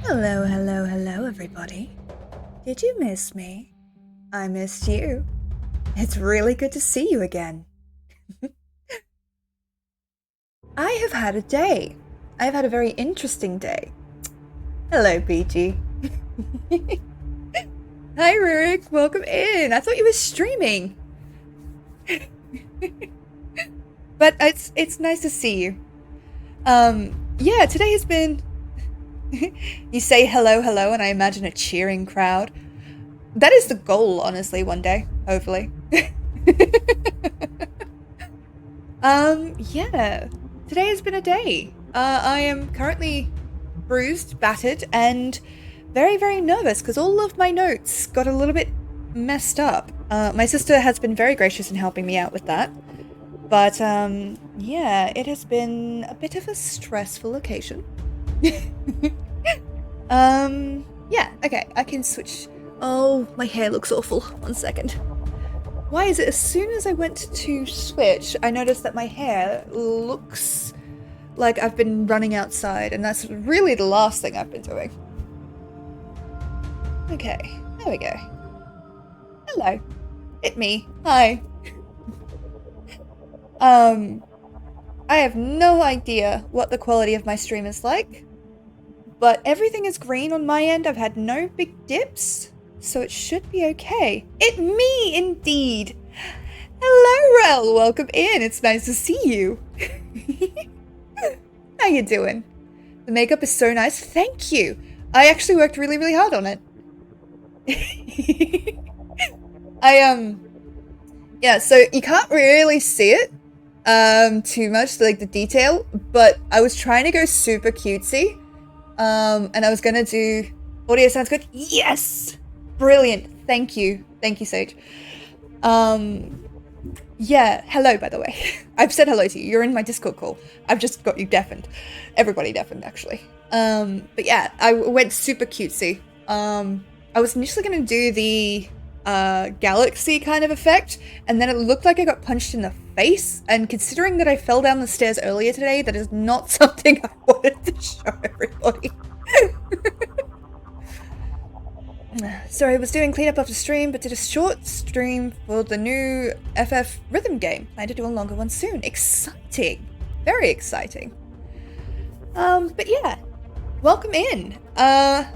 Hello, hello, hello, everybody. Did you miss me? I missed you. It's really good to see you again. I have had a day. I have had a very interesting day. Hello, PG. Hi, Rurik. Welcome in. I thought you were streaming. But it's nice to see you. Yeah, today has been... You say hello, hello, and I imagine a cheering crowd. That is the goal, honestly, one day. Hopefully. Yeah. Today has been a day. I am currently bruised, battered, and very, very nervous because all of my notes got a little bit messed up. My sister has been very gracious in helping me out with that. But, yeah, it has been a bit of a stressful occasion. Yeah, okay, I can switch. Oh, my hair looks awful. 1 second. Why is it as soon as I went to switch, I noticed that my hair looks like I've been running outside, and that's really the last thing I've been doing. Okay, there we go. Hello. It's me. Hi. I have no idea what the quality of my stream is like, but everything is green on my end. I've had no big dips, so it should be okay. It's me, indeed. Hello, Rel. Welcome in. It's nice to see you. How you doing? The makeup is so nice. Thank you. I actually worked really, really hard on it. Yeah, so you can't really see it too much, like the detail, but I was trying to go super cutesy, and I was gonna do audio sounds good. Yes, brilliant. Thank you, Sage. Yeah, hello, by the way. I've said hello to you. You're in my Discord call. I've just got you deafened. Everybody deafened, actually. But yeah, I went super cutesy. I was initially gonna do the galaxy kind of effect, and then it looked like I got punched in the face, and considering that I fell down the stairs earlier today, that is not something I wanted to show everybody. So I was doing cleanup after stream, but did a short stream for the new FF rhythm game. Plan to do a longer one soon. Exciting. Very exciting. But yeah, welcome in. I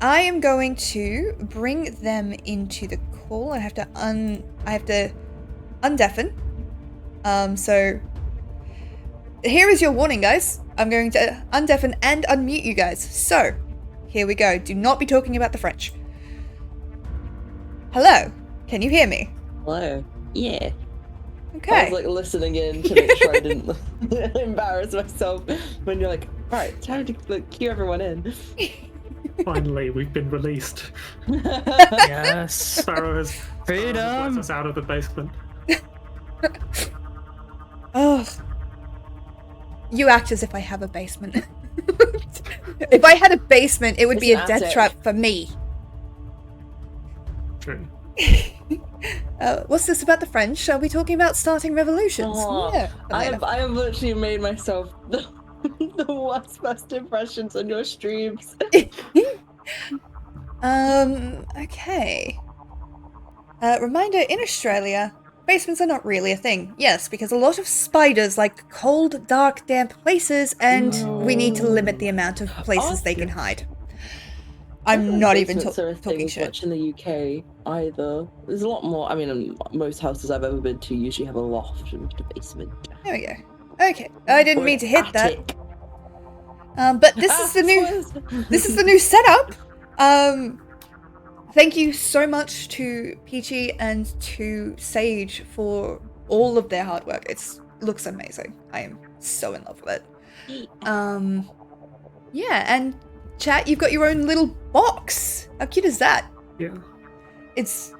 am going to bring them into the call. I have to undeafen. So here is your warning, guys. I'm going to undeafen and unmute you guys. So here we go. Do not be talking about the French. Hello. Can you hear me? Hello. Yeah. Okay. I was like listening in to make sure I didn't embarrass myself when you're like, alright, time to like, cue everyone in. Finally, we've been released. Yes. Sparrow has let us out of the basement. Oh. You act as if I have a basement. If I had a basement, it would be a death trap for me. True. What's this about the French? Are we talking about starting revolutions? Oh, Yeah. I have literally made myself the worst first impressions on your streams. Okay. Reminder, in Australia, basements are not really a thing. Yes, because a lot of spiders like cold, dark, damp places, and we need to limit the amount of places they can hide. I'm not even talking shit. Much in the UK either. There's a lot more. I mean, most houses I've ever been to usually have a loft and a basement. There we go. Okay, I didn't mean to hit that. But this is the new setup. Thank you so much to Peachy and to Sage for all of their hard work. It looks amazing. I am so in love with it. Yeah, and chat, you've got your own little box. How cute is that? Yeah. It's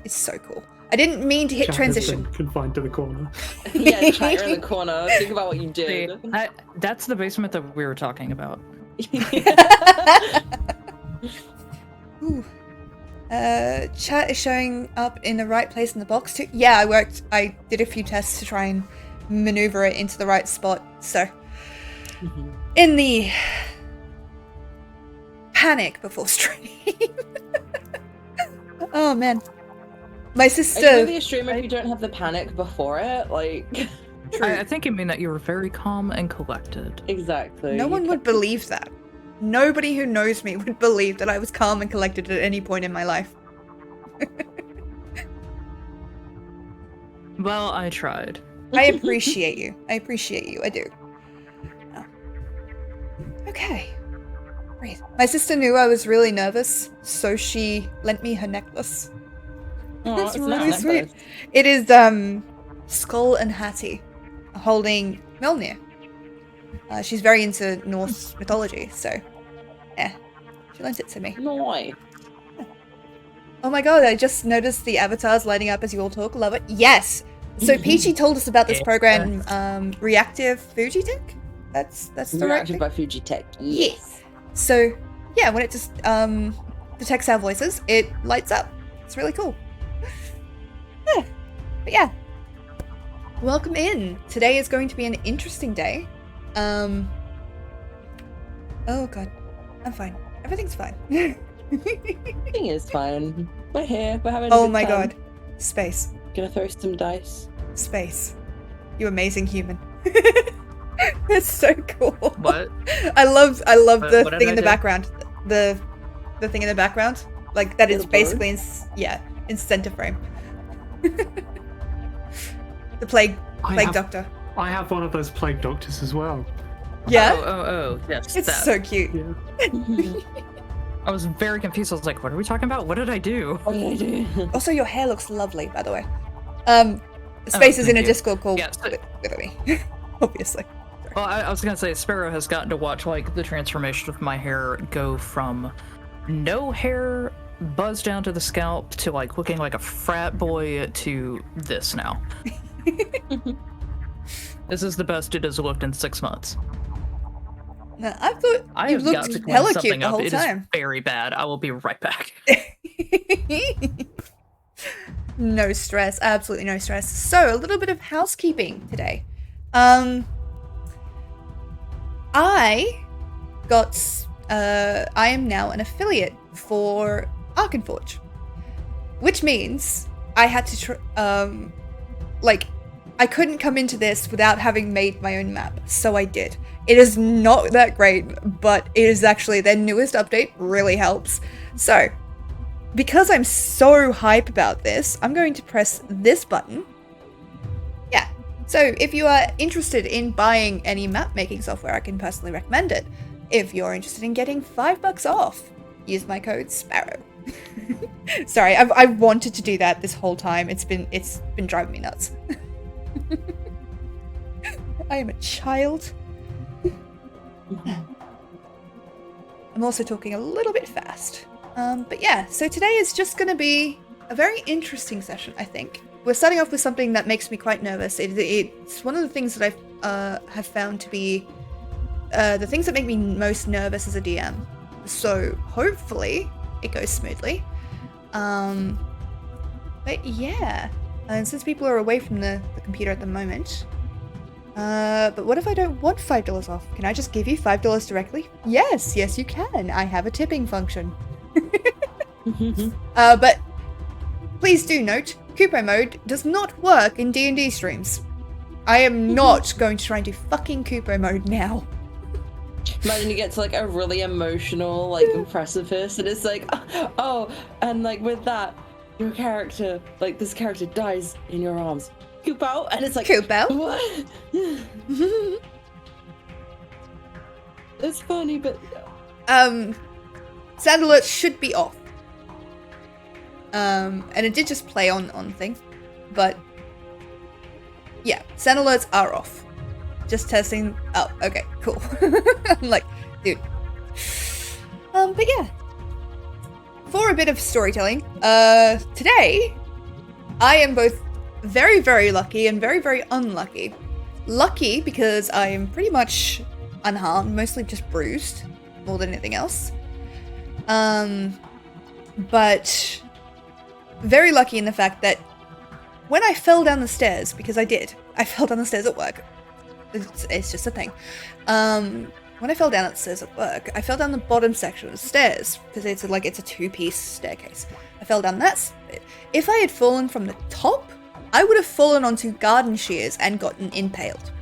so cool. I didn't mean to hit Chat transition. has been confined to the corner. Yeah, chat, you're in the corner. Think about what you did. That's the basement that we were talking about. Ooh. Chat is showing up in the right place in the box too. Yeah, I did a few tests to try and maneuver it into the right spot. So, in the panic before stream. Oh man. My Are sister. you really a streamer if you don't have the panic before it? Like, I think you mean that you were very calm and collected. exactly. No one would believe that. Nobody who knows me would believe that I was calm and collected at any point in my life. Well, I tried. I appreciate you. I appreciate you. I do. Oh. Okay. Great. My sister knew I was really nervous, so she lent me her necklace. Oh, It's it's really not sweet. necklace. It is Skull and Hattie holding Mjolnir. She's very into Norse mythology, so yeah, she lent it to me. Nice. Oh my god, I just noticed the avatars lighting up as you all talk. Love it. Yes. So Peachy told us about this Yeah. program, Reactive Fujitech. That's the right Reactive thing? by Fujitech. Yes. So yeah, when it just detects our voices, it lights up. It's really cool. Yeah. But yeah. Welcome in. Today is going to be an interesting day. Oh god. I'm fine. Everything's fine. Everything is fine. We're here. We're having a Oh good my time. god. Space. Gonna throw some dice. Space. You amazing human. That's so cool. What? I love What the did thing I in the do? background. The thing in the background. Like that is The bird? basically in center frame. The plague doctor. I have one of those plague doctors as well. Yeah. Oh, yes. It's that. so cute. Yeah. I was very confused. I was like, what are we talking about? What did I do? What did I do? Also, your hair looks lovely, by the way. Space is in thank a you. Discord call Yeah, so- with me. Obviously. Well, I was gonna say, Sparrow has gotten to watch, like, the transformation of my hair go from no hair, buzz down to the scalp, to, like, looking like a frat boy, to this now. This is the best it has looked in 6 months. No, I thought I you have got looked to clean hella something cute the up. whole It is time. very bad. I will be right back. No stress, absolutely no stress. So, a little bit of housekeeping today. I am now an affiliate for Arkenforge, which means I had to I couldn't come into this without having made my own map, so I did. It is not that great, but it is actually their newest update, really helps. So, because I'm so hype about this, I'm going to press this button. Yeah. So if you are interested in buying any map making software, I can personally recommend it. If you're interested in getting $5 off, use my code Sparrow. Sorry, I've wanted to do that this whole time. It's been driving me nuts. I am a child. I'm also talking a little bit fast. But yeah, so today is just going to be a very interesting session, I think. We're starting off with something that makes me quite nervous. It's one of the things that I have found to be the things that make me most nervous as a DM. So hopefully it goes smoothly. But yeah, and since people are away from the computer at the moment, but what if I don't want $5 off? Can I just give you $5 directly? Yes, you can. I have a tipping function. But please do note, Kupo mode does not work in D&D streams. I am not going to try and do fucking Kupo mode now. Imagine you get to like a really emotional, like precipice, and it's like, oh, and like with that, your character, like this character dies in your arms. Kupo, and it's like, Kupo? What? It's funny, but Sound alerts should be off. And it did just play on thing, but yeah, sound alerts are off. Just testing. Oh, okay, cool. I'm like, dude. But yeah. For a bit of storytelling, today I am both very, very lucky and very, very unlucky. Lucky because I am pretty much unharmed, mostly just bruised, more than anything else. But very lucky in the fact that when I fell down the stairs, because I fell down the stairs at work. It's just a thing. when I fell down at the stairs at work, I fell down the bottom section of the stairs because it's a two-piece staircase. I fell down that bit. If I had fallen from the top, I would have fallen onto garden shears and gotten impaled.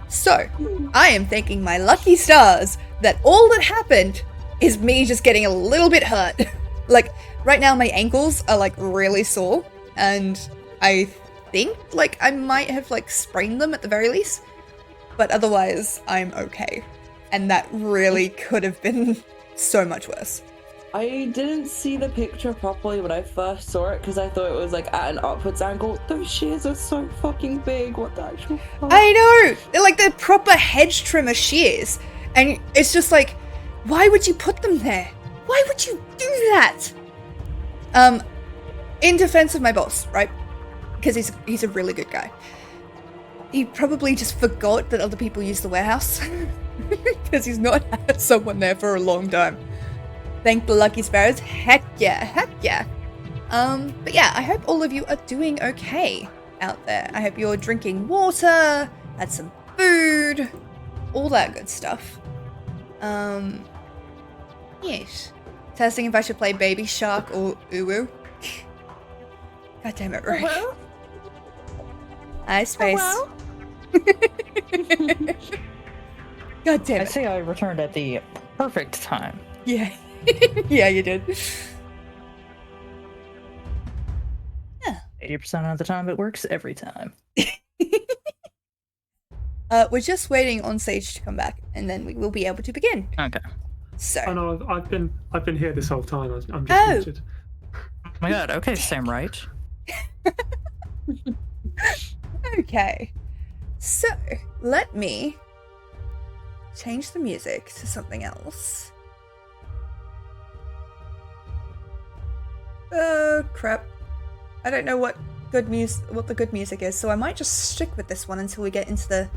So, I am thanking my lucky stars that all that happened is me just getting a little bit hurt. Like, right now my ankles are like really sore, and I think like I might have like sprained them at the very least, but otherwise I'm okay. And that really could have been so much worse. I didn't see the picture properly when I first saw it because I thought it was like at an upwards angle. Those shears are so fucking big. What the actual fuck? I know! They're like the proper hedge trimmer shears. And it's just like, why would you put them there? Why would you do that? In defense of my boss, right? Because he's a really good guy. He probably just forgot that other people use the warehouse. Because he's not had someone there for a long time. Thank the lucky sparrows. Heck yeah, heck yeah. But yeah, I hope all of you are doing okay out there. I hope you're drinking water, had some food, all that good stuff. Yes. Testing if I should play Baby Shark or Uwu. God damn it, Rory. Hello? Hi, Space. Hello? God damn I it. say I returned at the perfect time. Yeah. Yeah, you did. Yeah. 80% of the time it works every time. We're just waiting on Sage to come back, and then we will be able to begin. Okay. So. Oh no, I've been here this whole time. I'm just Oh. muted. Oh my god, okay, Sam right. Okay. So, let me change the music to something else. Oh, crap. I don't know what the good music is, so I might just stick with this one until we get into the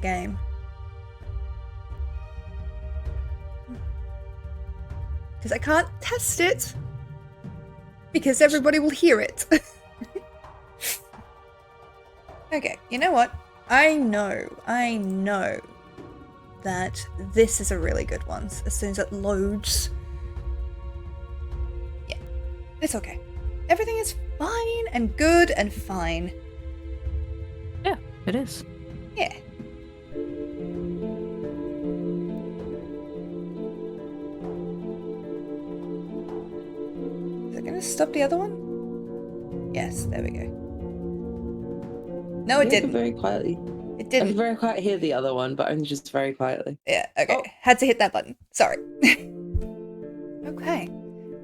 game. Because I can't test it because everybody will hear it. Okay, you know what? I know that this is a really good one as soon as it loads. Yeah, it's okay. Everything is fine and good and fine. Yeah, it is. Yeah. Is it gonna stop the other one? Yes, there we go. No, it didn't. Very quietly. It I didn't. can very quiet hear the other one, but only just very quietly. Yeah, okay. Oh. Had to hit that button. Sorry. Okay.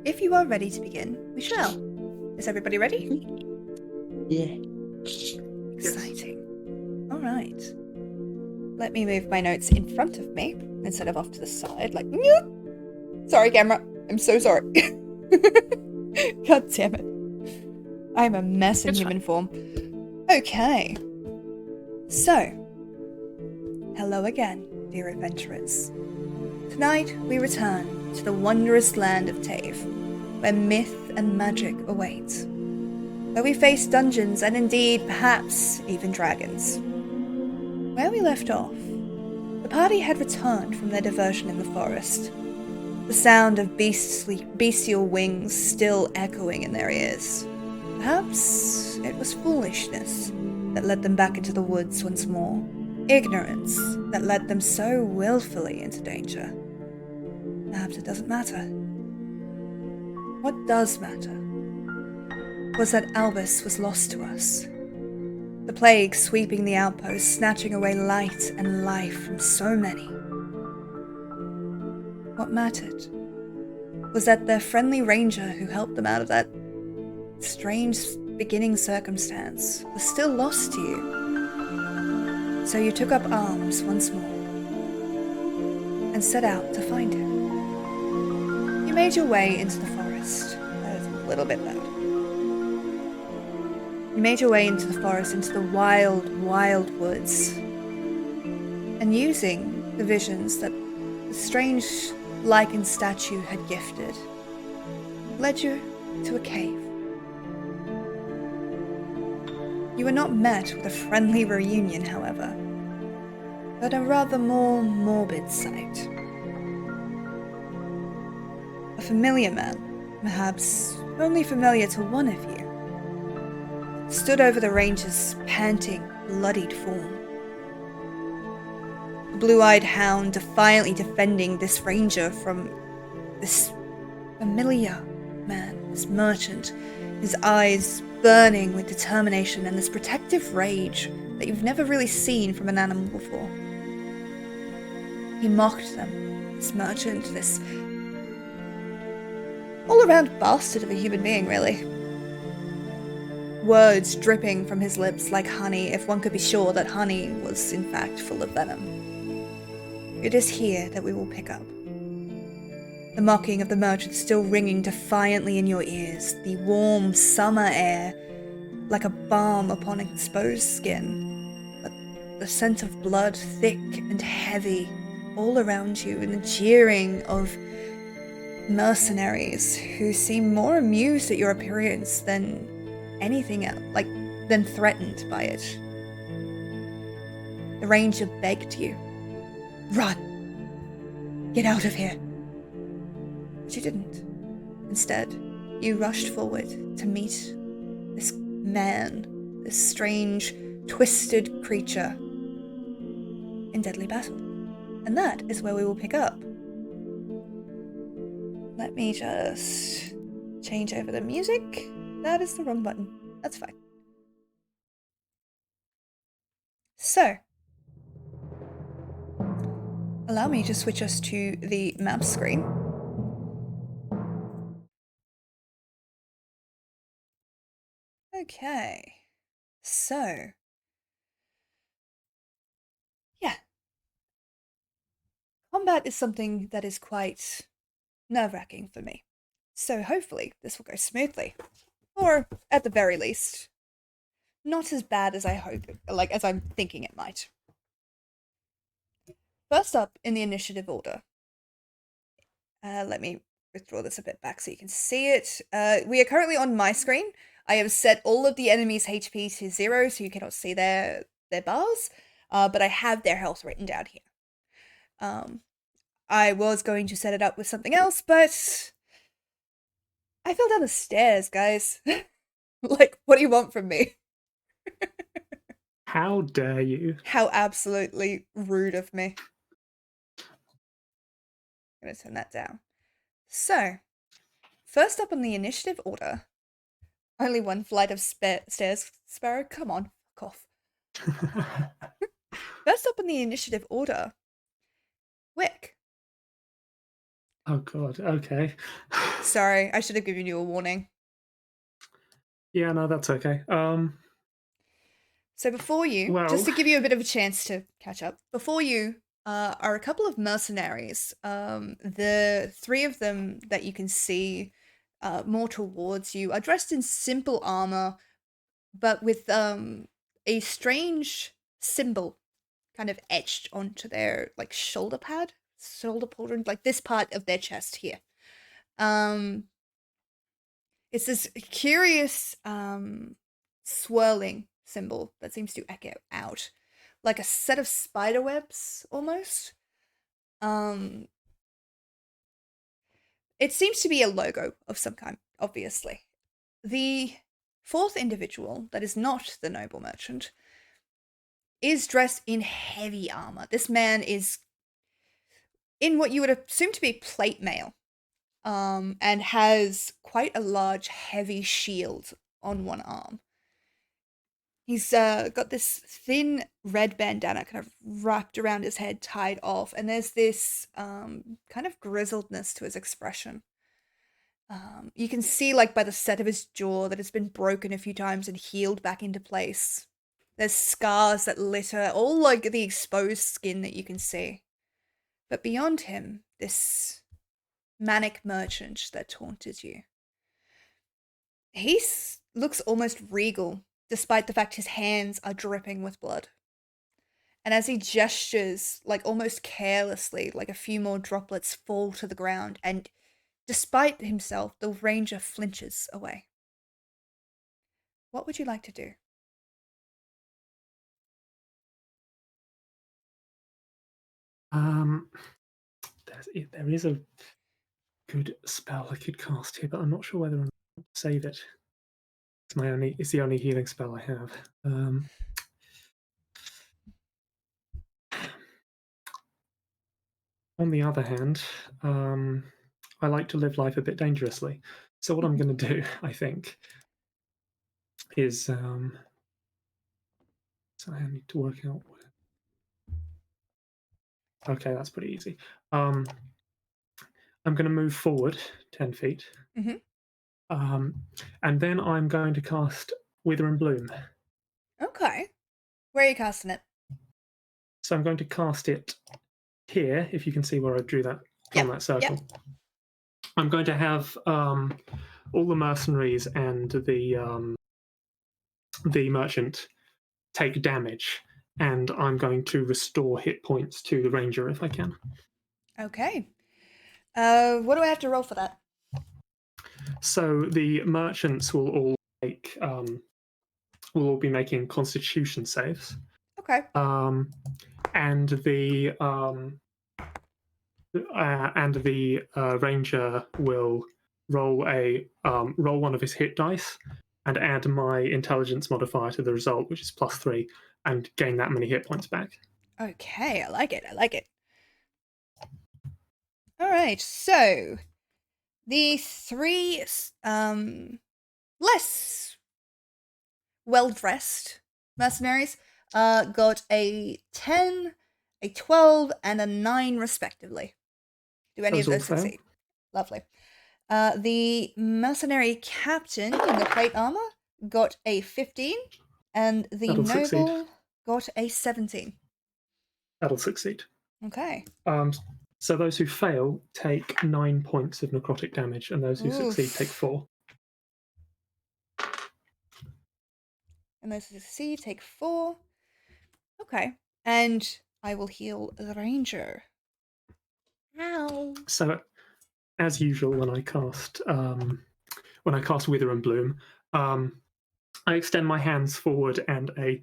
If you are ready to begin, we shall. Is everybody ready? Yeah. Exciting. Alright. Let me move my notes in front of me instead of off to the side, like, Nyoop! Sorry, camera. I'm so sorry. God damn it. I'm a mess in It's human form. Okay. So, hello again, dear adventurers. Tonight we return to the wondrous land of Taeve, where myth and magic await. Where we face dungeons and indeed, perhaps, even dragons. Where we left off, the party had returned from their diversion in the forest, the sound of bestial wings still echoing in their ears. Perhaps it was foolishness that led them back into the woods once more, ignorance that led them so willfully into danger. Perhaps it doesn't matter. What does matter was that Albus was lost to us. The plague sweeping the outpost, snatching away light and life from so many. What mattered was that their friendly ranger who helped them out of that strange beginning circumstance was still lost to you. So you took up arms once more and set out to find him. You made your way into the forest. That was a little bit loud. You made your way into the forest, into the wild, wild woods. And using the visions that the strange lichen statue had gifted, led you to a cave. You were not met with a friendly reunion, however. but a rather more morbid sight. A familiar man, perhaps only familiar to one of you, stood over the ranger's panting, bloodied form. A blue-eyed hound defiantly defending this ranger from this familiar man, this merchant, his eyes burning with determination and this protective rage that you've never really seen from an animal before. He mocked them, this merchant, this all-around bastard of a human being, really. Words dripping from his lips like honey, if one could be sure that honey was in fact full of venom. It is here that we will pick up. The mocking of the merchant still ringing defiantly in your ears, the warm summer air like a balm upon exposed skin, but the scent of blood thick and heavy all around you, and the jeering of mercenaries who seem more amused at your appearance than anything else, than threatened by it. The ranger begged you, "Run! Get out of here!" But you didn't. Instead, you rushed forward to meet this man, this strange, twisted creature in deadly battle. And that is where we will pick up. Let me just change over the music. That is the wrong button. That's fine. So, allow me to switch us to the map screen. Okay, so, yeah. Combat is something that is quite nerve-wracking for me. So hopefully this will go smoothly. Or, at the very least, not as bad as I hope, as I'm thinking it might. First up in the initiative order. Let me withdraw this a bit back so you can see it. We are currently on my screen. I have set all of the enemies' HP to 0, so you cannot see their bars, but I have their health written down here. I was going to set it up with something else, but I fell down the stairs, guys. What do you want from me? How dare you? How absolutely rude of me. I'm going to turn that down. So, first up on the initiative order. Only one flight of stairs, Sparrow. Come on, fuck off. First up on the initiative order. Wick. Oh god, okay. Sorry, I should have given you a warning. Yeah, no, that's okay. So before you, Well, just to give you a bit of a chance to catch up, before you are a couple of mercenaries. The three of them that you can see more towards you are dressed in simple armor, but with a strange symbol kind of etched onto their shoulder pauldron, like this part of their chest here. It's this curious swirling symbol that seems to echo out like a set of spider webs almost. It seems to be a logo of some kind, obviously. The fourth individual that is not the noble merchant is dressed in heavy armor. This man is in what you would assume to be plate mail, and has quite a large, heavy shield on one arm. He's got this thin red bandana kind of wrapped around his head, tied off, and there's this kind of grizzledness to his expression. You can see, by the set of his jaw, that it's been broken a few times and healed back into place. There's scars that litter all the exposed skin that you can see. But beyond him, this manic merchant that taunted you. He looks almost regal, despite the fact his hands are dripping with blood. And as he gestures, almost carelessly, a few more droplets fall to the ground, and despite himself, the ranger flinches away. What would you like to do? There is a good spell I could cast here, but I'm not sure whether I'm going to save it. It's the only healing spell I have. On the other hand, I like to live life a bit dangerously. So what I'm going to do, I think, is so I need to work out. Okay, that's pretty easy. I'm going to move forward 10 feet. Mhm. And then I'm going to cast Wither and Bloom. Okay. Where are you casting it? So I'm going to cast it here, if you can see where I drew that on that circle. Yep. I'm going to have all the mercenaries and the merchant take damage, and I'm going to restore hit points to the ranger if I can. Okay. What do I have to roll for that? So the merchants will all make will all be making Constitution saves. Okay. And the ranger will roll one of his hit dice and add my intelligence modifier to the result, which is +3, and gain that many hit points back. Okay, I like it. I like it. All right. So the three less well-dressed mercenaries got a 10, a 12, and a 9 respectively. Do any Those of all those fail. succeed? Lovely. The mercenary captain in the plate armor got a 15, and the That'll noble succeed. got a 17. That'll succeed. Okay. So those who fail take 9 points of necrotic damage, and those who succeed take 4. And those who succeed take 4. Okay. And I will heal the ranger. Ow. So, as usual, when I cast Wither and Bloom, I extend my hands forward, and a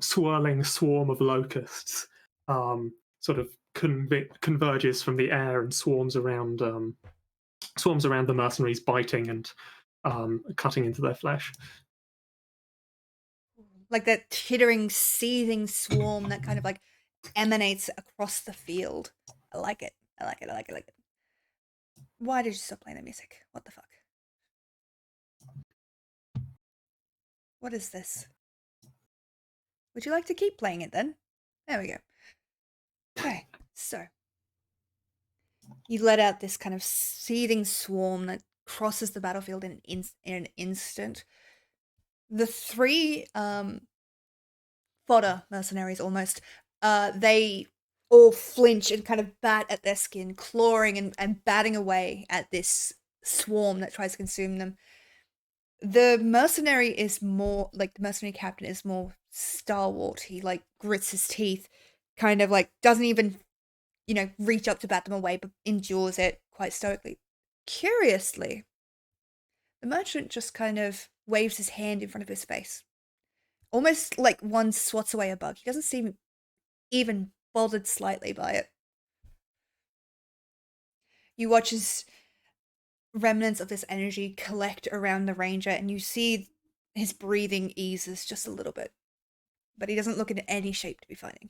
swirling swarm of locusts sort of converges from the air and swarms around the mercenaries, biting and cutting into their flesh. Like that tittering, seething swarm that kind of like emanates across the field. I like it. I like it. I like it. I like it. Why did you stop playing the music? What the fuck? What is this? Would you like to keep playing it then? There we go. Okay, so you let out this kind of seething swarm that crosses the battlefield in an instant. The three fodder mercenaries almost, they all flinch and kind of bat at their skin, clawing and batting away at this swarm that tries to consume them. The mercenary is more like the mercenary captain is more stalwart. He like grits his teeth, kind of like doesn't even, reach up to bat them away, but endures it quite stoically. Curiously, the merchant just kind of waves his hand in front of his face, almost like one swats away a bug. He doesn't seem even bothered slightly by it. You watch as remnants of this energy collect around the ranger, and you see his breathing eases just a little bit, but he doesn't look in any shape to be fighting.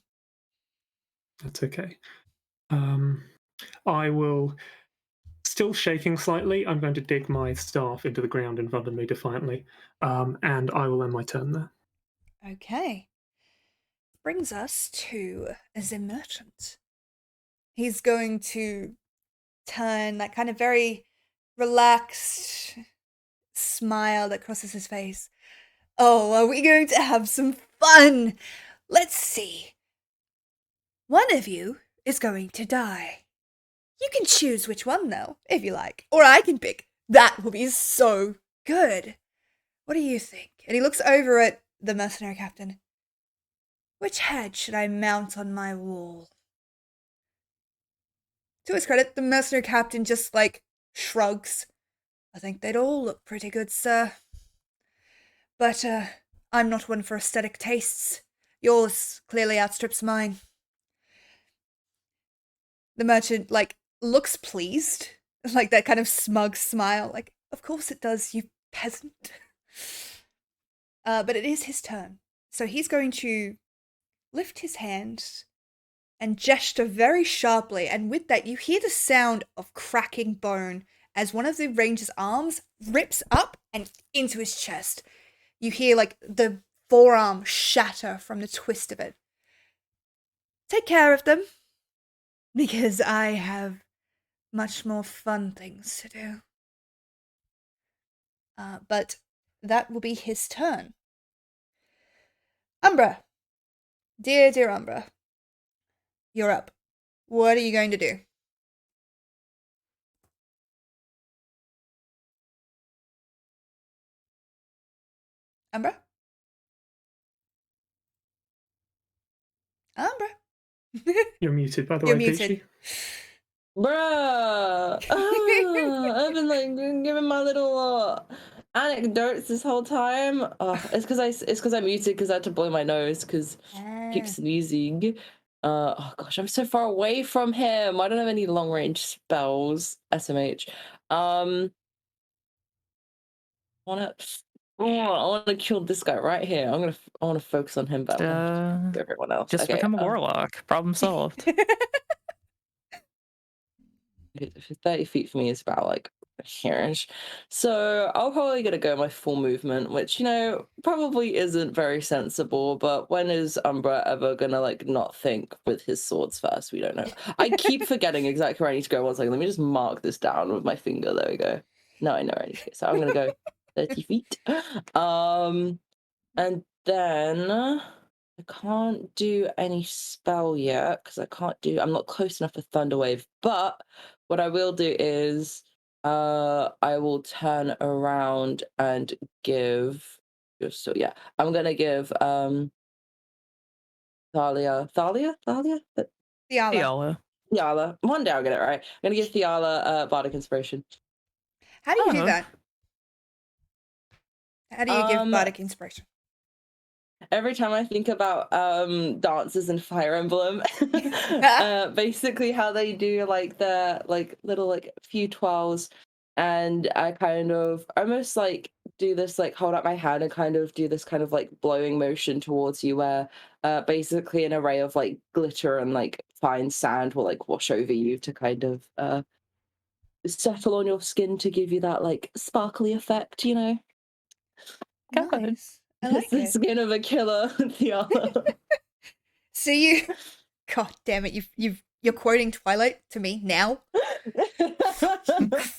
That's okay. I will, still shaking slightly, I'm going to dig my staff into the ground in front of me defiantly, and I will end my turn there. Okay. Brings us to the merchant. He's going to turn that kind of very relaxed smile that crosses his face. Oh, are we going to have some fun? Let's see. One of you is going to die. You can choose which one, though, if you like. Or I can pick. That will be so good. What do you think? And he looks over at the mercenary captain. Which head should I mount on my wall? To his credit, the mercenary captain just, shrugs. I think they'd all look pretty good, sir. But, I'm not one for aesthetic tastes. Yours clearly outstrips mine. The merchant, like, looks pleased. Like that kind of smug smile. Like, of course it does, you peasant. But it is his turn. So he's going to lift his hand and gesture very sharply. And with that, you hear the sound of cracking bone as one of the ranger's arms rips up and into his chest. You hear, like, the forearm shatter from the twist of it. Take care of them, because I have much more fun things to do. But that will be his turn. Umbra. Dear Umbra. You're up. What are you going to do? Umbra? Umbra? You're muted, by the You're way, muted. Peachy. Bruh, I've been like giving my little anecdotes this whole time. It's because I muted because I had to blow my nose because I keep sneezing. Oh gosh, I'm so far away from him. I don't have any long range spells. SMH. I wanna kill this guy right here. I wanna focus on him, but I'm gonna kill everyone else. Just Okay, become a warlock. Problem solved. 30 feet for me is about like here-ish. So I'll probably gonna go my full movement, which, you know, probably isn't very sensible, but when is Umbra ever gonna like not think with his swords first? We don't know. I keep forgetting exactly where I need to go. 1 second, let me just mark this down with my finger. There we go. Now I know where I need to go. So I'm gonna go 30 feet. And then I can't do any spell yet because I'm not close enough to Thunderwave, but what I will do is I will turn around and give I'm gonna give Thalia. Theala. Thiala. One day I'll get it right. I'm gonna give Thiala Bardic Inspiration. How do you do Oh. that? How do you give Bardic Inspiration? Every time I think about dances in Fire Emblem, basically how they do like the like little like few twirls, and I kind of almost like do this like hold up my hand and kind of do this kind of like blowing motion towards you where basically an array of like glitter and like fine sand will like wash over you to kind of settle on your skin to give you that like sparkly effect, you know. Nice. I It's like the it. skin of a killer, Thiala. So you, God damn it! You're quoting Twilight to me now.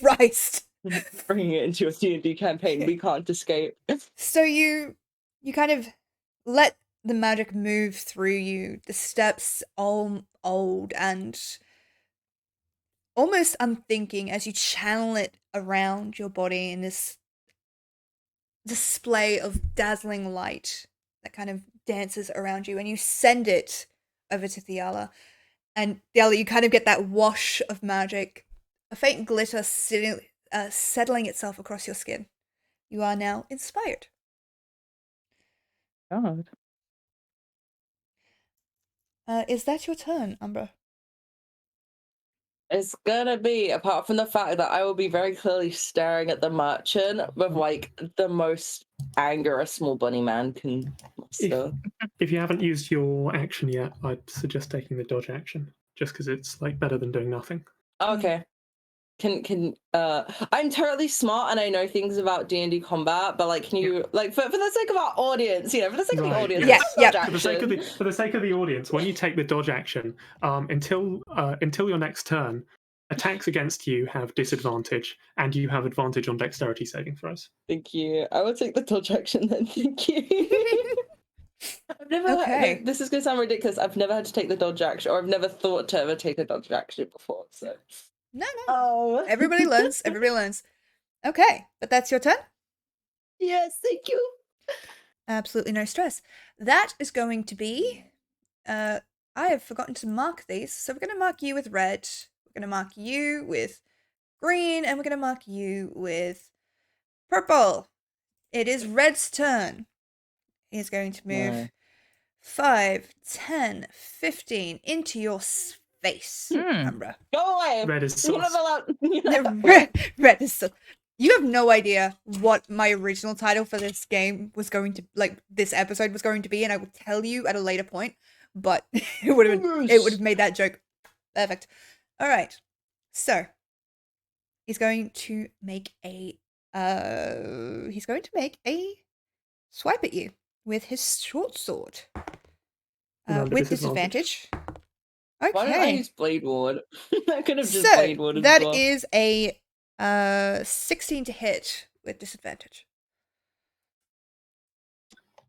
Christ. Bringing it into a D&D campaign, we can't escape. So you kind of let the magic move through you. The steps all old and almost unthinking as you channel it around your body in this display of dazzling light that kind of dances around you, and you send it over to Thiala. And Thiala, you kind of get that wash of magic, a faint glitter settling itself across your skin. You are now inspired. God. Is that your turn, Umbra? It's gonna be, apart from the fact that I will be very clearly staring at the merchant with like the most anger a small bunny man can muster. If you haven't used your action yet, I'd suggest taking the dodge action, just because it's like better than doing nothing. Okay. I'm totally smart and I know things about D&D combat, but like, can you like for the sake of our audience, you know, for the sake of the audience, yeah. For the sake of the audience, when you take the dodge action, until your next turn, attacks against you have disadvantage, and you have advantage on dexterity saving throws. Thank you. I will take the dodge action then. Thank you. I've never Okay. this is gonna sound ridiculous. I've never had to take the dodge action, or I've never thought to ever take a dodge action before. So No. Everybody learns. Everybody learns. Okay, but that's your turn? Yes, thank you. Absolutely no stress. That is going to be... I have forgotten to mark these, so we're going to mark you with red. We're going to mark you with green, and we're going to mark you with purple. It is Red's turn. He is going to move 5, 10, 15 into your face, Hmm. Umbra. Go away. Red is You're not sauce. allowed. You're The not red is so. You have no idea what my original title for this game was going to, like, this episode was going to be, and I will tell you at a later point. But it would have made that joke perfect. All right, so he's going to make a swipe at you with his short sword. Under With disadvantage. disadvantage. Why don't I Okay. use Blade Ward? I could have just So Blade Warded that as well. is a 16 to hit with disadvantage.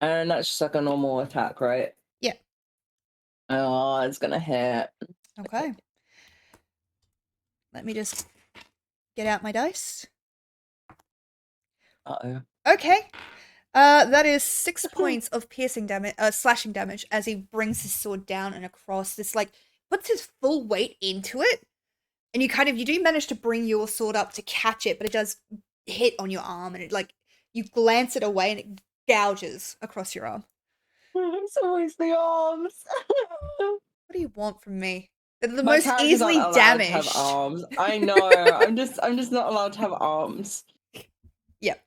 And that's just like a normal attack, right? Yeah. Oh, it's gonna hit. Okay. Let me just get out my dice. Uh-oh. Okay. That is 6 points of piercing damage, slashing damage, as he brings his sword down and across. This, like, puts his full weight into it, and you do manage to bring your sword up to catch it, but it does hit on your arm, and it, like, you glance it away, and it gouges across your arm. It's always the arms. What do you want from me? They're the My most characters easily aren't allowed to damaged. have arms. I know. I'm just not allowed to have arms.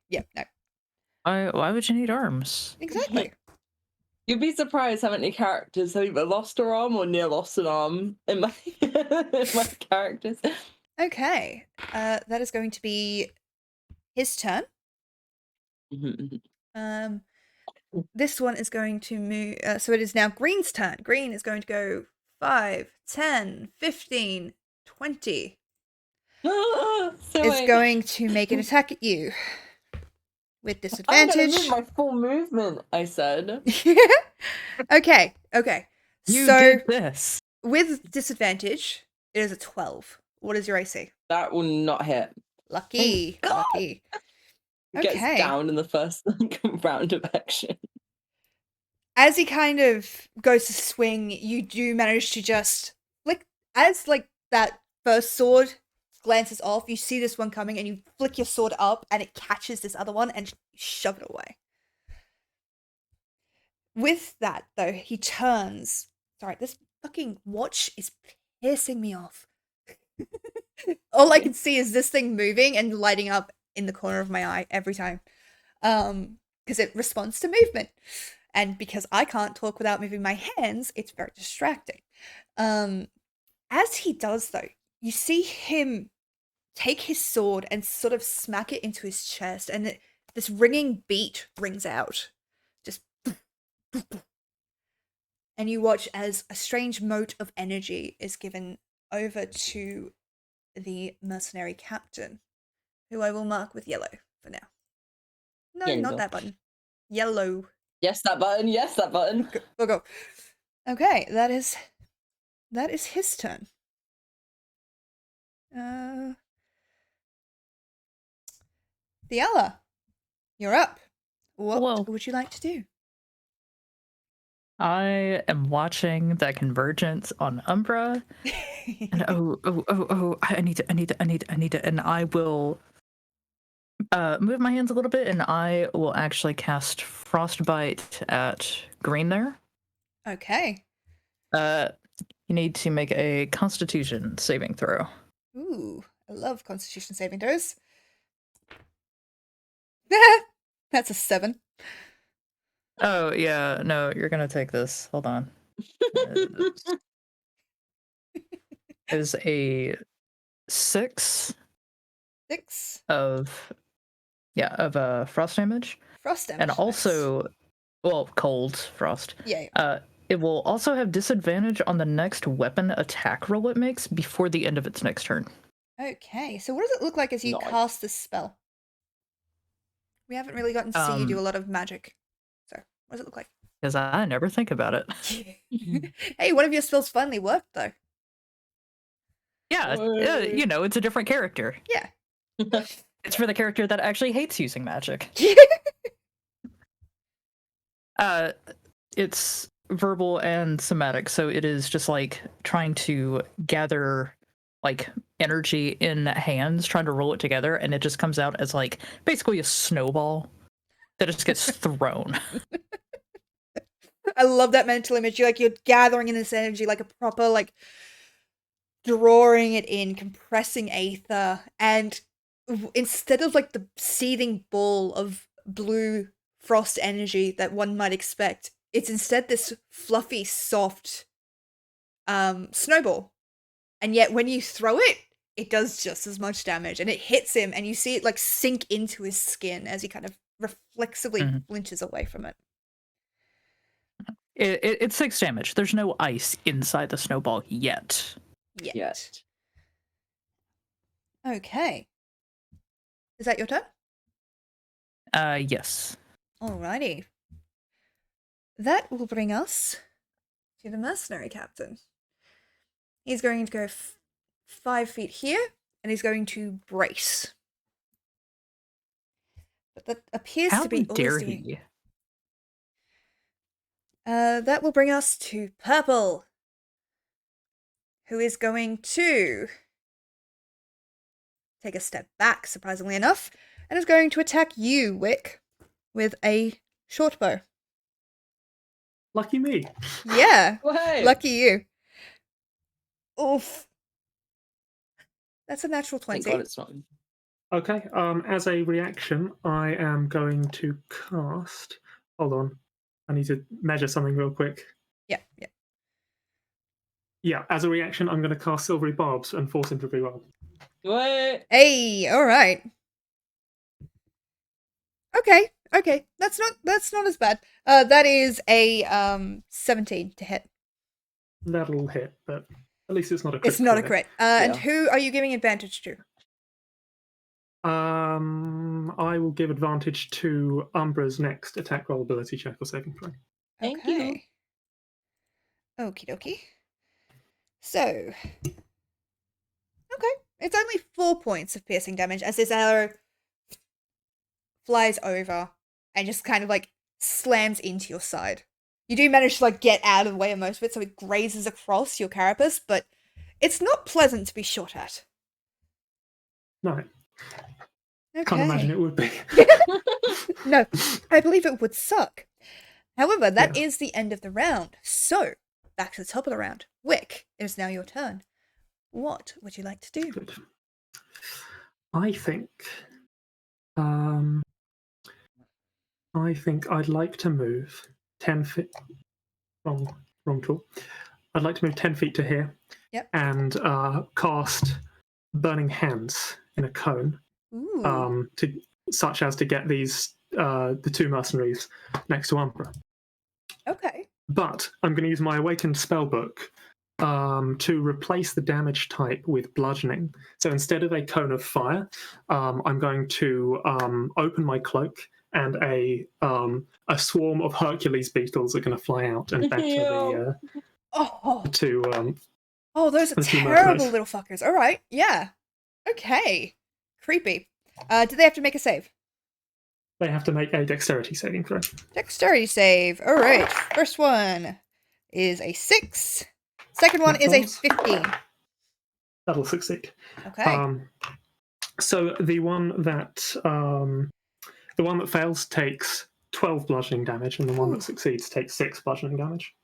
Yep, no, Why would you need arms? exactly. You'd be surprised how many characters have either lost an arm or near lost an arm in my in my characters. Okay, that is going to be his turn. This one is going to move, so it is now Green's turn. Green is going to go 5, 10, 15, 20. It's going to make an attack at you with I'm gonna disadvantage. move my full movement, I said. Okay. You So did this. with disadvantage, it is a 12. What is your AC? That will not hit. Lucky. God. Lucky. It gets Okay. down in the first round of action. As he kind of goes to swing, you do manage to just flick, as like that first sword glances off, you see this one coming and you flick your sword up and it catches this other one and shove it away. With that, though, he turns. Sorry, this fucking watch is pissing me off. All I can see is this thing moving and lighting up in the corner of my eye every time. Because it responds to movement. And because I can't talk without moving my hands, it's very distracting. As he does, though, you see him take his sword and sort of smack it into his chest, and this ringing beat rings out. Just... And you watch as a strange mote of energy is given over to the mercenary captain, who I will mark with yellow for now. No, There you not go. that button. Yellow. Yes, that button. Yes, that button. We'll go. Okay, that is his turn. Theala, you're up. What Hello. would you like to do? I am watching that convergence on Umbra, and I need to, and I will move my hands a little bit, and I will actually cast Frostbite at Green there. Okay. You need to make a Constitution saving throw. Ooh, I love Constitution saving throws. That's a 7. Oh yeah, no, you're gonna take this. Hold on. Is a 6 6 of frost damage, frost damage. and nice. also, well, cold frost. Yeah. It will also have disadvantage on the next weapon attack roll it makes before the end of its next turn. Okay, so what does it look like as you Nice. cast this spell? We haven't really gotten to see you do a lot of magic. So, what does it look like? Because I never think about it. Hey, one of your spells finally worked, though. Yeah, you know, it's a different character. Yeah. It's for the character that actually hates using magic. It's verbal and somatic, so it is just like trying to gather like energy in hands, trying to roll it together, and it just comes out as like basically a snowball that just gets thrown. I love that mental image. You're gathering in this energy like a proper, like, drawing it in, compressing aether, and instead of like the seething ball of blue frost energy that one might expect, it's instead this fluffy, soft snowball. And yet when you throw it, it does just as much damage, and it hits him, and you see it like sink into his skin as he kind of reflexively flinches away from it. It's 6 damage. There's no ice inside the snowball yet. Yet. Okay. Is that your turn? Yes. Alrighty. That will bring us to the mercenary captain. He's going to go 5 feet here, and he's going to brace. But that appears How to be all he's dare doing. he? That will bring us to purple, who is going to take a step back, surprisingly enough, and is going to attack you, Wick, with a short bow. Lucky me. Yeah, Wait. lucky you. Oof. That's a natural Thank 20. God it's not. Okay. As a reaction, I am going to cast. Hold on. I need to measure something real quick. Yeah. Yeah. As a reaction, I'm going to cast Silvery Barbs and force him to reroll. What? Hey, all right. Okay. That's not as bad. That is a 17 to hit. That'll hit, but at least it's not a crit. It's not a crit. And Yeah. who are you giving advantage to? I will give advantage to Umbra's next attack roll ability check or saving throw. Thank you. Okay. Okie dokie. So, okay, it's only 4 points of piercing damage as this arrow flies over and just kind of like slams into your side. You do manage to like get out of the way of most of it, so it grazes across your carapace, but it's not pleasant to be shot at. No, Okay. can't imagine it would be. No, I believe it would suck. However, that Yeah. is the end of the round. So, back to the top of the round. Wick, it is now your turn. What would you like to do? Good. I think I'd like to move 10 feet. Wrong tool. I'd like to move 10 feet to here. Yep. And cast Burning Hands in a cone, Ooh. such as to get these the 2 mercenaries next to Umbra. Okay. But I'm going to use my Awakened Spellbook to replace the damage type with bludgeoning. So instead of a cone of fire, I'm going to open my cloak, and a swarm of Hercules beetles are going to fly out and batter Oh, the two. those are the two terrible mercenaries. little fuckers. All right. Yeah. Okay. Creepy. Do they have to make a save? They have to make a dexterity saving throw. Dexterity save. All right. First one is a 6. Second one That is a falls. 15. That'll succeed. Okay. So the one that fails takes 12 bludgeoning damage, and the one Ooh. that succeeds takes 6 bludgeoning damage.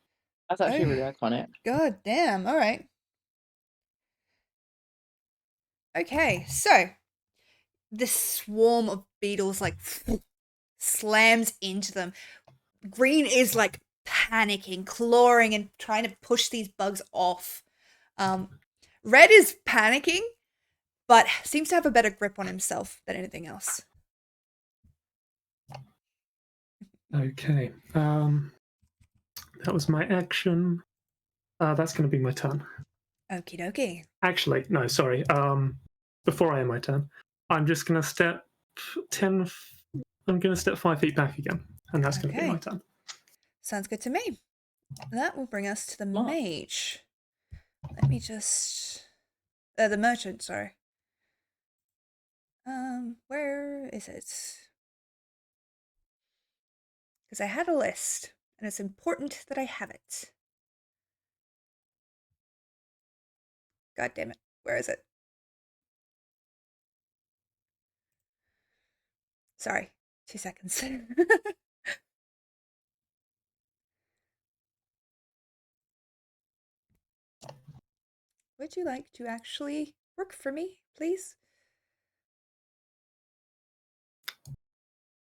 That's actually Oh. really iconic. God damn. All right. Okay. So, this swarm of beetles like slams into them. Green is like panicking, clawing, and trying to push these bugs off. Red is panicking, but seems to have a better grip on himself than anything else. Okay. That was my action. That's going to be my turn. Okie dokie. Actually, no, sorry. Before I end my turn, I'm just going to step 10. I'm going to step 5 feet back again, and that's going to be my Okay. turn. Sounds good to me. That will bring us to the Mark. mage. Let me just... the merchant, sorry. Where is it? Because I had a list, and it's important that I have it. God damn it. Where is it? Sorry. 2 seconds. would you like to actually work for me, please?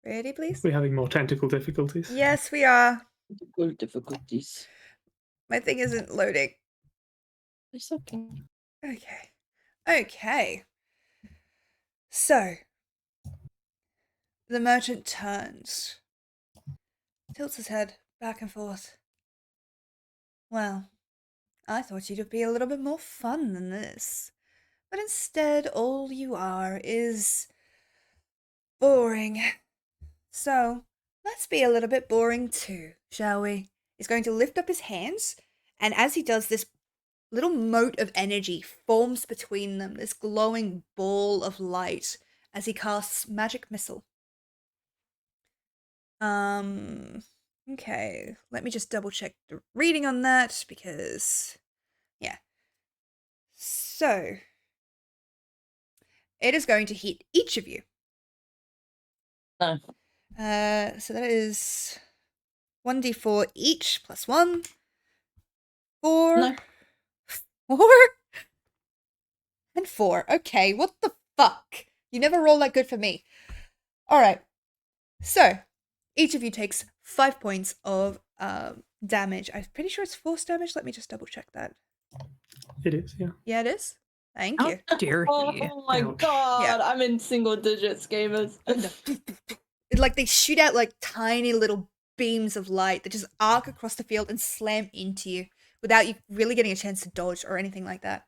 Ready, please? We're having more tentacle difficulties. Yes, we are. Difficulties. My thing isn't loading. It's okay. Okay. Okay. So, the merchant turns, tilts his head back and forth. Well, I thought you'd be a little bit more fun than this. But instead, all you are is boring. So, let's be a little bit boring too, shall we? He's going to lift up his hands, and as he does, this little mote of energy forms between them, this glowing ball of light, as he casts Magic Missile. Okay, let me just double check the reading on that, because, yeah. So, it is going to hit each of you. No. So that is 1d4 each, plus 1. 4. No. 4? And 4. Okay, what the fuck? You never roll that good for me. Alright. So, each of you takes 5 points of damage. I'm pretty sure it's force damage. Let me just double check that. It is, yeah. Yeah, it is. Thank How you. dare he? Oh my Ouch. god, Yeah. I'm in single digits, gamers. Like, they shoot out like tiny little beams of light that just arc across the field and slam into you without you really getting a chance to dodge or anything like that.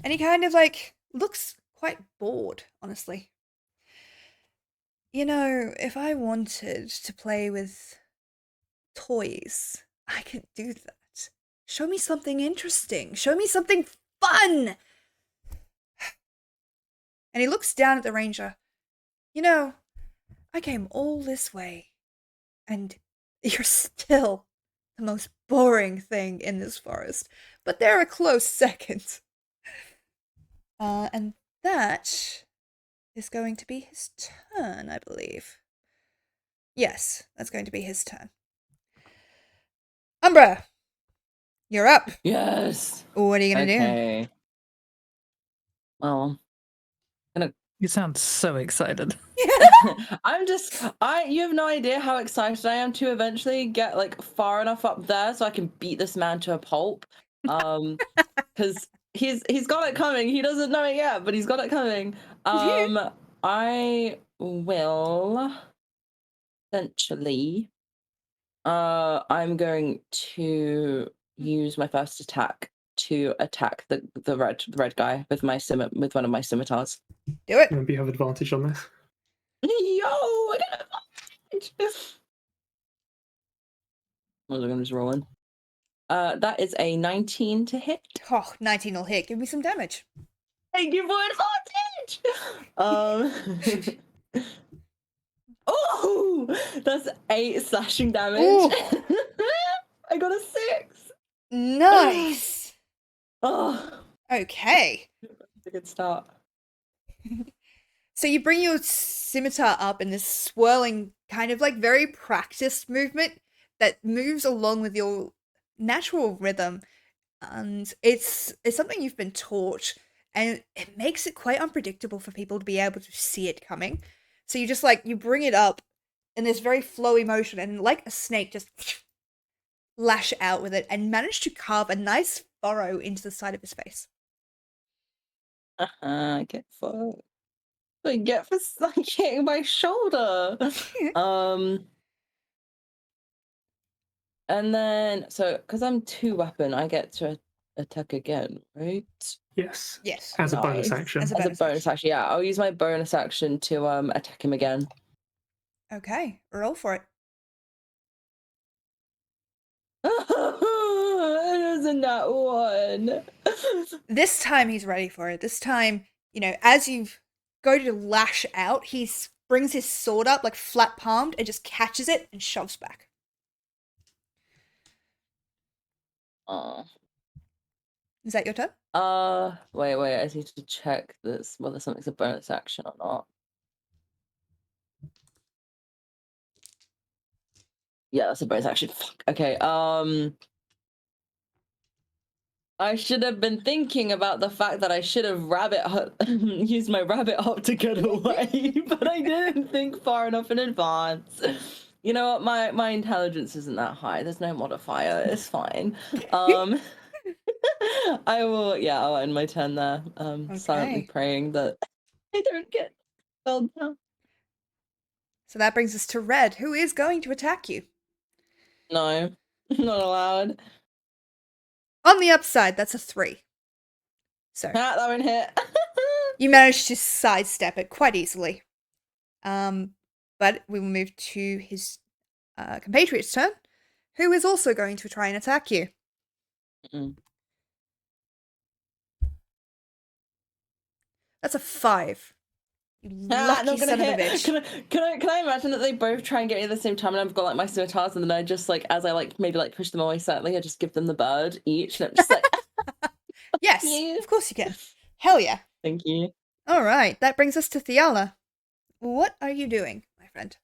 And he kind of like looks quite bored, honestly. You know, if I wanted to play with toys, I could do that. Show me something interesting. Show me something fun. And he looks down at the ranger. You know, I came all this way, and you're still the most boring thing in this forest. But they're a close second. And that is going to be his turn, I believe. Yes, that's going to be his turn. Umbra, you're up. Yes. What are you gonna do? Okay. Well, You sound so excited. you have no idea how excited I am to eventually get like far enough up there so I can beat this man to a pulp. Because he's got it coming. He doesn't know it yet, but he's got it coming. I will essentially I'm going to use my first attack to attack the red guy with one of my scimitars. Do it. Maybe you have advantage on this. Yo, I got advantage. I'm just rolling. That is a 19 to hit. Oh, 19 will hit. Give me some damage. Thank you for advantage. Oh, that's 8 slashing damage. I got a 6. Nice. Oh, Okay. that's a good start. So you bring your scimitar up in this swirling, kind of like very practiced movement that moves along with your natural rhythm. And it's something you've been taught, and it makes it quite unpredictable for people to be able to see it coming. So you just like, you bring it up in this very flowy motion, and like a snake, just lash out with it and manage to carve a nice furrow into the side of his face. Get fucked. I get for hitting my shoulder. And then, so because I'm 2-weapon, I get to attack again, right? Yes. Yes. As a bonus Nice. action. As a As a bonus action, yeah. I'll use my bonus action to attack him again. Okay, roll for it. It isn't that one. This time he's ready for it. This time, you know, as you go to lash out, he brings his sword up like flat palmed and just catches it and shoves back. Is that your turn? Wait, I need to check this, whether something's a bonus action or not. Yeah, that's a bonus action. Fuck. Okay, I should have been thinking about the fact that I should have used my rabbit hop to get away, but I didn't think far enough in advance. You know what? My intelligence isn't that high. There's no modifier. It's fine. I'll end my turn there. Silently praying that I don't get felled down. So that brings us to Red, who is going to attack you. No, not allowed. On the upside, that's a 3. So that won't hit. you managed to sidestep it quite easily. But we will move to his compatriot's turn, who is also going to try and attack you. That's a 5. You lucky son of a bitch. Can I imagine that they both try and get me at the same time, and I've got like my scimitars, and then I just like, as I like maybe like push them away slightly, I just give them the bird each, and I'm just like, yes, of course you can. Hell yeah. Thank you. All right, that brings us to Thiala. What are you doing, my friend?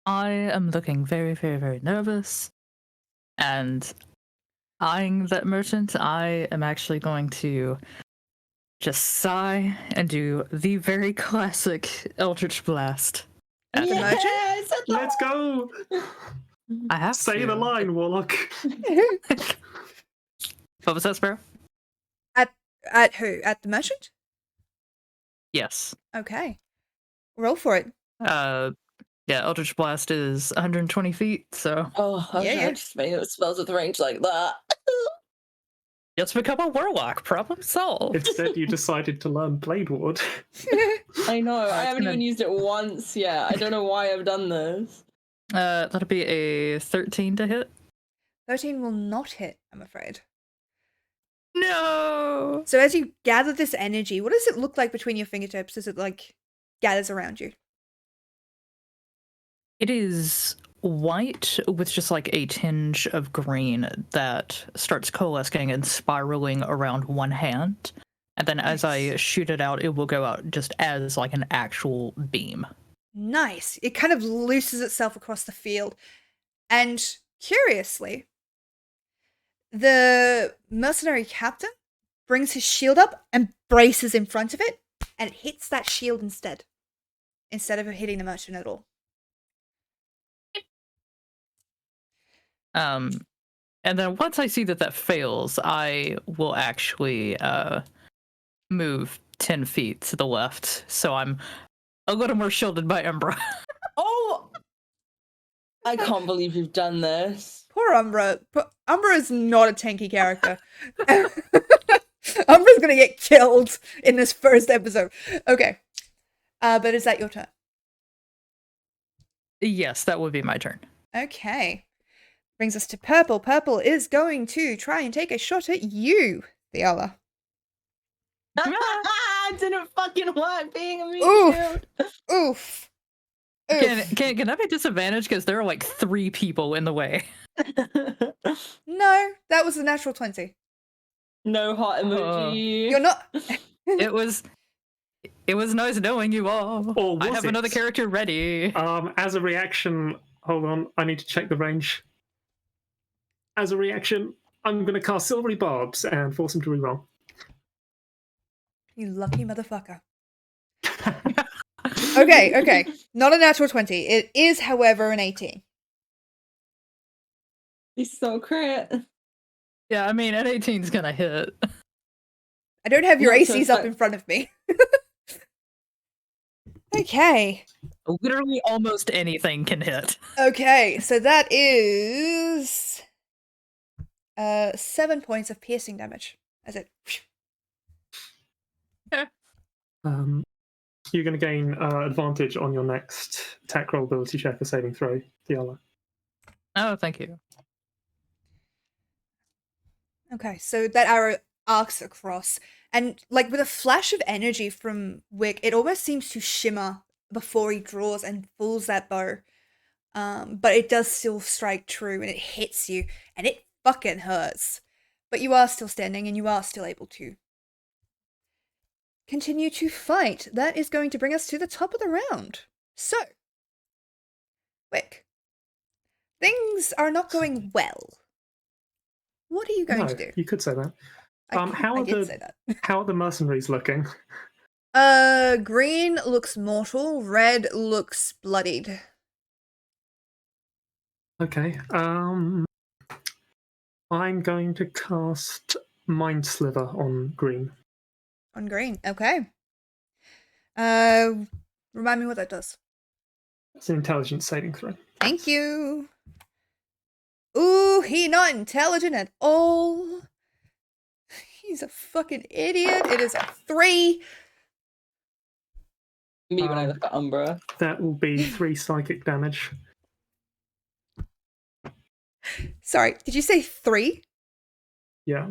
I am looking very, very, very nervous, and eyeing that merchant. I am actually going to just sigh and do the very classic Eldritch Blast. At the merchant? Let's go! I have Say to. the line, Warlock. What was that, Sparrow? At who? At the merchant? Yes. Okay. Roll for it. Yeah, Eldritch Blast is 120 feet, so... Oh, okay. Yeah. Just made it spells with range like that. Just become a warlock. Problem solved. Instead, you decided to learn Blade Ward. I know. I haven't gonna- even used it once yet. I don't know why I've done this. That'll be a 13 to hit. 13 will not hit, I'm afraid. No! So as you gather this energy, what does it look like between your fingertips as it, like, gathers around you? It is white with just like a tinge of green that starts coalescing and spiraling around one hand. And then as I shoot it out, it will go out just as like an actual beam. Nice. It kind of looses itself across the field. And curiously, the mercenary captain brings his shield up and braces in front of it, and it hits that shield instead of hitting the merchant at all. And then once I see that fails, I will actually move 10 feet to the left, so I'm a little more shielded by Umbra. Oh! I can't believe you've done this. Poor Umbra. Umbra is not a tanky character. Umbra's gonna get killed in this first episode. Okay. But is that your turn? Yes, that would be my turn. Okay. Brings us to Purple. Purple is going to try and take a shot at you, Thiala. Didn't fucking want being a meat Oof. shield. Oof. Can I be disadvantaged because there are like 3 people in the way? No, that was a natural 20. No heart emoji. You're not... It was nice knowing you all. Or was I have it? another character ready. As a reaction, hold on, I need to check the range. As a reaction, I'm going to cast Silvery Barbs and force him to reroll. You lucky motherfucker. Okay. Not a natural 20. It is, however, an 18. He's so crit. Yeah, I mean, an 18's gonna hit. I don't have your No, so ACs it's up like- in front of me. Okay. Literally almost anything can hit. Okay, so that is 7 points of piercing damage. As it... You're going to gain advantage on your next attack roll ability check or saving throw, Thiala. Oh, thank you. Okay, so that arrow arcs across, and like with a flash of energy from Wick, it almost seems to shimmer before he draws and pulls that bow. But it does still strike true, and it hits you, and it fucking hurts. But you are still standing, and you are still able to continue to fight. That is going to bring us to the top of the round. So, Wick, things are not going well. What are you going No, to do? you could say that. I How did are say that. how are the mercenaries looking? Green looks mortal, red looks bloodied. Okay. I'm going to cast Mind Sliver on green. On green, okay. Remind me what that does. It's an intelligence saving throw. Thank you. Ooh, he not intelligent at all. He's a fucking idiot. It is a 3. Me when I look at Umbra. That will be 3 psychic damage. Sorry, did you say 3? Yeah.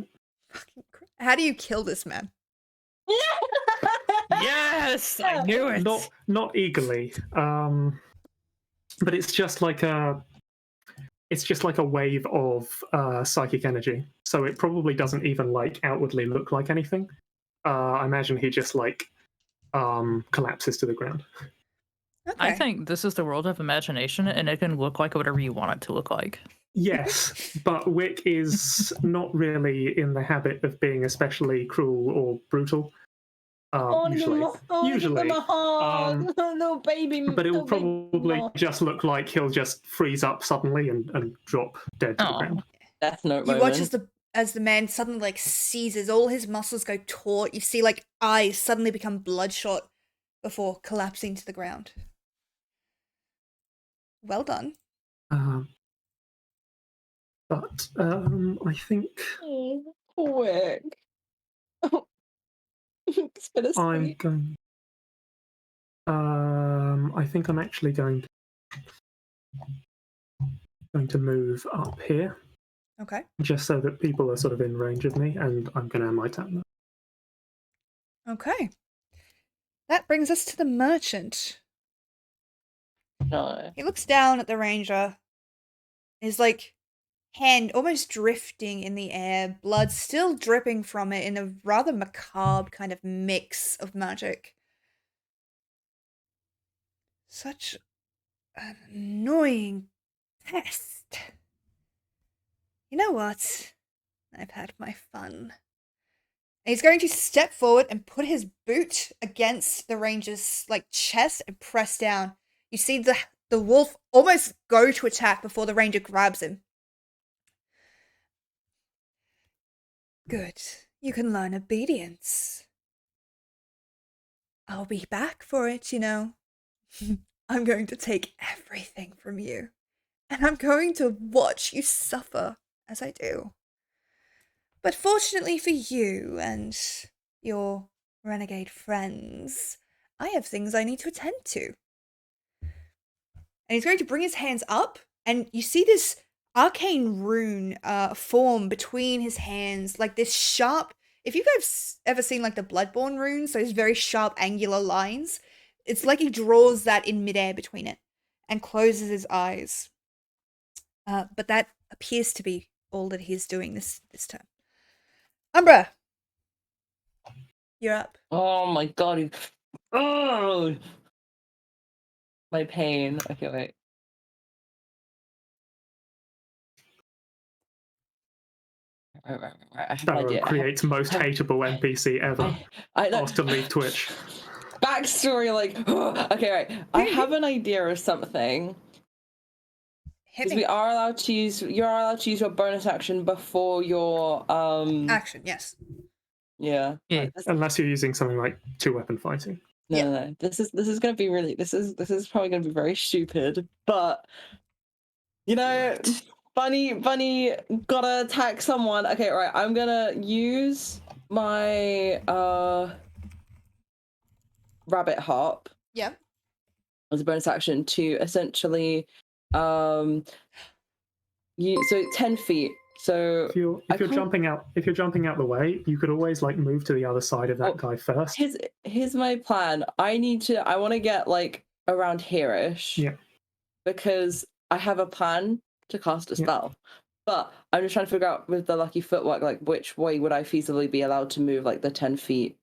How do you kill this man? Yes, I knew it. Not eagerly. But it's just like a wave of psychic energy. So it probably doesn't even like outwardly look like anything. I imagine he just like collapses to the ground. Okay. I think this is the world of imagination, and it can look like whatever you want it to look like. Yes, but Wick is not really in the habit of being especially cruel or brutal. Usually, little baby. but it will probably just look like he'll just freeze up suddenly and drop dead to the ground. Death Note You moment. watch as the man suddenly like seizes, all his muscles go taut. You see like eyes suddenly become bloodshot before collapsing to the ground. Well done. But I think Quick. It's I'm sweet. going. I think I'm actually going to move up here, Okay. just so that people are sort of in range of me, and I'm going to have my turn. Okay. That brings us to the merchant. No. He looks down at the ranger. His like hand almost drifting in the air, blood still dripping from it in a rather macabre kind of mix of magic. Such an annoying pest. You know what? I've had my fun. And he's going to step forward and put his boot against the ranger's like chest and press down. You see the wolf almost go to attack before the ranger grabs him. Good. You can learn obedience. I'll be back for it, you know. I'm going to take everything from you. And I'm going to watch you suffer as I do. But fortunately for you and your renegade friends, I have things I need to attend to. And he's going to bring his hands up, and you see this arcane rune form between his hands, like this sharp. If you guys ever seen like the Bloodborne runes, those very sharp angular lines, it's like he draws that in midair between it and closes his eyes. But that appears to be all that he is doing this turn. Umbra, you're up. Oh my god. Oh! My pain. Okay, wait. Right. I have an Sparrow idea. creates most hateable NPC ever. Asked to leave Twitch. Backstory, like, okay, right. I have an idea of something. Because you're allowed to use your bonus action before your action, yes. Yeah. Unless you're using something like 2-weapon fighting. No. This is gonna be really this is probably gonna be very stupid, but you know, Bunny gotta attack someone. Okay, right, I'm gonna use my rabbit hop. Yep. As a bonus action to essentially so 10 feet. So if you're jumping out the way, you could always like move to the other side of that guy first. Here's my plan. I want to get like around here-ish. Yeah. Because I have a plan to cast a spell. But I'm just trying to figure out with the lucky footwork, like which way would I feasibly be allowed to move like the 10 feet?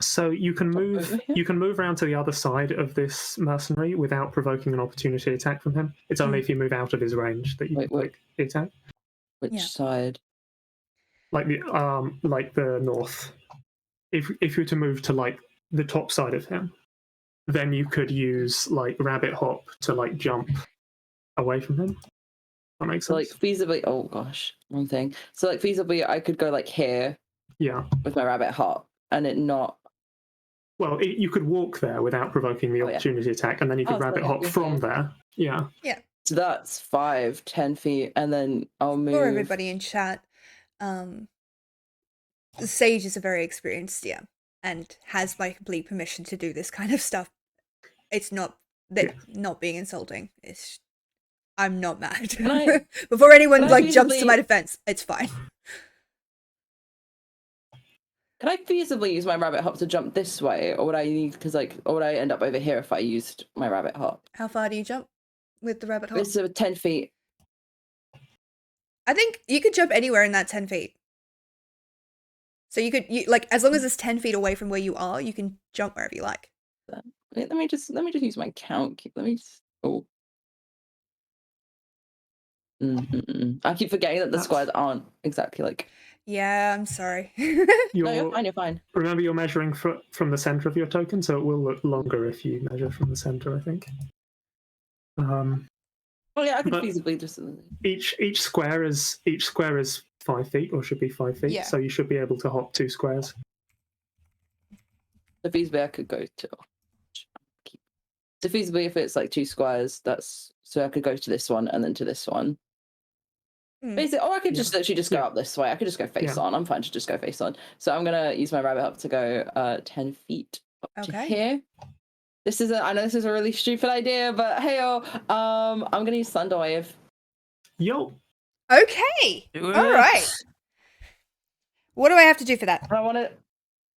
So you can move around to the other side of this mercenary without provoking an opportunity attack from him. It's only if you move out of his range that you can take the attack. Which Yeah. side? like the north. If you were to move to like the top side of him, then you could use like rabbit hop to like jump away from him. That makes So sense. like feasibly, oh gosh, wrong thing. So like feasibly, I could go like here Yeah. with my rabbit hop, and it not. Well, you could walk there without provoking the Oh, yeah. opportunity attack, and then you could Oh, so rabbit yeah, hop you're from here. there. Yeah. So that's 5, 10 feet, and then I'll move. For everybody in chat, Sage is a very experienced DM and has my complete permission to do this kind of stuff. It's not that not being insulting. It's I'm not mad. I- Before anyone can I like jumps to feasibly- my defense, it's fine. Can I feasibly use my rabbit hop to jump this way, or would I need or would I end up over here if I used my rabbit hop? How far do you jump with the rabbit hop? It's 10 feet. I think you could jump anywhere in that 10 feet. So you could like as long as it's 10 feet away from where you are, you can jump wherever you like. Let me just use my count. Let me just. Oh. I keep forgetting that the squares aren't exactly like. Yeah, I'm sorry. No, you're fine. You're fine. Remember, you're measuring from the center of your token, so it will look longer if you measure from the center, I think. Oh yeah, I could But- feasibly just. Each square is 5 feet, or should be 5 feet. Yeah. So you should be able to hop 2 squares. So feasibly, I could go to. So feasibly, if it's like 2 squares, that's so I could go to this one and then to this one. Basically, or I could just literally just go up this way. I could just go face on. I'm fine to just go face on. So I'm gonna use my rabbit hop to go 10 feet up to here. I know this is a really stupid idea, but hey I'm gonna use Thunder Wave. Yo. Okay. All right. What do I have to do for that? I want it.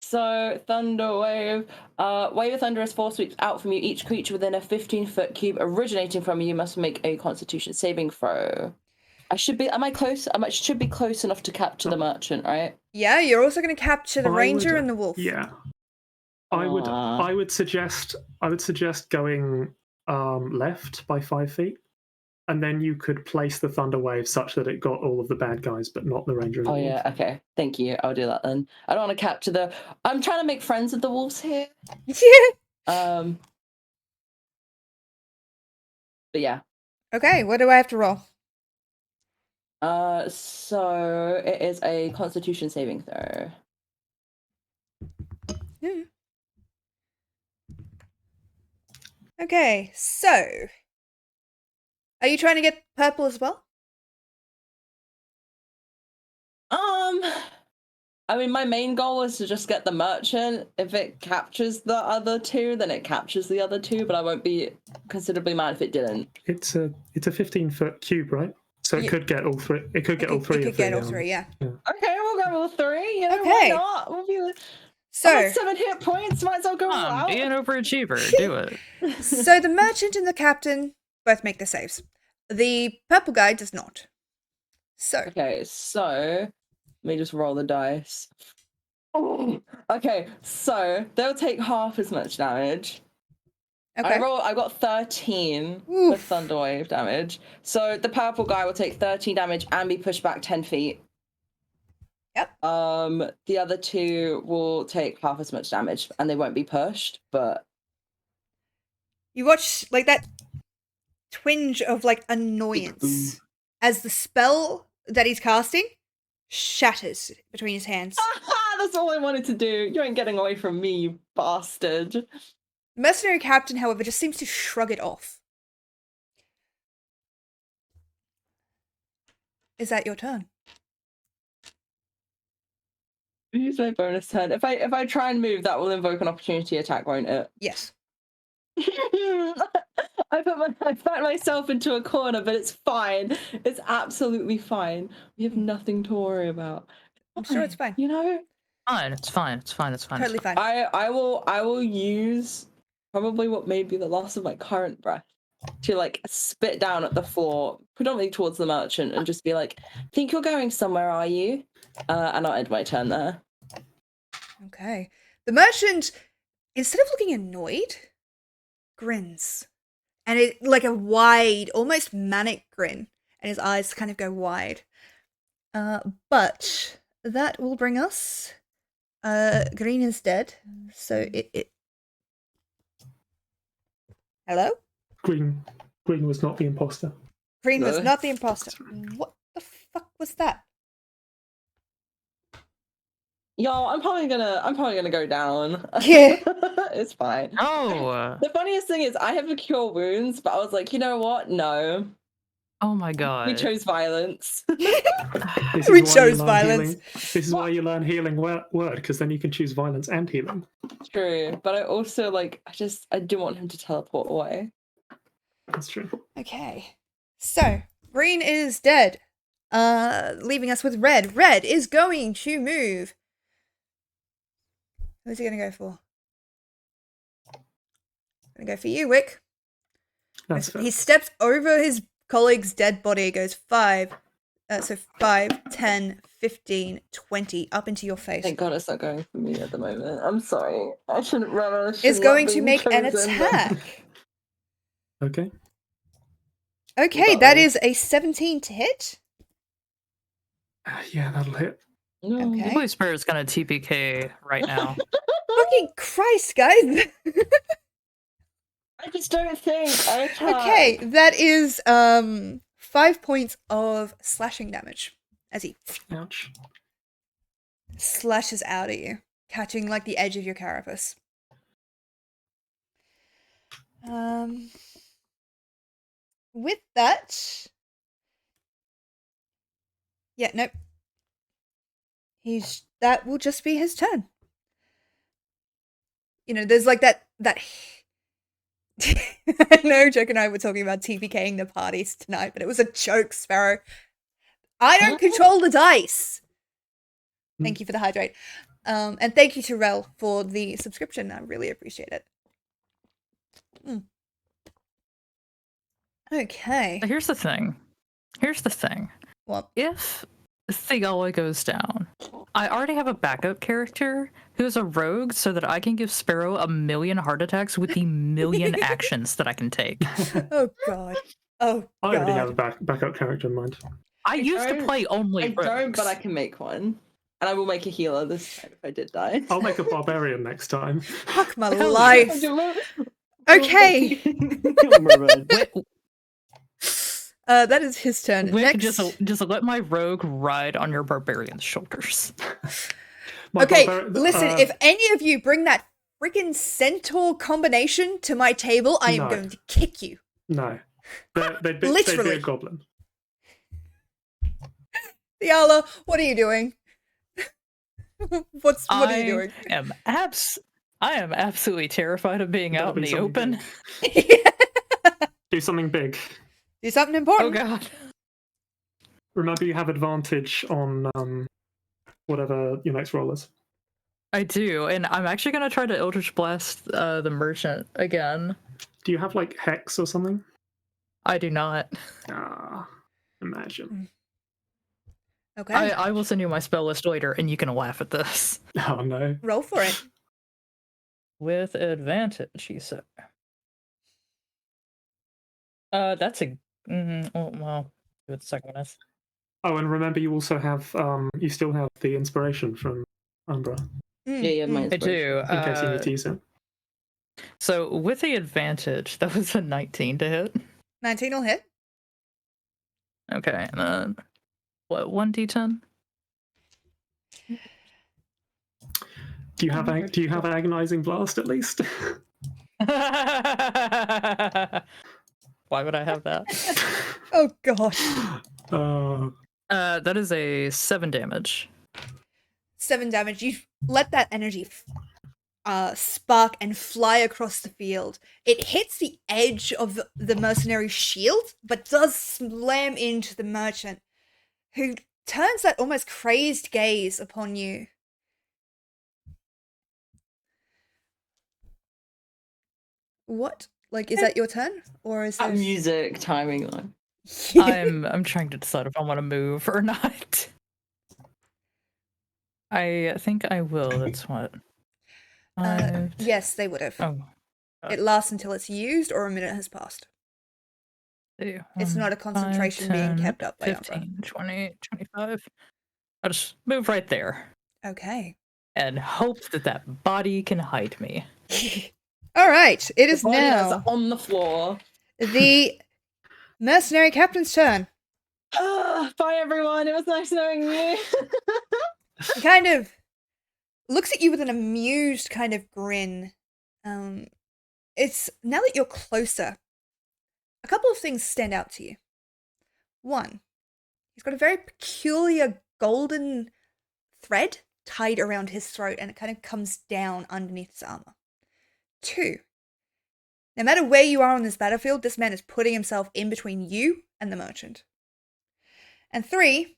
So Thunder Wave, wave of thunderous force sweeps out from you. Each creature within a 15-foot cube originating from you must make a Constitution saving throw. Am I close? Should be close enough to capture the merchant, right? Yeah, you're also going to capture the ranger and the wolf. Yeah. I would suggest going left by 5 feet, and then you could place the thunder wave such that it got all of the bad guys, but not the ranger and the wolf. Yeah, okay. Thank you. I'll do that then. I don't want to capture I'm trying to make friends with the wolves here. Yeah. But yeah. Okay, what do I have to roll? So it is a Constitution saving throw. Yeah. Okay, so are you trying to get purple as well? I mean, my main goal is to just get the merchant. If it captures the other 2, then it captures the other 2, but I won't be considerably mad if it didn't. It's a 15-foot cube, right? So it could get all 3. It could get all 3. It could get all 3, yeah. Okay, we'll go all 3. You know, Okay. why not? We'll be So 7 hit points. Might as well go all out. Be an overachiever. Do it. So the merchant and the captain both make their saves. The purple guy does not. So Okay, so let me just roll the dice. Oh, okay, so they'll take half as much damage. okay. I got 13 Oof. with thunder wave damage. So the purple guy will take 13 damage and be pushed back 10 feet. Yep. The other 2 will take half as much damage and they won't be pushed, but You watch like that twinge of like annoyance as the spell that he's casting shatters between his hands. that's all I wanted to do. You ain't getting away from me, you bastard. The mercenary captain, however, just seems to shrug it off. Is that your turn? Use my bonus turn. If I try and move, that will invoke an opportunity attack, won't it? Yes. I backed myself into a corner, but it's fine. It's absolutely fine. We have nothing to worry about. I'm sure it's fine. You know? Fine. It's fine. It's fine. It's fine. Totally fine. I will use probably what may be the last of my current breath to like spit down at the floor, predominantly towards the merchant, and just be like, "Think you're going somewhere, are you?" And I'll end my turn there. Okay. The merchant, instead of looking annoyed, grins. And it like a wide, almost manic grin. And his eyes kind of go wide. But that will bring us. Green is dead, so it. Hello? Green was not the imposter. Green was No. not the imposter. What the fuck was that? Y'all, I'm probably gonna go down. Yeah. It's fine. Oh, The funniest thing is I have a cure wounds, but I was like, you know what? No. oh my god. We chose violence. This We is why chose you learn violence. Healing. This is why you learn healing word, because then you can choose violence and healing. True, but I also like I do want him to teleport away. That's true. Okay. So, green is dead. Leaving us with red. Red is going to move. Who's he gonna go for? Gonna go for you, Wick. That's fair. He steps over his colleague's dead body, goes 5, 10, 15, 20, up into your face. Thank God it's not going for me at the moment. I'm sorry. I shouldn't run. Is going to make an attack. Okay. Okay, that is a 17 to hit. Yeah, that'll hit. Okay. Blue Spirit's gonna TPK right now. Fucking Christ, guys. I just don't think. Okay, that is 5 points of slashing damage as he Ouch. slashes out at you, catching like the edge of your carapace. With that, yeah, nope. That will just be his turn. You know, there's like that. I know Joke and I were talking about TPKing the parties tonight, but it was a joke, Sparrow. I don't control the dice. Thank you for the hydrate. And thank you to Rel for the subscription. I really appreciate it. Okay. Here's the thing. What? If Thigala goes down, I already have a backup character who's a rogue so that I can give Sparrow a million heart attacks with the million actions that I can take. Oh, God. Oh, I already have God. a backup character in mind. I used to don't- play only I rogues. don't, but I can make one. And I will make a healer this time if I did die. I'll make a barbarian next time. Fuck my Hell life. Okay. Wait, That is his turn. Wick, Next. just let my rogue ride on your barbarian's shoulders. Okay, listen, if any of you bring that freaking centaur combination to my table, I am No. going to kick you. No. They'd be Literally. a goblin. Diala, what are you doing? What are you doing? I am absolutely terrified of being Better out in be the something open. Do something big. Do something Oh important. god. Remember, you have advantage on whatever your next roll is. I do, and I'm actually gonna try to Eldritch Blast the merchant again. Do you have like hex or something? I do not. Ah, imagine. Okay, I will send you my spell list later, and you can laugh at this. Oh no. roll for it. With advantage, he said. That's a. Oh, well, do it the second one is. Oh, and remember, you also have you still have the inspiration from Umbra Yeah, my I do. in case you need to use it. So with the advantage, that was a 19 to hit. 19 will hit. Okay, and then what? 1d10. Do you have agonizing blast at least? Why would I have that? Oh, God. That is a 7 damage. 7 damage. You let that energy spark and fly across the field. It hits the edge of the mercenary's shield, but does slam into the merchant, who turns that almost crazed gaze upon you. What? Like, is that your turn? Or is That there... music timing line. I'm trying to decide if I want to move or not. I think I will. That's what. Yes, they would have. Oh. It lasts until it's used or a minute has passed. It's not a concentration being kept up by Umbra. 15, 20, 25. I'll just move right there Okay. and hope that that body can hide me. All right. It is The body that's now on the floor. the mercenary captain's turn. Bye, everyone. It was nice knowing you. He kind of looks at you with an amused kind of grin. It's now that you're closer, a couple of things stand out to you. One, he's got a very peculiar golden thread tied around his throat, and it kind of comes down underneath his armor. Two, no matter where you are on this battlefield, this man is putting himself in between you and the merchant. And three,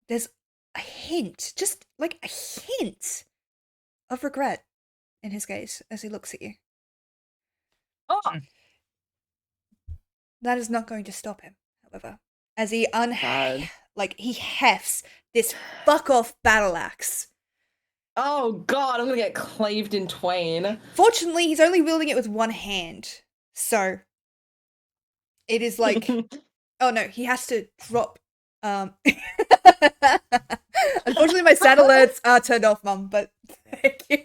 there's a hint, just like a hint of regret in his gaze as he looks at you. Oh, That is not going to stop him, however, as he God. he hefts this fuck off battle axe. Oh God, I'm gonna get claved in twain. Fortunately, he's only wielding it with one hand, so it is like, oh no, he has to drop. Unfortunately, my sound alerts are turned off, Mum. But thank you.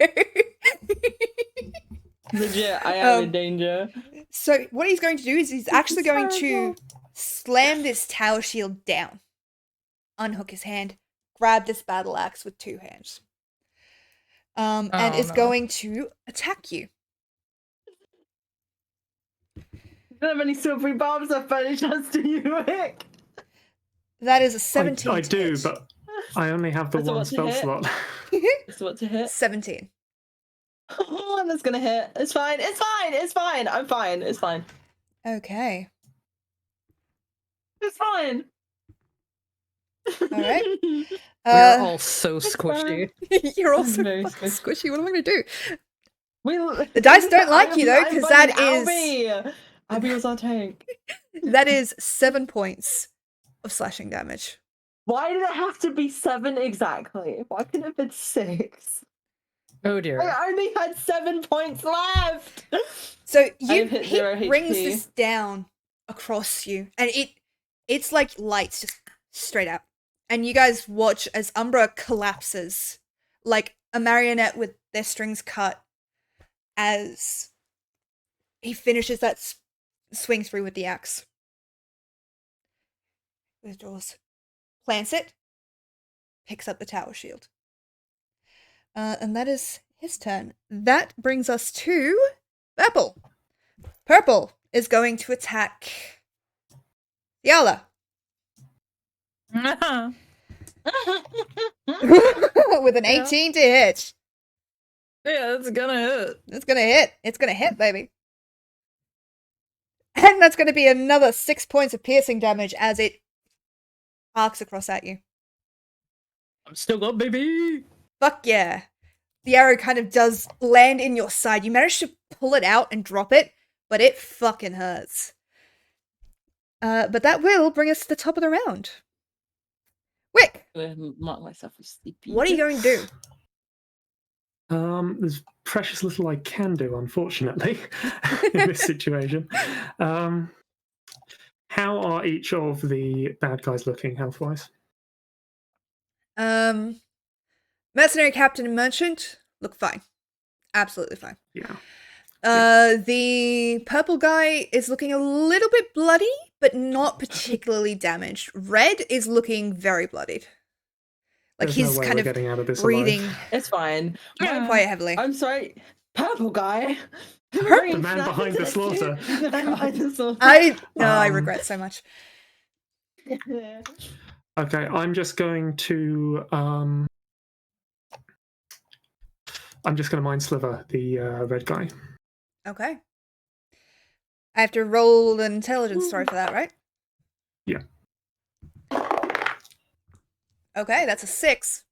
Legit, I am in danger. So what he's going to do is he's actually going to slam this tower shield down, unhook his hand, grab this battle axe with two hands, and is going to attack you. I don't have any silvery bombs left by any chance, do you, Rick? That is a 17. I to do, hit. but I only have the That's a one what to spell hit? slot. So what to hit? 17. Oh, that's gonna hit. It's fine. It's fine. It's fine. I'm fine. It's fine. Okay. It's fine. All right. We're all so squishy. You're also Very fucking squishy. What am I going to do? The dice don't like you, though, 'cause that is. Albie was our tank. That is 7 points of slashing damage. Why did it have to be 7 exactly? Why couldn't it have been 6? Oh dear. I only had 7 points left. So I've hit he 0 brings HP. this down across you, and it's like lights just straight out. And you guys watch as Umbra collapses like a marionette with their strings cut as he finishes that swing through with the axe. Withdraws, plants it, picks up the tower shield. And that is his turn. That brings us to Purple. Purple is going to attack Yala. With an 18 to hit. Yeah, it's gonna hit. It's gonna hit. It's gonna hit, baby. And that's gonna be another 6 points of piercing damage as it arcs across at you. I'm still up, baby. Fuck yeah. The arrow kind of does land in your side. You manage to pull it out and drop it, but it fucking hurts. But that will bring us to the top of the round. Wick, I'm gonna mark myself as sleepy. what are you going to do? There's precious little I can do, unfortunately, in this situation. How are each of the bad guys looking health-wise? Mercenary Captain and Merchant look fine. Absolutely fine. Yeah. The purple guy is looking a little bit bloody, but not particularly damaged. Red is looking very bloodied. Like There's he's no way kind we're of getting out of this breathing alive. It's fine. quite heavily. I'm sorry. Purple guy. The man behind the slaughter. The man behind the slaughter. I regret so much. Okay, I'm just going to mind sliver the red guy. Okay. I have to roll an intelligence throw for that, right? Yeah. Okay, that's a 6.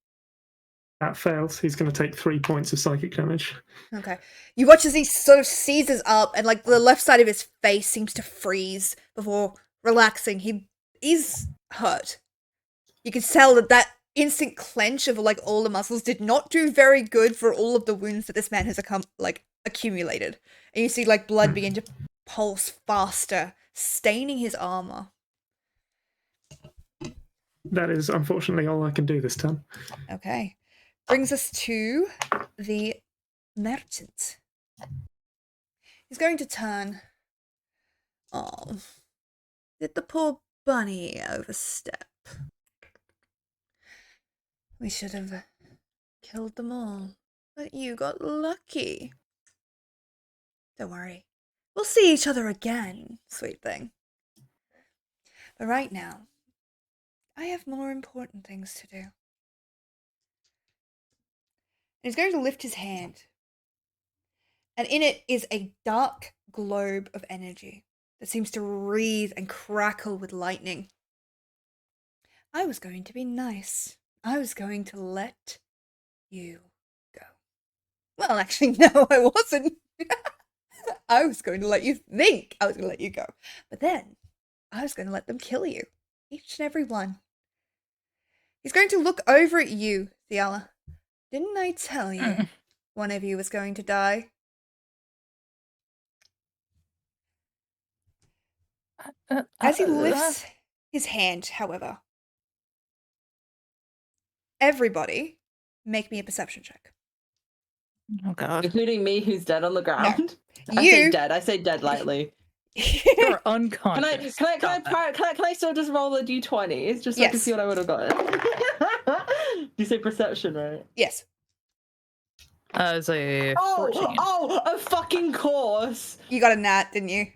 That fails. He's going to take 3 points of psychic damage. Okay. You watch as he sort of seizes up and like the left side of his face seems to freeze before relaxing. He's hurt. You can tell that instant clench of like all the muscles did not do very good for all of the wounds that this man has accumulated. And you see like blood begin to pulse faster, staining his armor. That is unfortunately all I can do this turn. Okay. Brings us to the merchant. He's going to turn. Oh, did the poor bunny overstep? We should have killed them all, but you got lucky. Don't worry. We'll see each other again, sweet thing. But right now, I have more important things to do. And he's going to lift his hand. And in it is a dark globe of energy that seems to wreathe and crackle with lightning. I was going to be nice. I was going to let you go. Well, actually, no, I wasn't. I was going to let you think I was going to let you go. But then, I was going to let them kill you. Each and every one. He's going to look over at you, Thiala. Didn't I tell you one of you was going to die? As he lifts his hand, however, everybody make me a perception check. Oh god. Including me, who's dead on the ground. No. I You- say dead. I say dead lightly. You're unconscious. Can I still just roll a d20s just so I can Yes. see what I would have gotten? You say perception, right? Yes. As a 14. A fucking course. You got a nat, didn't you?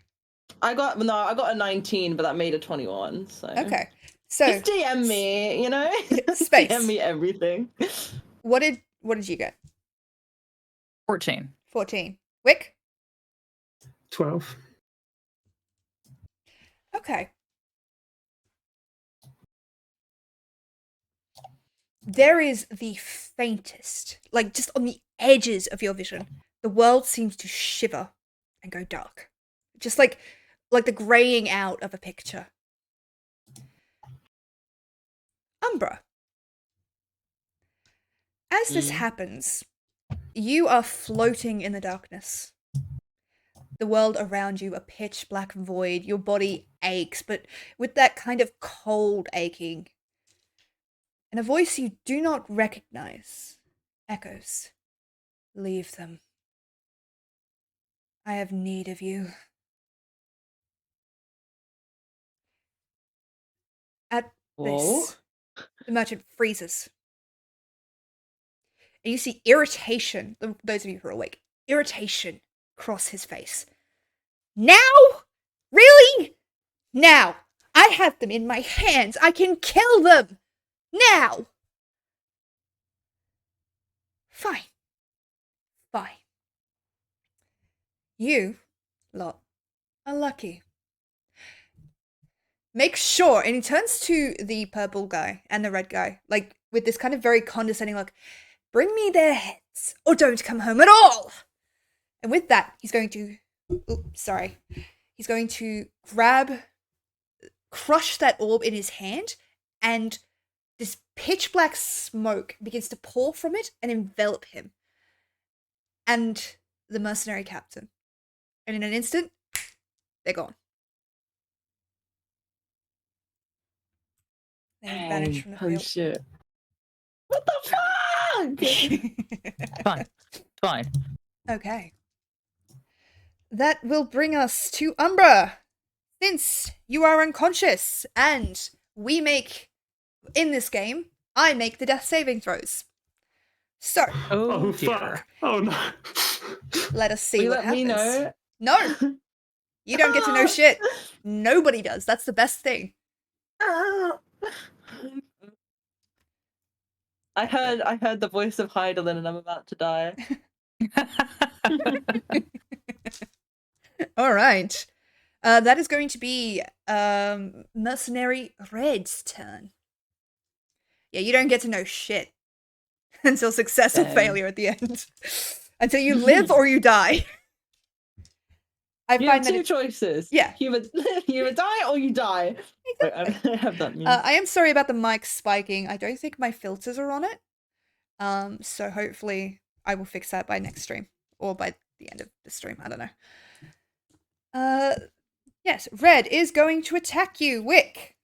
I got a 19, but that made a 21. So Okay. So just DM me, you know. Space. DM me everything. what did you get? 14. 14. Wick? 12. Okay. There is the faintest, like just on the edges of your vision, the world seems to shiver and go dark. Just like the graying out of a picture. Umbra. As this happens, you are floating in the darkness. The world around you a pitch black void. Your body aches, but with that kind of cold aching. And a voice you do not recognize echoes. Leave them. I have need of you. At this, the merchant freezes. And you see irritation, those of you who are awake, irritation cross his face. Now? Really? Now. I have them in my hands. I can kill them. Now. Fine. Fine. You lot are lucky. Make sure, and he turns to the purple guy and the red guy, like with this kind of very condescending look, bring me their heads or don't come home at all. And with that, he's going to, he's going to crush that orb in his hand, and this pitch black smoke begins to pour from it and envelop him and the mercenary captain. And in an instant, they're gone. They vanish from the Holy field. shit. What the fuck? Fine. Okay. That will bring us to Umbra. Since you are unconscious and we make, in this game, I make the death saving throws. So, Oh, dear. fuck. Oh, no. let us see Will you what let happens. me know? No! You don't get to know shit. Nobody does. That's the best thing. I heard the voice of Heidelin and I'm about to die. All right. That is going to be Mercenary Red's turn. Yeah, you don't get to know shit until success or Dang. failure at the end. Until you live or you die. I You find have that two choices. Yeah. You either die or you die. Wait, I have that meme. I am sorry about the mic spiking. I don't think my filters are on it. So hopefully I will fix that by next stream or by the end of the stream. I don't know. Yes, red is going to attack you, Wick.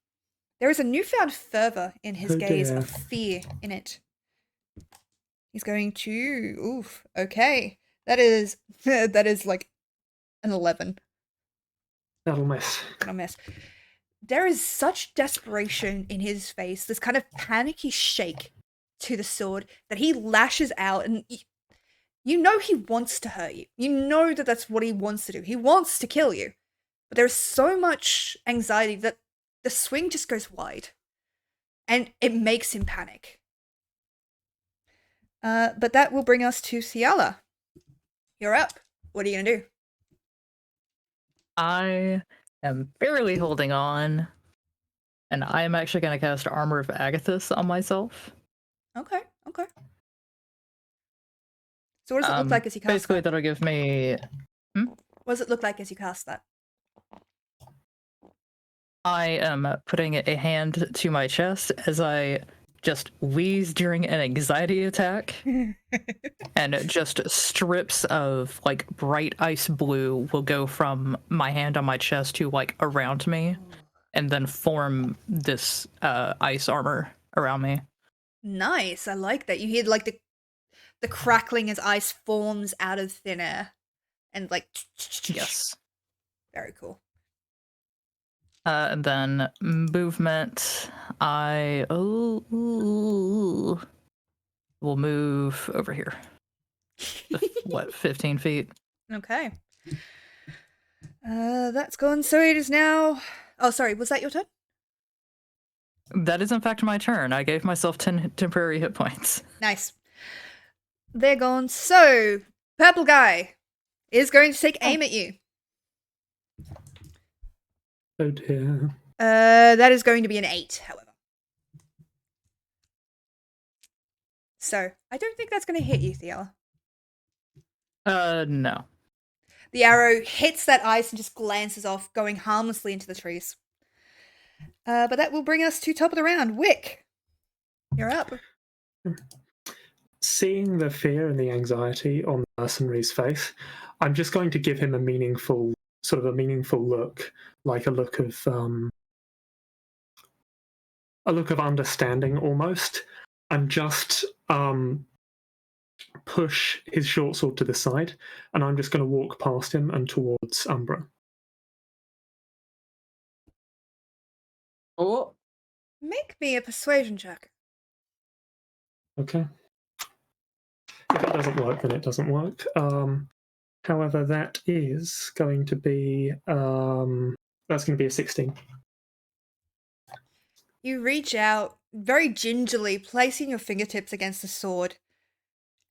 There is a newfound fervor in his gaze dear. of fear in it. He's going to... Oof, okay. That is like an 11. That'll miss. Gonna miss. There is such desperation in his face, this kind of panicky shake to the sword, that he lashes out, and you know he wants to hurt you. You know that that's what he wants to do. He wants to kill you. But there's so much anxiety that the swing just goes wide. And it makes him panic. But that will bring us to Ciala. You're up. What are you gonna do? I am barely holding on, and I am actually going to cast Armor of Agathis on myself. Okay. So what does it look like as you cast Basically, that? that'll give me... What does it look like as you cast that? I am putting a hand to my chest as I just wheeze during an anxiety attack, and just strips of like bright ice blue will go from my hand on my chest to like around me, and then form this ice armor around me. Nice. I like that. You hear like the crackling as ice forms out of thin air, and like Yes. Very cool. And then movement, I will move over here. 15 feet? Okay. That's gone. So it is now. Oh, sorry. Was that your turn? That is in fact my turn. I gave myself 10 temporary hit points. Nice. They're gone. So purple guy is going to take aim at you. Oh dear. That is going to be an 8, however. So I don't think that's going to hit you, Ciala. No. The arrow hits that ice and just glances off, going harmlessly into the trees. But that will bring us to top of the round. Wick, you're up. Seeing the fear and the anxiety on the mercenary's face, I'm just going to give him a meaningful look, like a look of understanding almost, and just push his short sword to the side, and I'm just going to walk past him and towards Umbra. Oh, Make me a persuasion check. Okay. If it doesn't work, then it doesn't work. However, that is going to be a 16. You reach out very gingerly, placing your fingertips against the sword.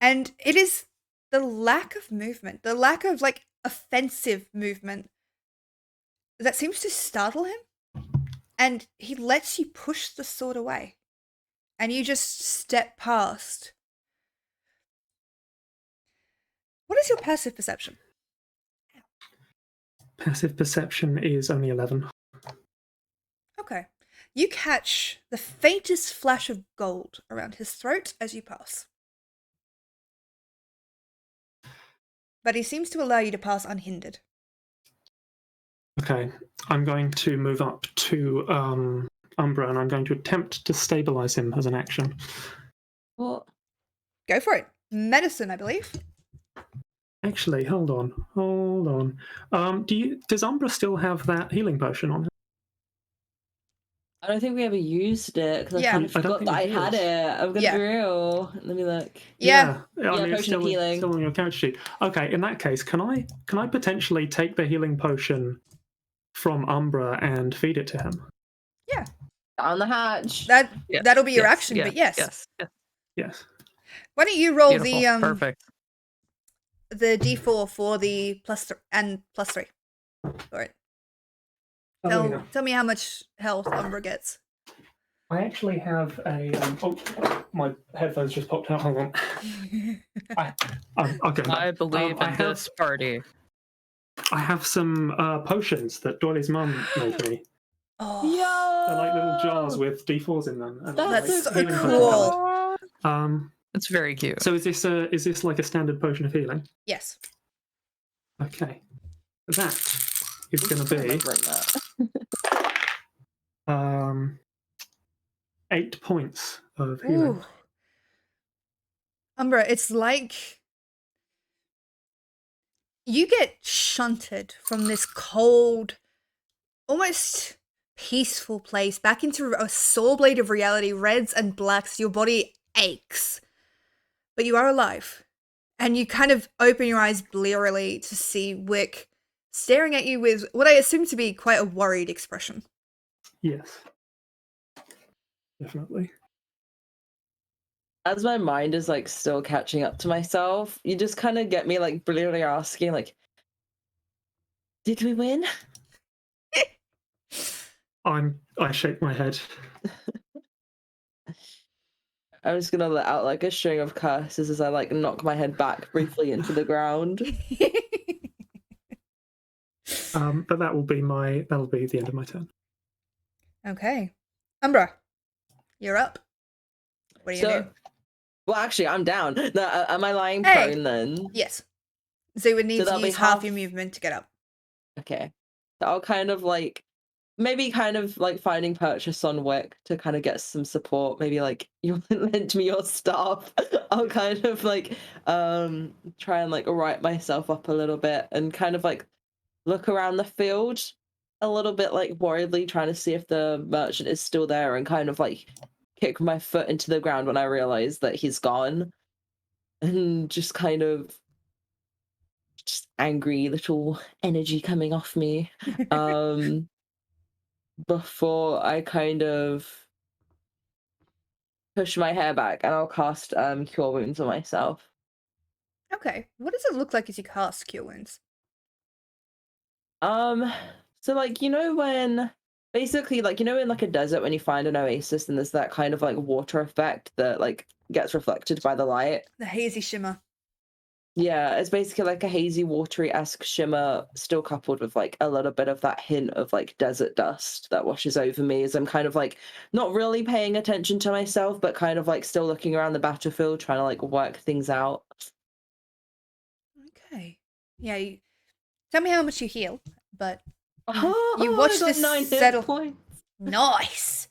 And it is the lack of movement, the lack of like offensive movement that seems to startle him. And he lets you push the sword away. And you just step past. What is your passive perception? Passive perception is only 11. Okay. You catch the faintest flash of gold around his throat as you pass. But he seems to allow you to pass unhindered. Okay, I'm going to move up to Umbra, and I'm going to attempt to stabilize him as an action. what? Go for it. Medicine, I believe. Actually, hold on. Does Umbra still have that healing potion on her? I don't think we ever used it because Yeah. I kind of I don't forgot think that I we had did. it. I'm gonna Yeah. be real. Let me look. Yeah. I Yeah, mean, it's potion of still, healing. still on your character sheet. Okay, in that case, can I potentially take the healing potion from Umbra and feed it to him? Down the hatch. Yes, That'll be your yes, action, but yes. Yes. Why don't you roll Beautiful. Perfect. the D4 for the +3 for it. Oh, yeah. Tell me how much health Umbra gets. I actually have a. My headphones just popped out. Hold on. Okay. I believe I in have- this party. I have some potions that Doyley's mum made me. Oh, They're like little jars with D4s in them. And That's like so healing potion cool. colours. It's very cute. So is this like a standard potion of healing? yes. Okay. That is going to be Remembering that. 8 points of healing. Ooh. Umbra, it's like you get shunted from this cold, almost peaceful place back into a saw blade of reality, reds and blacks. Your body aches, but you are alive. And you kind of open your eyes blearily to see Wick staring at you with what I assume to be quite a worried expression. Yes. Definitely. As my mind is like still catching up to myself, you just kind of get me like blearily asking, like, did we win? I shake my head. I'm just gonna let out like a string of curses as I like knock my head back briefly into the ground. But that'll be the end of my turn. Okay. Umbra, you're up. What do you do? Well, actually, I'm down. No, am I lying Hey! prone then? Yes. So you would need to that'll be use half half- your movement to get up. Okay. So I'll kind of like, maybe kind of like finding purchase on Wick to kind of get some support. Maybe like you lend me your staff. I'll kind of like try and like right myself up a little bit and kind of like look around the field a little bit like worriedly, trying to see if the merchant is still there, and kind of like kick my foot into the ground when I realize that he's gone, and just kind of just angry little energy coming off me before I kind of push my hair back, and I'll cast Cure Wounds on myself. Okay. What does it look like as you cast Cure Wounds? So like, you know, when basically like, you know, in like a desert when you find an oasis and there's that kind of like water effect that like gets reflected by the light. The hazy shimmer. Yeah, it's basically like a hazy, watery-esque shimmer, still coupled with like a little bit of that hint of like desert dust that washes over me as I'm kind of like not really paying attention to myself, but kind of like still looking around the battlefield, trying to like work things out. Okay. Yeah, tell me how much you heal, but Oh, you watch I got this 9 hit settle. points. Nice.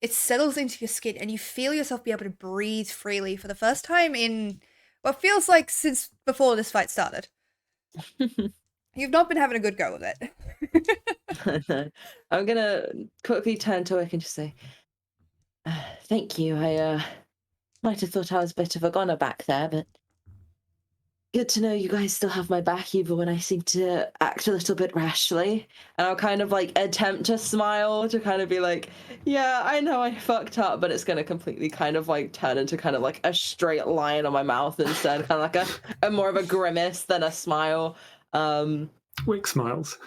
It settles into your skin, and you feel yourself be able to breathe freely for the first time in what feels like since before this fight started. You've not been having a good go of it. I'm gonna quickly turn to Wick and just say, thank you. I might have thought I was a bit of a goner back there, but good to know you guys still have my back even when I seem to act a little bit rashly. And I'll kind of like attempt to smile to kind of be like, yeah, I know I fucked up, but it's gonna completely kind of like turn into kind of like a straight line on my mouth instead, kind of like a more of a grimace than a smile. Wick smiles.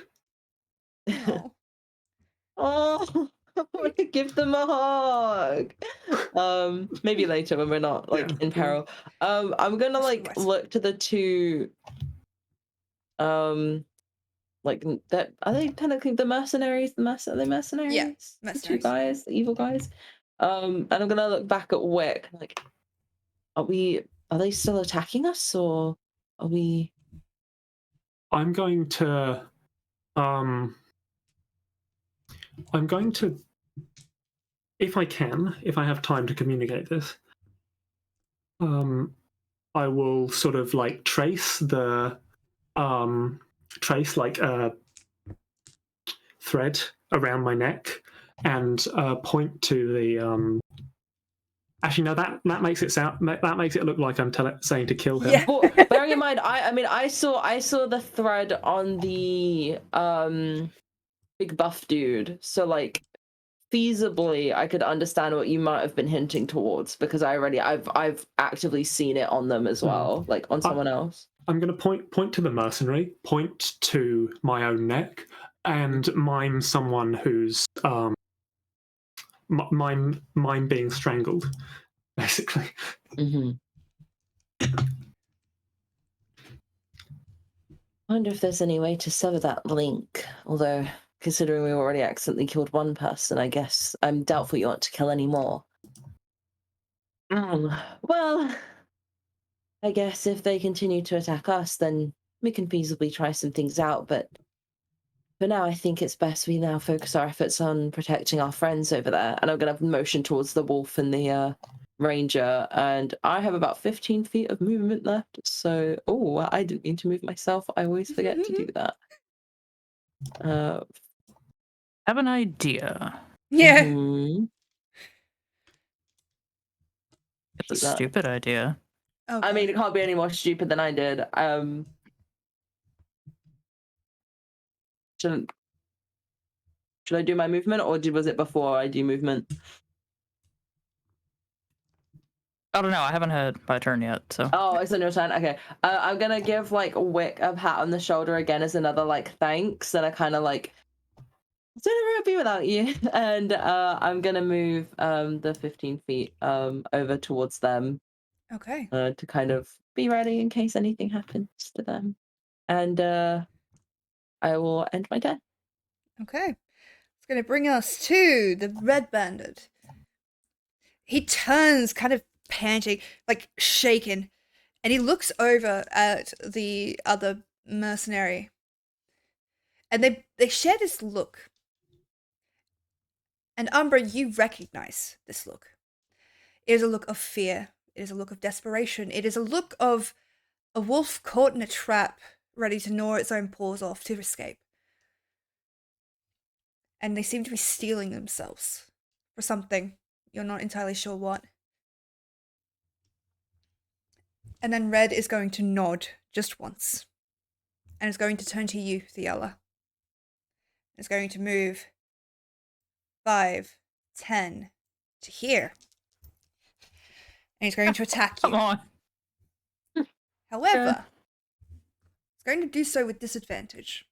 Oh. Oh, I want to give them a hug. Maybe later when we're not like in peril. I'm gonna like look to the two like that, are they technically the mercenaries? Are they mercenaries? Yeah, The two mercenaries. guys, the evil guys. And I'm gonna look back at Wick, like, are they still attacking us, or are we? I'm going to if I have time to communicate this, I will sort of like trace like a thread around my neck and point to the actually no, that makes it look like I'm saying to kill him. Yeah. Well, bearing in mind, I mean I saw the thread on the big buff dude, so like feasibly I could understand what you might have been hinting towards, because I've actively seen it on them as well, like on someone else. I'm going to point to the mercenary, point to my own neck, and mime someone who's mime being strangled, basically. Mm-hmm. I wonder if there's any way to sever that link, although considering we already accidentally killed one person, I guess I'm doubtful you want to kill any more. Well, I guess if they continue to attack us, then we can feasibly try some things out, but for now, I think it's best we now focus our efforts on protecting our friends over there. And I'm going to motion towards the wolf and the ranger. And I have about 15 feet of movement left. So, I didn't mean to move myself. I always forget to do that. Have an idea. Yeah. It's a stupid idea. Oh, I mean, it can't be any more stupid than I did. Should I do my movement, or was it before I do movement? I don't know. I haven't had my turn yet, so. Oh, it's on your turn. Okay. I'm gonna give like Wick a pat on the shoulder again as another like thanks, and I kind of like it's never be without you. And I'm gonna move the 15 feet over towards them. Okay. To kind of be ready in case anything happens to them, and I will end my turn. Okay. It's going to bring us to the red bandit. He turns kind of panting, like shaken, and he looks over at the other mercenary. And they share this look. And Umbra, you recognize this look. It is a look of fear. It is a look of desperation. It is a look of a wolf caught in a trap, ready to gnaw its own paws off to escape. And they seem to be steeling themselves for something. You're not entirely sure what. And then Red is going to nod just once. And is going to turn to you, Theala. Is going to move 5, 10 to here. And he's going to attack you. Come on. However, he's going to do so with disadvantage.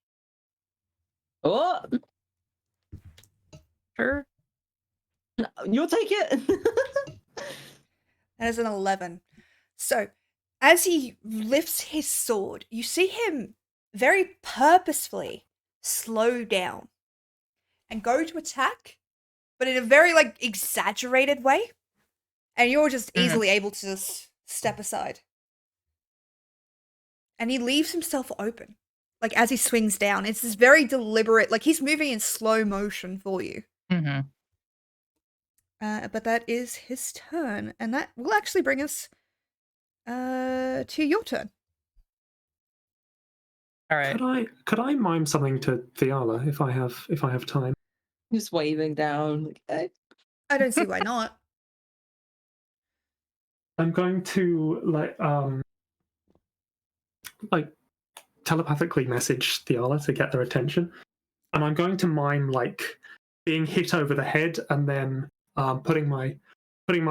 Oh, Sure. you'll take it. That is an 11. So, as he lifts his sword, you see him very purposefully slow down and go to attack, but in a very, like, exaggerated way. And you're just easily able to just step aside. And he leaves himself open. Like, as he swings down, it's this very deliberate, like, he's moving in slow motion for you. Mm-hmm. But that is his turn, and that will actually bring us to your turn. All right. Could I mime something to Theala if I have time? Just waving down. Okay. I don't see why not. I'm going to like telepathically message Theala to get their attention, and I'm going to mime like being hit over the head and then putting my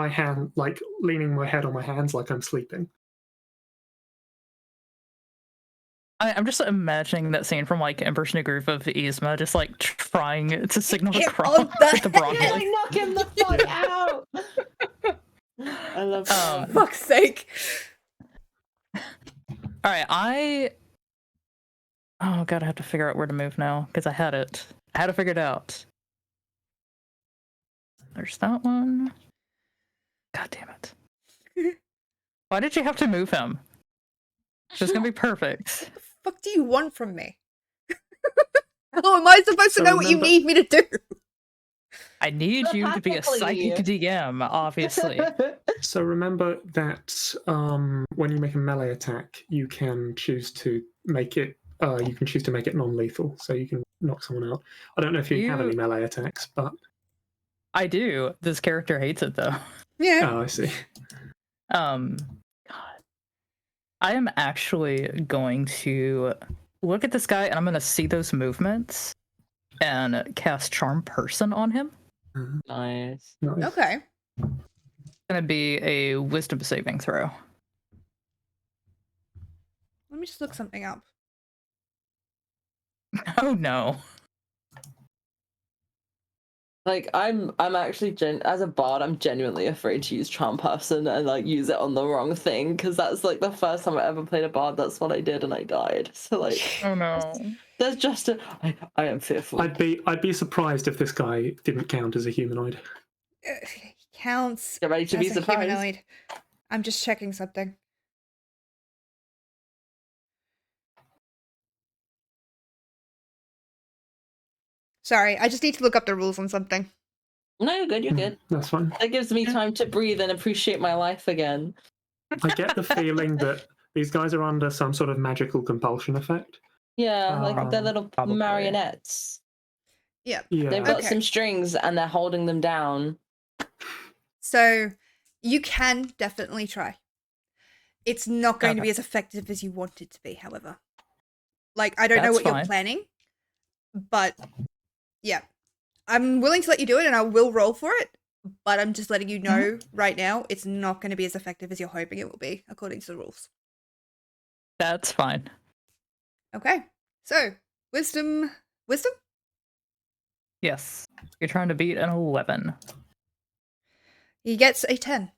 hand, like leaning my head on my hands like I'm sleeping. I'm just imagining that scene from like Emperor's New Groove of Yzma, just like trying to signal Get across on that. the broccoli. Like, knock him the fuck out. I love that. Fuck's sake. All right, oh god, I have to figure out where to move now because I had it figured out. There's that one. God damn it! Why did you have to move him? It's gonna be perfect. What the fuck do you want from me? How am I supposed to know what you need me to do? I need you to be a psychic DM, obviously. So remember that when you make a melee attack, you can choose to make it. You can choose to make it non-lethal, so you can knock someone out. I don't know if you have any melee attacks, but I do. This character hates it though. Yeah. oh, I see. God. I am actually going to look at this guy and I'm going to see those movements and cast Charm Person on him. Nice. Okay. It's going to be a Wisdom saving throw. Let me just look something up. Oh no. Like I'm actually as a bard, I'm genuinely afraid to use Charm Person and like use it on the wrong thing, because that's like the first time I ever played a bard. That's what I did, and I died. So like, Oh no. there's just I am fearful. I'd be surprised if this guy didn't count as a humanoid. He counts. Get ready to be as a surprised. humanoid. I'm just checking something. Sorry, I just need to look up the rules on something. No, you're good. You're good. That's fine. That gives me time to breathe and appreciate my life again. I get the feeling that these guys are under some sort of magical compulsion effect. Yeah, like they're little probably. marionettes. Yeah. Yeah. They've got Okay. some strings and they're holding them down. So you can definitely try. It's not going to Okay. be as effective as you want it to be, however. Like, I don't know That's what you're fine. planning, but yeah. I'm willing to let you do it and I will roll for it, but I'm just letting you know right now it's not going to be as effective as you're hoping it will be, according to the rules. That's fine. Okay. So, wisdom? Yes. You're trying to beat an 11. He gets a 10.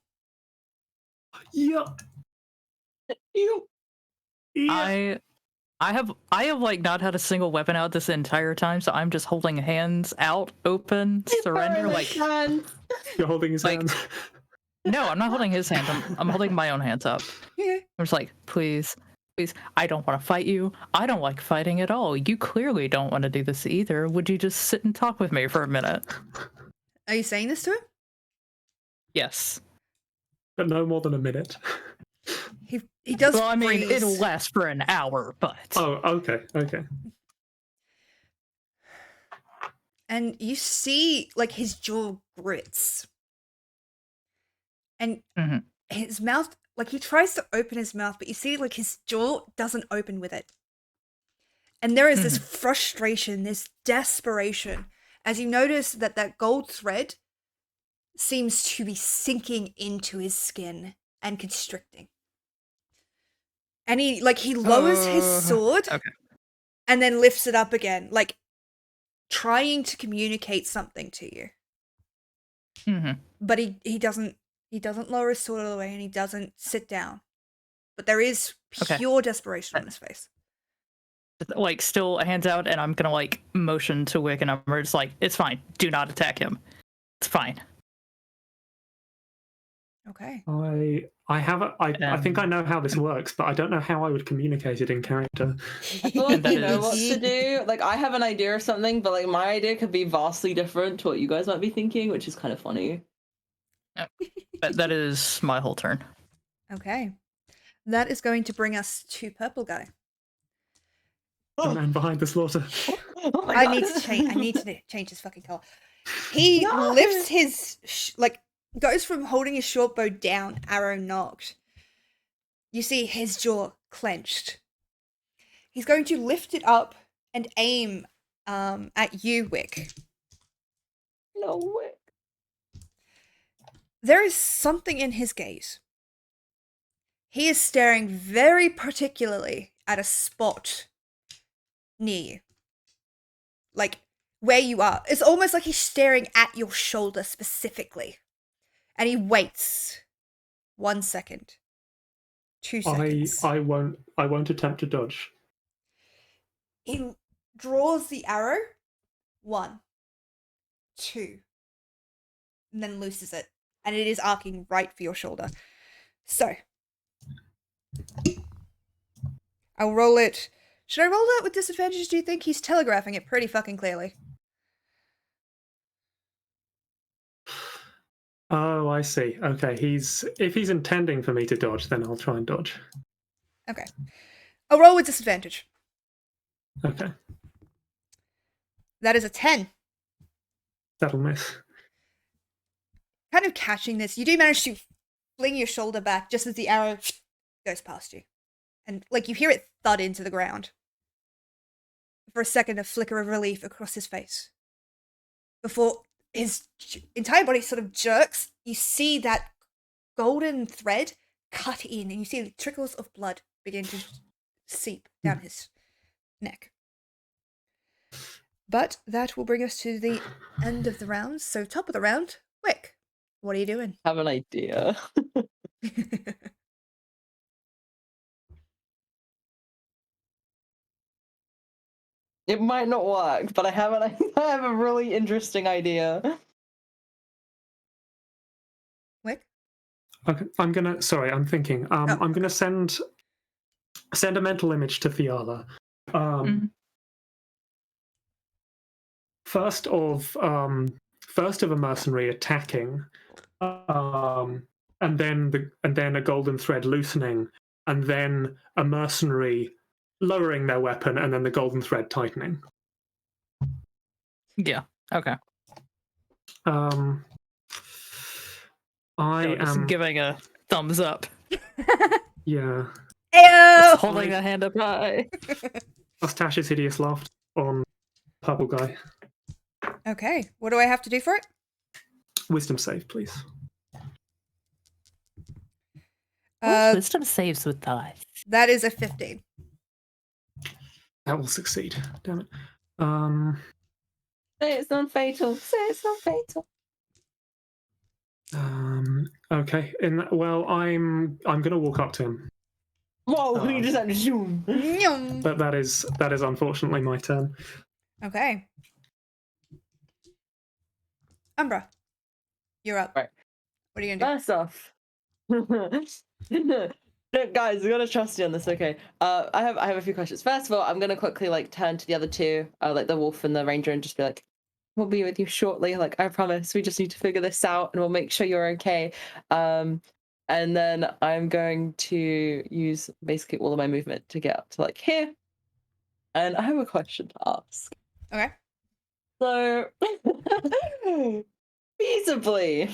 Yeah. You. Yeah. I have like not had a single weapon out this entire time, so I'm just holding hands out open, surrender. Like You're holding his like- hands. no, I'm not holding his hand. I'm holding my own hands up. Yeah. I'm just like, please, I don't want to fight you. I don't like fighting at all. You clearly don't want to do this either. Would you just sit and talk with me for a minute? Are you saying this to him? Yes. But no more than a minute. He does Well, I mean, freeze. it'll last for an hour, but Oh, okay. And you see, like, his jaw grits. And Mhm. his mouth, like, he tries to open his mouth, but you see, like, his jaw doesn't open with it. And there is this frustration, this desperation, as you notice that that gold thread seems to be sinking into his skin and constricting. And he lowers his sword okay. and then lifts it up again, like trying to communicate something to you. But he doesn't lower his sword all the way and he doesn't sit down. But there is pure desperation on his face. Like, still hands out, and I'm gonna like motion to Wick, and I'm just like, it's fine. Do not attack him. It's fine. Okay. I think I know how this works, but I don't know how I would communicate it in character. I feel like That you know is- what to do. Like, I have an idea of something, but like my idea could be vastly different to what you guys might be thinking, which is kind of funny. That is my whole turn. Okay. That is going to bring us to Purple Guy. The man behind the slaughter. Oh my I God. need to change his fucking color. He No! lifts his goes from holding his short bow down, arrow knocked. You see his jaw clenched. He's going to lift it up and aim at you, Wick. No way. There is something in his gaze. He is staring very particularly at a spot near you. Like, where you are. It's almost like he's staring at your shoulder specifically. And he waits 1 second. 2 seconds. I won't attempt to dodge. He draws the arrow. 1, 2. And then looses it. And it is arcing right for your shoulder. So. I'll roll it. Should I roll that with disadvantage, do you think? He's telegraphing it pretty fucking clearly. Oh, I see. Okay, if he's intending for me to dodge, then I'll try and dodge. Okay. I'll roll with disadvantage. Okay, That is a 10. that'll miss. Kind of catching this, you do manage to fling your shoulder back just as the arrow goes past you. And, like, you hear it thud into the ground. For a second, a flicker of relief across his face. Before his entire body sort of jerks, you see that golden thread cut in, and you see trickles of blood begin to seep down his neck. But that will bring us to the end of the round. So, top of the round, Wick, what are you doing? Have an idea. It might not work, but I have a really interesting idea. Wick? Okay, I'm thinking. I'm gonna send a mental image to Fiala. first of a mercenary attacking, and then a golden thread loosening, and then a mercenary lowering their weapon, and then the golden thread tightening. Yeah. Okay. I Just am giving a thumbs up. yeah. Ayo! Holding a hand up high. Tash's hideous laughter on purple guy. Okay, what do I have to do for it? Wisdom save, please. Wisdom saves with that. That is a 15. That will succeed. Damn it. Say it's non-fatal. Say it's non-fatal. Okay. I'm gonna walk up to him. Whoa! You just had to zoom. But that is unfortunately my turn. Okay. Umbra, you're up. Right. What are you gonna do? First off, look, guys, we gotta trust you on this. Okay. I have a few questions. First of all, I'm gonna quickly turn to the other two, like the wolf and the ranger, and just be like, "We'll be with you shortly. Like I promise. We just need to figure this out, and we'll make sure you're okay." And then I'm going to use basically all of my movement to get up to here. And I have a question to ask. Okay. So, feasibly,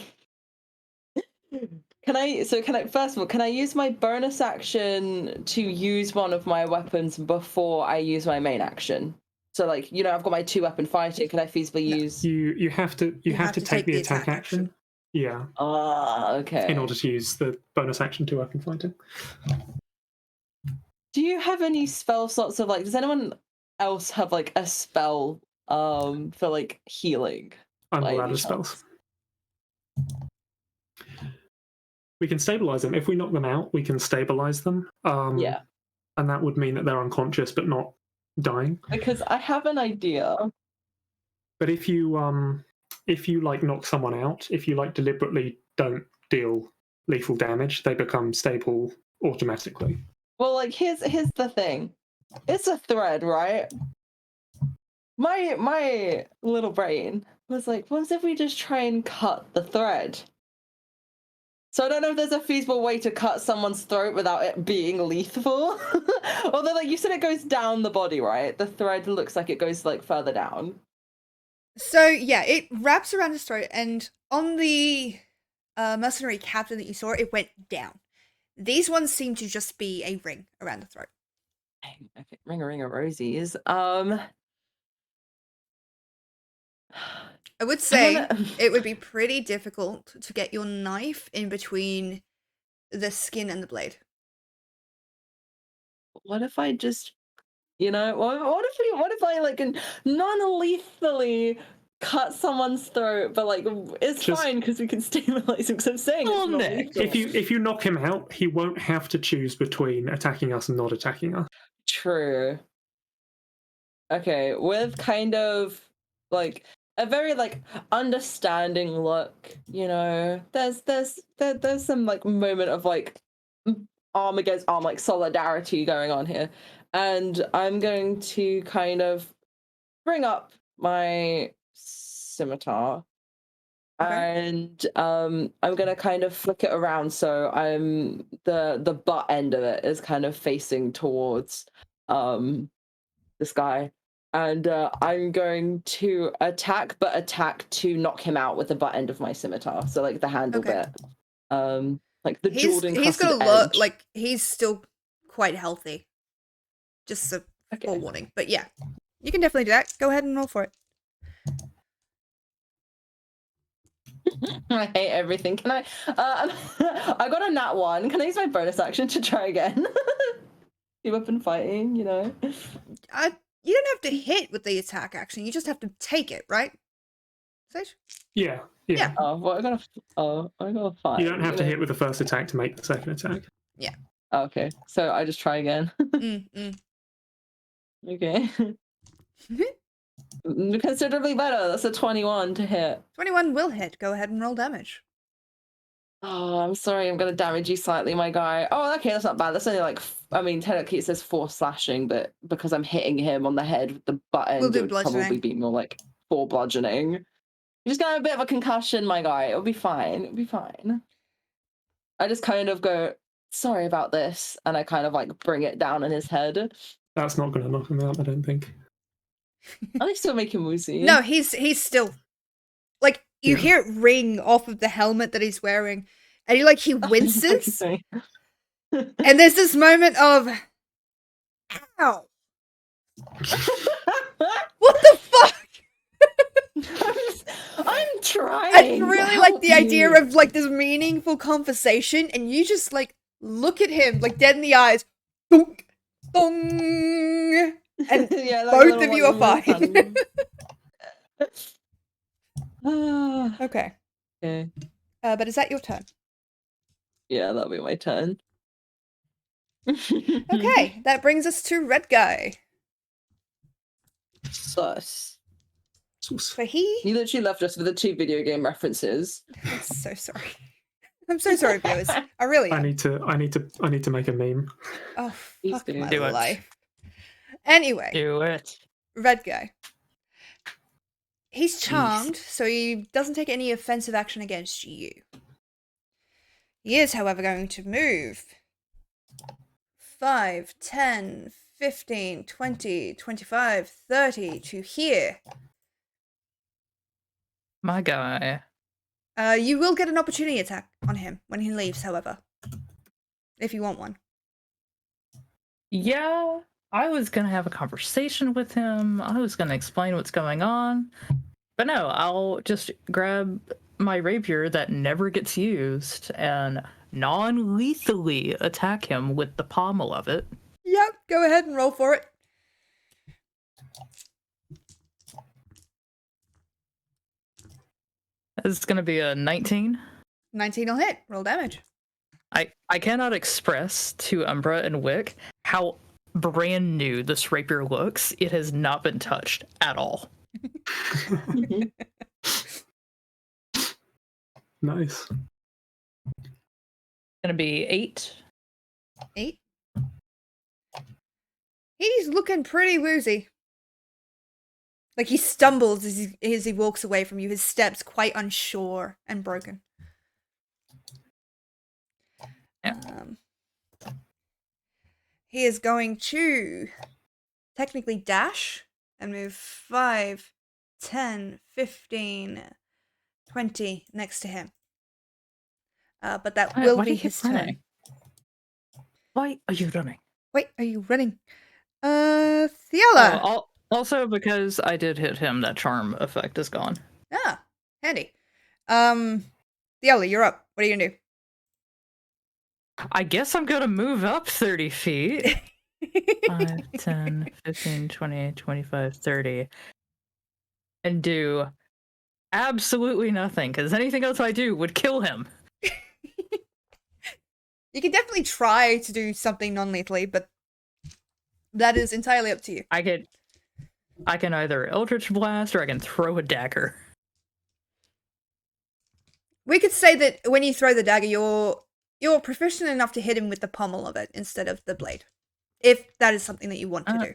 can I first of all, can I use my bonus action to use one of my weapons before I use my main action? So I've got my 2-weapon fighting. Can I feasibly use? You have to take the attack action. Yeah. Okay. In order to use the bonus action 2-weapon fighting. Do you have any spell slots of does anyone else have a spell for healing? I'm all out of spells. We can stabilize them. If we knock them out, we can stabilize them. Yeah. And that would mean that they're unconscious but not dying. Because I have an idea. But if you knock someone out, if you deliberately don't deal lethal damage, they become stable automatically. Well, here's the thing. It's a thread, right? My little brain was what if we just try and cut the thread? So I don't know if there's a feasible way to cut someone's throat without it being lethal. Although, you said it goes down the body, right? The thread looks like it goes further down. So yeah, it wraps around his throat, and on the mercenary captain that you saw, it went down. These ones seem to just be a ring around the throat. Okay, ring a rosies. I would say it would be pretty difficult to get your knife in between the skin and the blade. What if I just, what if I non-lethally cut someone's throat, but it's fine because we can stabilize him. Because I'm saying it's not lethal. If you knock him out, he won't have to choose between attacking us and not attacking us. True. Okay, with kind of a very understanding look, there's some moment of arm against arm solidarity going on here, and I'm going to kind of bring up my scimitar, and I'm gonna kind of flick it around so I'm the butt end of it is kind of facing towards this guy. And I'm going to attack to knock him out with the butt end of my scimitar. So the handle bit. The Jordan he's got a lot, he's still quite healthy. Just a forewarning. But yeah, you can definitely do that. Go ahead and roll for it. I hate everything. Can I? I got a nat 1. Can I use my bonus action to try again? Weapon fighting, You don't have to hit with the attack action. You just have to take it, right? Sage? Yeah. Oh, well, I got a 5. You don't have to hit with the first attack to make the second attack. Yeah. Okay, so I just try again. Okay. Considerably better. That's a 21 to hit. 21 will hit. Go ahead and roll damage. Oh, I'm sorry. I'm going to damage you slightly, my guy. Oh, okay. That's not bad. That's only technically it says 4 slashing, but because I'm hitting him on the head with the butt end, We'll do it would probably be more 4 bludgeoning. You're just gonna have a bit of a concussion, my guy. It'll be fine. It'll be fine. I just kind of go, sorry about this, and I kind of like bring it down in his head. That's not going to knock him out, I don't think. Are they still making woozy? No, he's still like you Yeah. hear it ring off of the helmet that he's wearing, and he winces, and there's this moment of, ow, what the fuck? I'm trying. I really like the idea of like this meaningful conversation, and you just like look at him like dead in the eyes, dunk, dong, and yeah, both of you are fine. Okay. Okay. But is that your turn? Yeah, that'll be my turn. Okay, that brings us to Red Guy. Sus. So he... You literally left us with the 2 video game references. I'm so sorry. I'm so sorry, viewers. I really am. I need to make a meme. Oh, Please fuck do. my Do it. life. Anyway, Do it. Red Guy. He's charmed, so he doesn't take any offensive action against you. He is, however, going to move 5, 10, 15, 20, 25, 30 to here. My guy. You will get an opportunity attack on him when he leaves, however. If you want one. Yeah, I was gonna have a conversation with him. I was gonna explain what's going on. But no, I'll just grab my rapier that never gets used and non-lethally attack him with the pommel of it. Yep, go ahead and roll for it. It's gonna be a 19. 19 will hit. Roll damage. I cannot express to Umbra and Wick how brand new this rapier looks. It has not been touched at all. Nice. Gonna be 8. 8. He's looking pretty woozy. Like he stumbles as he walks away from you, his steps quite unsure and broken. Yeah. He is going to technically dash and move 5, 10, 15, 20 next to him. But that will Why do be you keep his turn. running? Why are you running? Wait, are you running? Thiala! Also, because I did hit him, that charm effect is gone. Ah, handy. Thiala, you're up. What are you gonna do? I guess I'm gonna move up 30 feet. 5, 10, 15, 20, 25, 30. And do absolutely nothing, because anything else I do would kill him. You can definitely try to do something non-lethally, but that is entirely up to you. I can either Eldritch Blast or I can throw a dagger. We could say that when you throw the dagger, you're proficient enough to hit him with the pommel of it instead of the blade. If that is something that you want to do.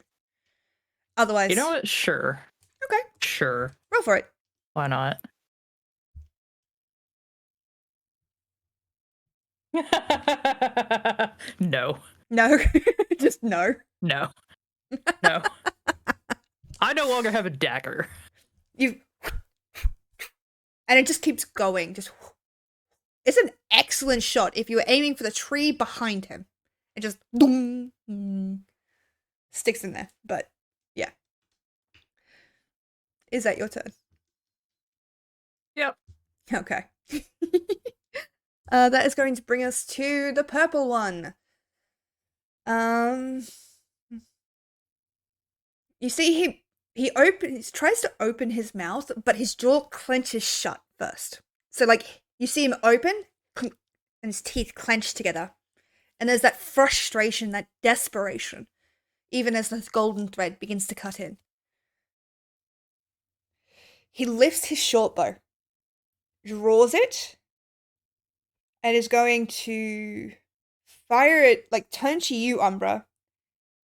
Otherwise... You know what? Sure. Okay. Sure. Roll for it. Why not? No. No. Just no. No. No. I no longer have a dagger. And it just keeps going. It's an excellent shot if you were aiming for the tree behind him. It just sticks in there. But yeah. Is that your turn? Yep. Okay. That is going to bring us to the purple one. You see he tries to open his mouth, but his jaw clenches shut first. So like you see him open and his teeth clench together. And there's that frustration, that desperation, even as the golden thread begins to cut in. He lifts his short bow, draws it, and is going to fire it, like turn to you, Umbra.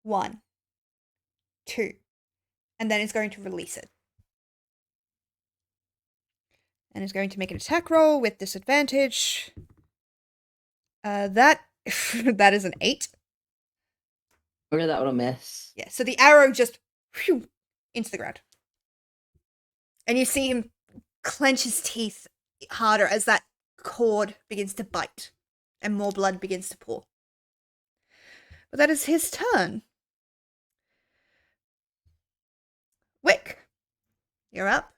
1, 2. And then it's going to release it. and is going to make an attack roll with disadvantage. That that is an 8. Or that would miss. Yeah, so the arrow just into the ground. And you see him clench his teeth harder as that cord begins to bite and more blood begins to pour. But that is his turn. Wick, you're up.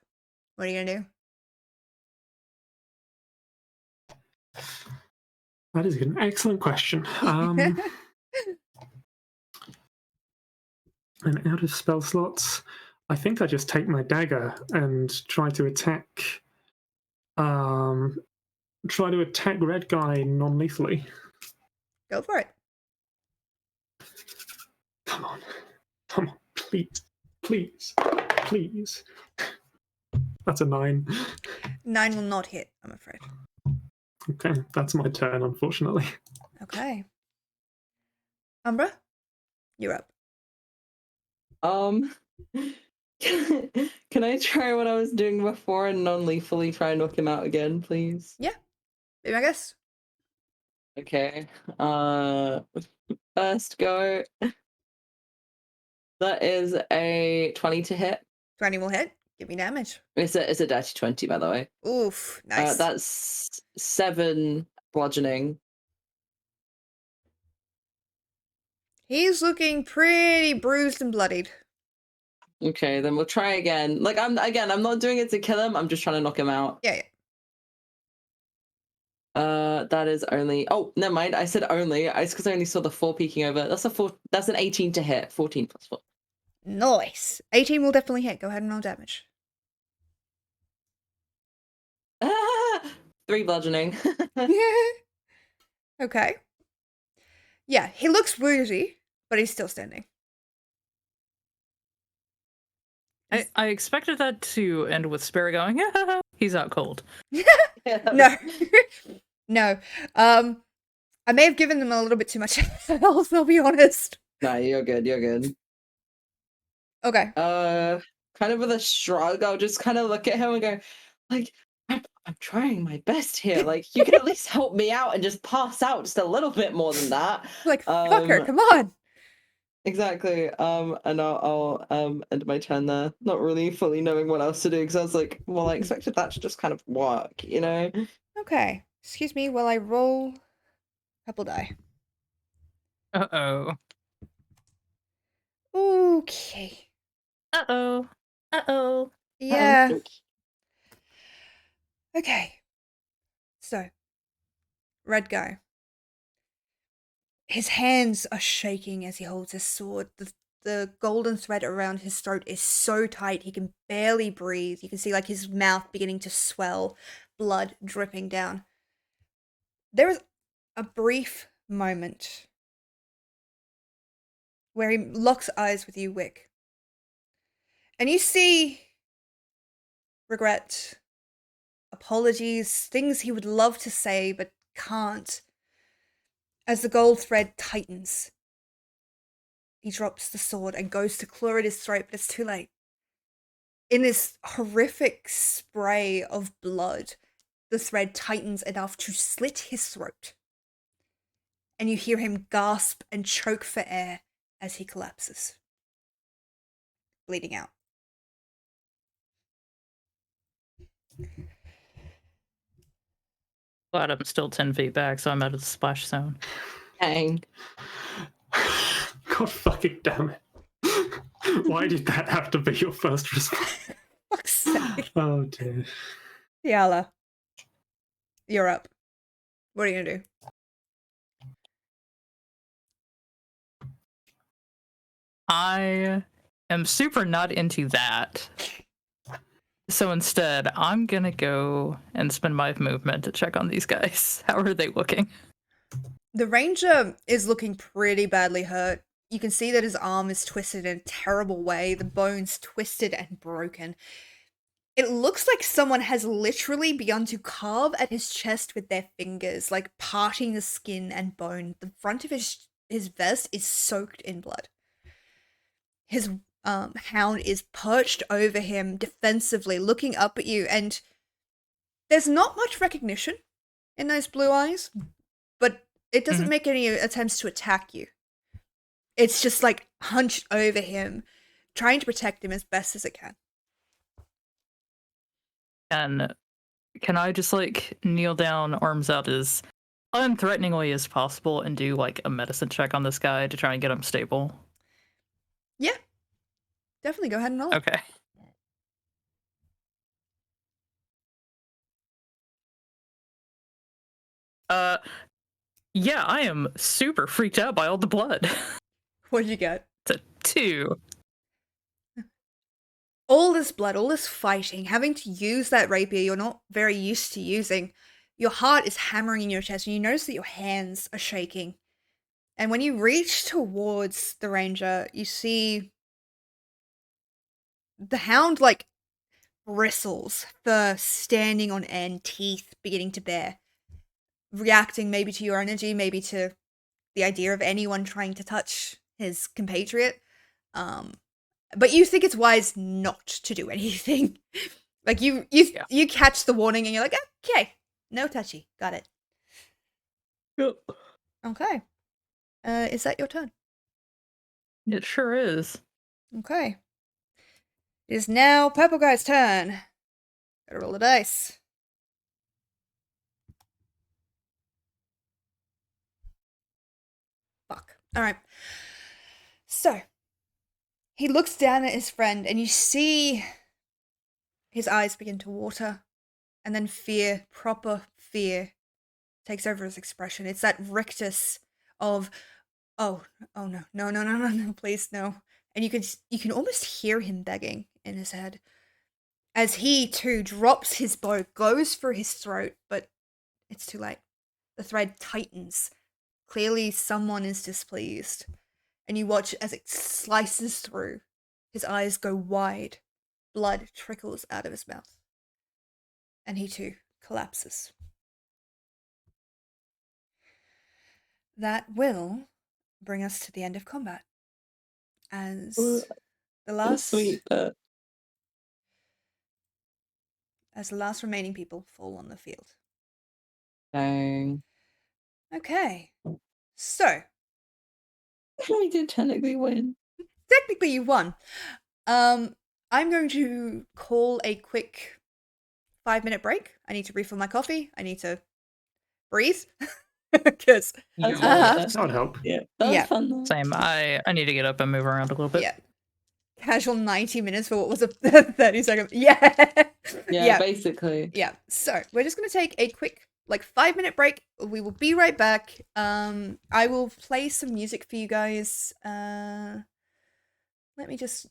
What are you going to do? That is an excellent question. And out of spell slots, I think I just take my dagger and try to attack. Try to attack red guy non-lethally. Go for it. Come on, please, please, please. That's a 9. 9 will not hit, I'm afraid. Okay, that's my turn, unfortunately. Okay. Umbra, you're up. Can I try what I was doing before and non-lethally try and knock him out again, please? Yeah. Be my guess. Okay. First go. That is a 20 to hit. 20 will hit. Give me damage. It's a dirty 20, by the way. Oof, nice. That's 7 bludgeoning. He's looking pretty bruised and bloodied. Okay, then we'll try again. Like, I'm not doing it to kill him. I'm just trying to knock him out. Yeah. That is only. Oh, never mind. I said only. It's because I only saw the 4 peeking over. That's an 18 to hit. 14 plus 4. Nice. 18 will definitely hit. Go ahead and roll damage. 3 bludgeoning. Okay. Yeah, he looks woozy, but he's still standing. I expected that to end with Sparrow going, he's out cold. No. No. I may have given them a little bit too much health, I'll be honest. No, you're good. Okay. Kind of with a shrug, I'll just kind of look at him and go, like, I'm trying my best here. Like, you can at least help me out and just pass out just a little bit more than that. Like, fucker, come on. Exactly. And I'll end my turn there, not really fully knowing what else to do, because I was like, well, I expected that to just kind of work, you know? Okay. Excuse me while I roll a couple die. Uh-oh. Okay. Uh-oh. Uh-oh. Yeah. Okay. So, red guy. His hands are shaking as he holds his sword. The golden thread around his throat is so tight he can barely breathe. You can see like his mouth beginning to swell, blood dripping down. There is a brief moment where he locks eyes with you, Wick. And you see regret, apologies, things he would love to say but can't. As the gold thread tightens, he drops the sword and goes to claw at his throat, but it's too late. In this horrific spray of blood, the thread tightens enough to slit his throat. And you hear him gasp and choke for air as he collapses, bleeding out. Glad I'm still 10 feet back, so I'm out of the splash zone. Dang. God fucking damn it. Why did that have to be your first response? Fuck's sake. Oh dear. Yala, you're up. What are you gonna do? I am super not into that. So instead, I'm gonna go and spend my movement to check on these guys. How are they looking? The ranger is looking pretty badly hurt. You can see that his arm is twisted in a terrible way, the bones twisted and broken. It looks like someone has literally begun to carve at his chest with their fingers, like parting the skin and bone. The front of his vest is soaked in blood. His hound is perched over him defensively, looking up at you, and There's not much recognition in those blue eyes, but it doesn't Mhm. make any attempts to attack you. It's just like hunched over him, trying to protect him as best as it can. And can I just like kneel down, arms out as unthreateningly as possible, and do like a medicine check on this guy to try and get him stable? Yeah. Definitely go ahead and roll. Okay. Yeah, I am super freaked out by all the blood. What did you get? It's a 2. All this blood, all this fighting, having to use that rapier you're not very used to using. Your heart is hammering in your chest, and you notice that your hands are shaking. And when you reach towards the ranger, you see the hound, like, bristles, fur standing on end, teeth beginning to bare, reacting maybe to your energy, maybe to the idea of anyone trying to touch his compatriot. But you think it's wise not to do anything. Like you catch the warning and you're like, okay, no touchy, got it. Yep. Okay. Is that your turn? It sure is. Okay. It is now Purple Guy's turn. Gotta roll the dice. Fuck. Alright. So, he looks down at his friend and you see his eyes begin to water. And then fear, proper fear, takes over his expression. It's that rictus of, oh no, please, no. And you can almost hear him begging in his head. As he, too, drops his bow, goes for his throat, but it's too late. The thread tightens. Clearly someone is displeased. And you watch as it slices through. His eyes go wide. Blood trickles out of his mouth. And he, too, collapses. That will bring us to the end of combat. As the last Sweet. as the last remaining people fall on the field. Dang. Okay. So, We did technically win. technically you won. I'm going to call a quick 5-minute break. I need to refill my coffee. I need to breathe. Because That's That would help. yeah, that was Yeah. fun though. Same. I need to get up and move around a little bit. yeah. Casual 90 minutes for what was a 30-second. Yeah. Yeah, basically. Yeah. So we're just gonna take a quick 5-minute break. We will be right back. I will play some music for you guys. Let me just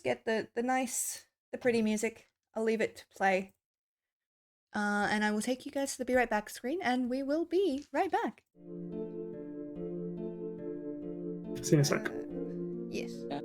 get the pretty music. I'll leave it to play. And I will take you guys to the be right back screen, and we will be right back. See you in a sec. Yes. Yeah.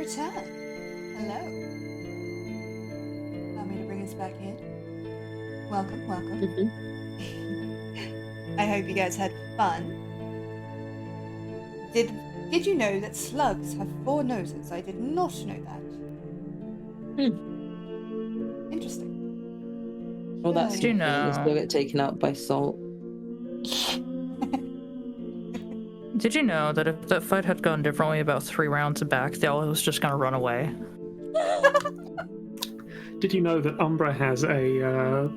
return. Hello. Allow me to bring us back in. Welcome, welcome. I hope you guys had fun. Did you know that slugs have 4 noses? I did not know that. Interesting. Well, that's Did you know? Still get taken out by salt. Did you know that if that fight had gone differently about 3 rounds back, the owl was just gonna run away? Did you know that Umbra has a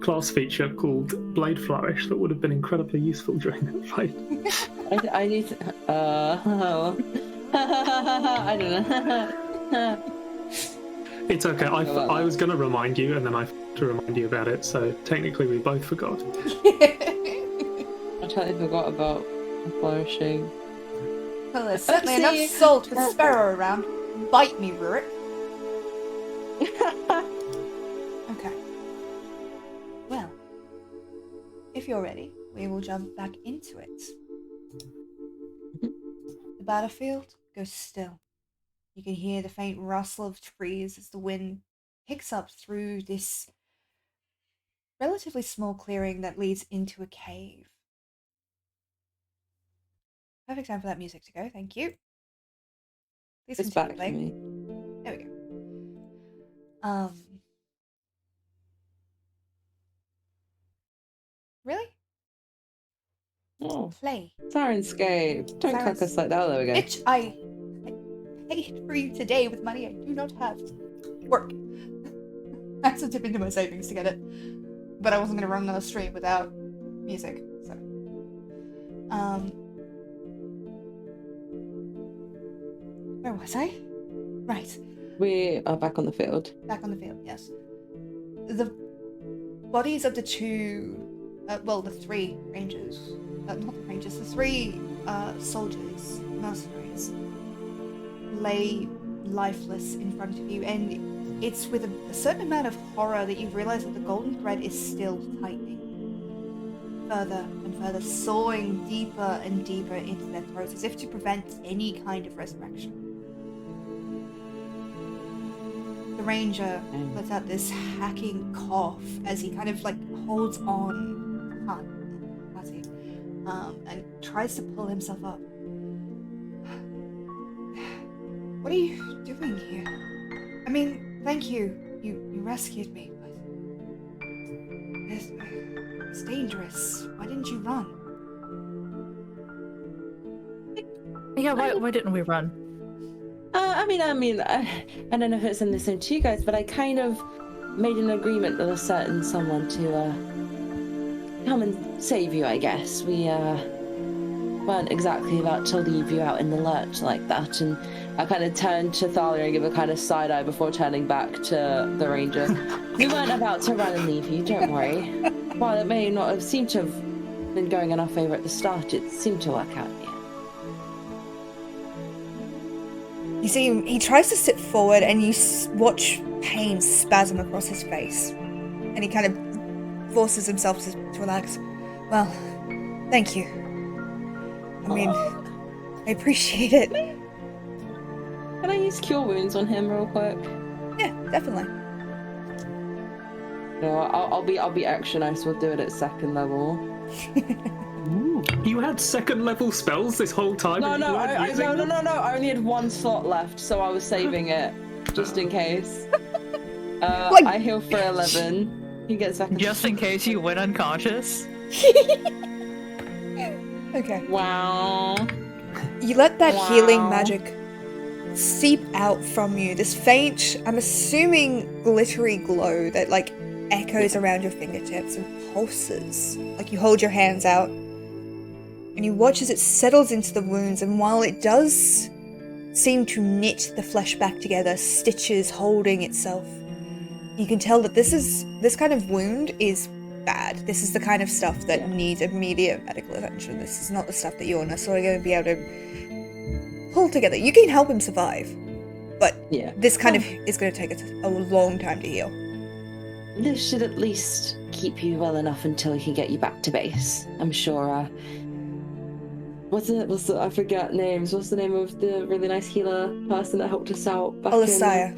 class feature called Blade Flourish that would have been incredibly useful during that fight? I need to... I don't know. It's okay. I was going to remind you, and then I forgot to remind you about it, so technically we both forgot. I totally forgot about flourishing. Well, there's certainly enough salt with Sparrow around. Bite me, Rurik. Okay. Well, if you're ready, we will jump back into it. The battlefield goes still. You can hear the faint rustle of trees as the wind picks up through this relatively small clearing that leads into a cave. Perfect time for that music to go, thank you. Please It's continue back for playing. me. There we go. Really? Oh, Play. Sirenscape. Don't cook us like that. Oh, there we go. Bitch, I paid for you today with money I do not have. Work. I had to dip into my savings to get it. But I wasn't going to run another stream without music, so. Where was I? Right. We are back on the field. Back on the field, yes. The bodies of the 2, the 3 rangers, not the rangers, the 3 soldiers, mercenaries, lay lifeless in front of you, and it's with a certain amount of horror that you realize that the golden thread is still tightening. Further and further, sawing deeper and deeper into their throats, as if to prevent any kind of resurrection. The ranger lets out this hacking cough as he kind of holds on and tries to pull himself up. What are you doing here? I mean, thank you. You rescued me, but it's dangerous. Why didn't you run? Yeah, why didn't we run? I don't know if it's in the same to you guys, but I kind of made an agreement with a certain someone to come and save you, I guess. We weren't exactly about to leave you out in the lurch like that, and I kind of turned to Thalia and give a kind of side eye before turning back to the ranger. We weren't about to run and leave you, don't worry. While it may not have seemed to have been going in our favour at the start, it seemed to work out, yeah. You see, he tries to sit forward and you watch pain spasm across his face. And he kind of forces himself to relax. Well, thank you. I mean, I appreciate it. Can I use Cure Wounds on him real quick? Yeah, definitely. No, I'll be extra nice. We'll do it at 2nd level. You had 2nd level spells this whole time? No, and you weren't using them? I only had 1 slot left, so I was saving it just in case. I heal for 11. He gets 2nd. Just in case you went unconscious? Okay. Wow. You let that healing magic seep out from you. This faint, I'm assuming, glittery glow that echoes around your fingertips and pulses. You hold your hands out and you watch as it settles into the wounds, and while it does seem to knit the flesh back together, stitches holding itself, you can tell that this kind of wound is bad. This is the kind of stuff that needs immediate medical attention. This is not the stuff that you're necessarily going to be able to pull together. You can help him survive, but this kind of is going to take a long time to heal. This should at least keep you well enough until we can get you back to base. I'm sure what's the I forget names. What's the name of the really nice healer person that helped us out back Olisaya.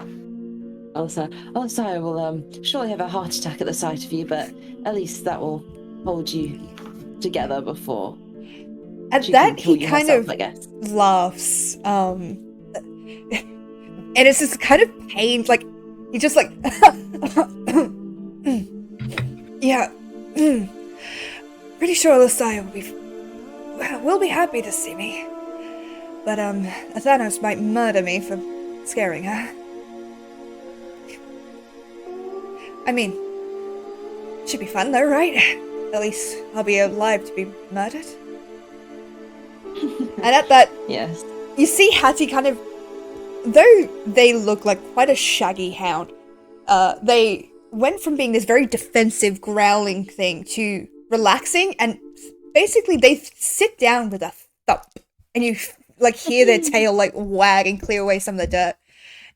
Olisaya will surely have a heart attack at the sight of you, but at least that will hold you together before. At she that, can kill he you kind herself, of I guess. laughs. And it's this kind of pained, like, he's just like, yeah, pretty sure Olisaya will be happy to see me. But, Thanos might murder me for scaring her. I mean, should be fun though, right? At least I'll be alive to be murdered. And at that, Yes. you see Hattie kind of, though they look like quite a shaggy hound, they went from being this very defensive, growling thing to relaxing, and basically they sit down with a thump, and you like hear their tail like wag and clear away some of the dirt.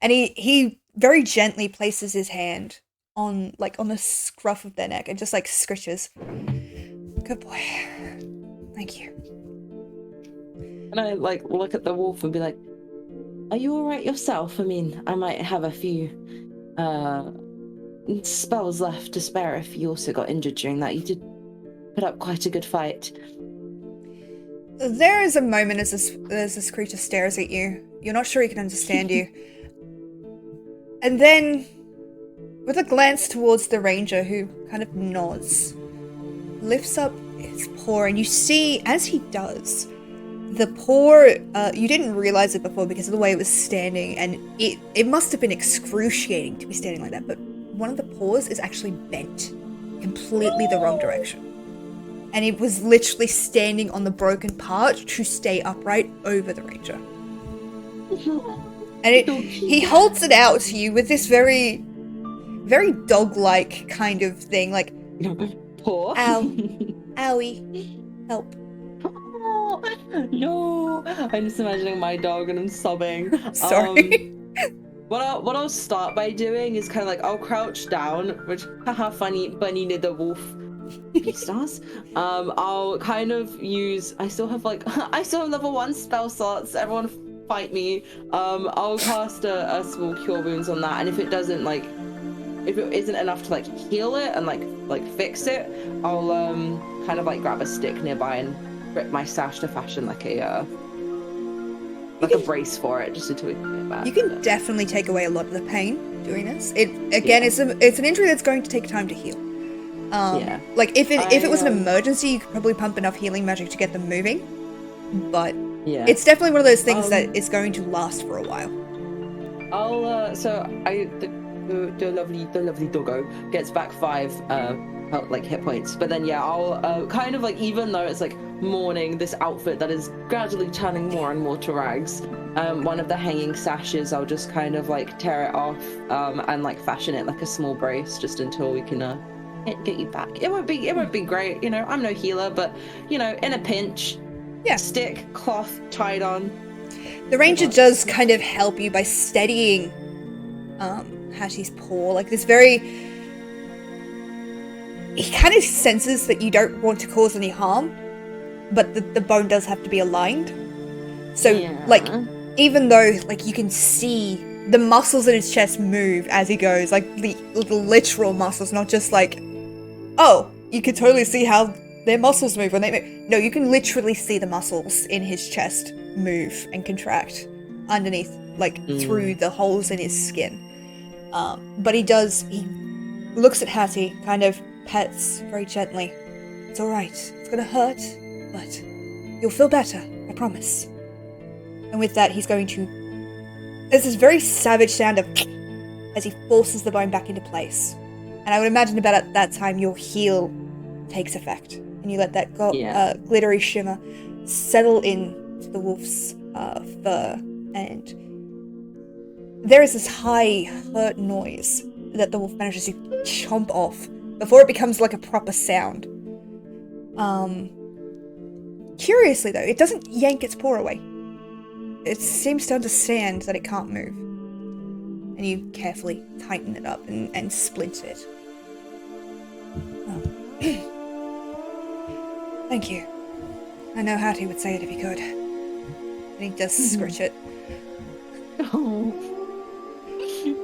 And he very gently places his hand on the scruff of their neck and just like scritches. Good boy. Thank you. And I like look at the wolf and be like, "Are you all right yourself? I mean, I might have a few spells left to spare if you also got injured during that. You did put up quite a good fight." There is a moment as this creature stares at you. You're not sure he can understand you. And then, with a glance towards the ranger, who kind of nods, lifts up his paw, and you see, as he does, the paw, you didn't realize it before because of the way it was standing, and it must have been excruciating to be standing like that, but one of the paws is actually bent completely the wrong direction. And it was literally standing on the broken part to stay upright over the ranger. And he holds it out to you with this very, very dog-like kind of thing, like, Paw. ow, owie, help. Oh, no, I'm just imagining my dog and I'm sobbing. Sorry. What I'll start by doing is kind of like I'll crouch down, which haha funny bunny near the wolf. Stars. I'll kind of use. I still have level 1 spell slots. Everyone fight me. I'll cast a small cure wounds on that, and if it doesn't if it isn't enough to heal it and like fix it, I'll kind of grab a stick nearby and rip my sash to fashion a brace for it, just until we can get back. You can definitely take away a lot of the pain doing this. It's an injury that's going to take time to heal. If it was an emergency, you could probably pump enough healing magic to get them moving. But it's definitely one of those things that is going to last for a while. I'll the lovely doggo gets back 5 hit points, but then I'll kind of even though it's morning, this outfit that is gradually turning more and more to rags, one of the hanging sashes, I'll just kind of tear it off and fashion it like a small brace just until we can get you back. It won't be great, I'm no healer, but in a pinch, stick, cloth tied on. The ranger does kind of help you by steadying Hattie's paw, this very... He kind of senses that you don't want to cause any harm, but the bone does have to be aligned. So, even though, you can see the muscles in his chest move as he goes, the literal muscles, not just oh, you can totally see how their muscles move when they move. No, you can literally see the muscles in his chest move and contract underneath, through the holes in his skin. But he looks at Hattie, kind of pets very gently. It's alright, it's gonna hurt, but you'll feel better, I promise. And with that, he's going to... There's this very savage sound of as he forces the bone back into place. And I would imagine about at that time your heal takes effect, and you let that glittery shimmer settle into the wolf's fur, and there is this high hurt noise that the wolf manages to chomp off before it becomes a proper sound. Curiously though, it doesn't yank its paw away. It seems to understand that it can't move. And you carefully tighten it up and splint it. Oh. Thank you. I know Hattie would say it if he could. And he does scritch it. Oh.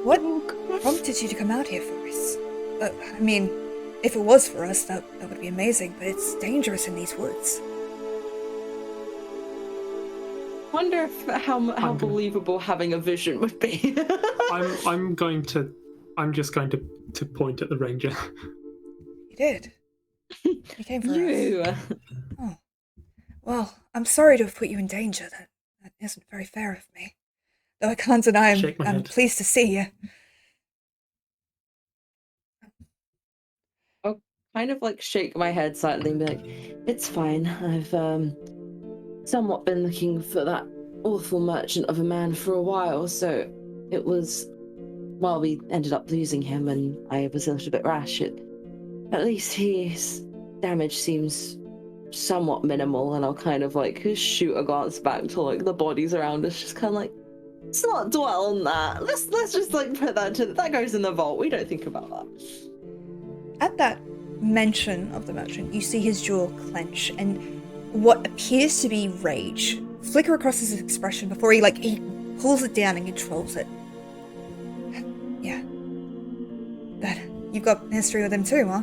What prompted you to come out here for us? I mean, if it was for us, that would be amazing, but it's dangerous in these woods. Wonder if how believable having a vision would be. I'm just going to point at the ranger. You did? You came for You. us? Oh. Well, I'm sorry to have put you in danger. That isn't very fair of me. Though I can't deny I'm pleased to see you. I'll kind of like shake my head slightly and be like, it's fine. I've somewhat been looking for that awful merchant of a man for a while, so it was, well, we ended up losing him and I was a little bit rash. At least his damage seems somewhat minimal, and I'll kind of like shoot a glance back to like the bodies around us, just kind of like, let's not dwell on that. Let's just like put that goes in the vault. We don't think about that. At that mention of the merchant, you see his jaw clench and what appears to be rage flicker across his expression before he pulls it down and controls it. Yeah. That you've got history with him too, huh?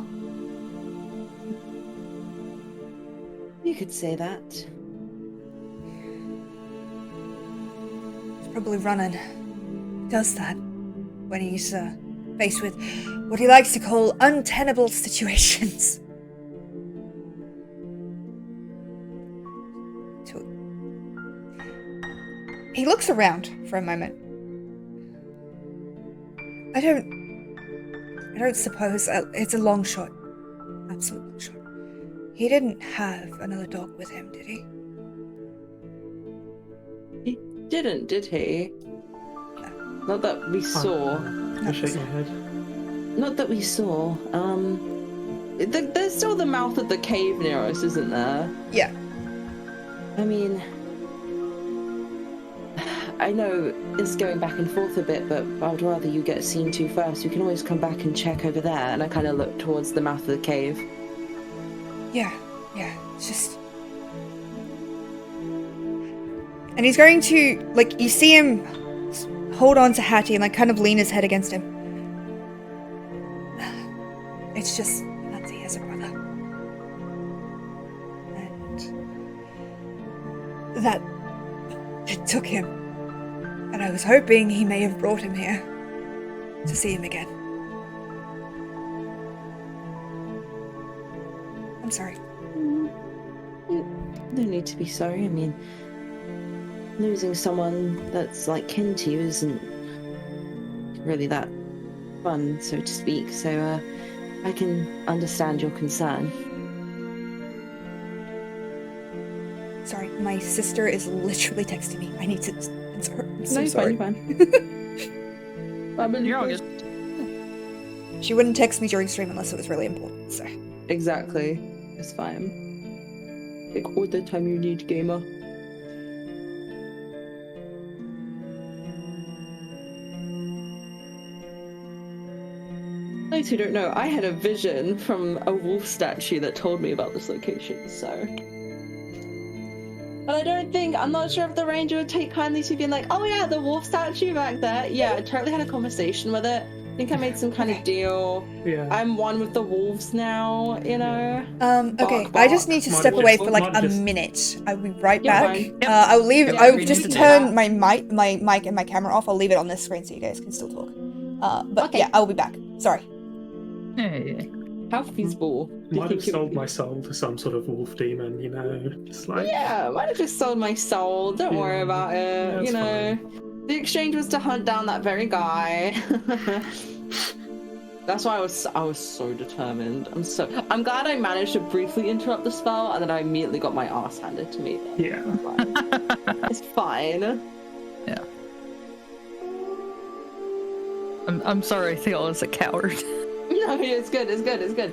You could say that. He's probably running. He does that when he's faced with what he likes to call untenable situations. He looks around for a moment. I don't suppose it's a long shot. Absolute long shot. He didn't have another dog with him, did he? He didn't, did he? Not that we saw. I shake my head. Not that we saw. There's still the mouth of the cave near us, isn't there? Yeah. I mean, I know it's going back and forth a bit, but I'd rather you get seen to first. We can always come back and check over there. And I kind of look towards the mouth of the cave. Yeah, it's just... And he's going to, you see him hold on to Hattie and, kind of lean his head against him. It's just that he has a brother. And that it took him. And I was hoping he may have brought him here to see him again. I'm sorry. No need to be sorry. I mean, losing someone that's kin to you isn't really that fun, so to speak. So I can understand your concern. Sorry, my sister is literally texting me. I need to... I'm so sorry. Fine. You're all good. She wouldn't text me during stream unless it was really important, so... Exactly. It's fine. Take all the time you need, gamer. Those who don't know, I had a vision from a wolf statue that told me about this location, so... But I'm not sure if the ranger would take kindly to being like, oh yeah, the wolf statue back there. Yeah, I totally had a conversation with it. I think I made some kind of deal. Yeah. I'm one with the wolves now, you know? Okay, Bark, I just bark. need to step away for a minute. I'll be right back. Fine. Yep. I'll leave. Yeah, I'll we just need to do turn that. my mic and my camera off. I'll leave it on this screen so you guys can still talk. But Okay. yeah, I'll be back. Sorry. Hey. How feasible? I might have sold my soul to some sort of wolf demon, just Yeah, might have just sold my soul. Don't worry about it. That's fine. The exchange was to hunt down that very guy. That's why I was so determined. I'm glad I managed to briefly interrupt the spell, and then I immediately got my ass handed to me. Yeah. It's fine. Yeah. I'm sorry, I think I was a coward. No, it's good.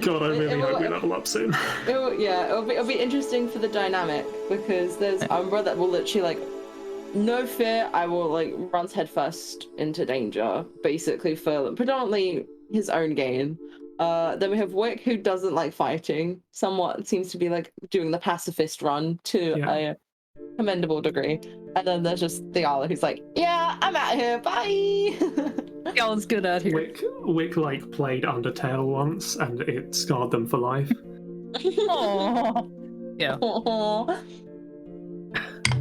God, I really hope we level up soon. It'll be interesting for the dynamic, because there's Umbra that will literally no fear, I will runs headfirst into danger, basically for predominantly his own gain. Then we have Wick, who doesn't like fighting. Somewhat seems to be like doing the pacifist run to a commendable degree. And then there's just Theala, who's like, yeah, I'm out here, bye. Y'all's good at here. Wick like played Undertale once, and it scarred them for life. Aww. Yeah.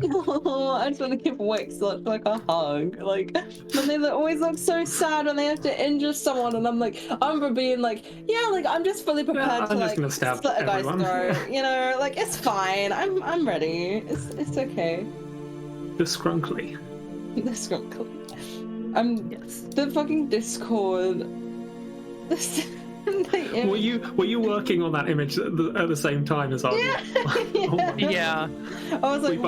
I just want to give Wick like a hug. Like, but they always look so sad when they have to injure someone, and I'm like, Umbra being like, yeah, like I'm just fully prepared to like slit a guy's throat. You know, like it's fine. I'm ready. It's okay. The Scrunkly. The Scrunkly. Yes. The fucking Discord. Were you working on that image at the same time as I was? Yeah. I was like,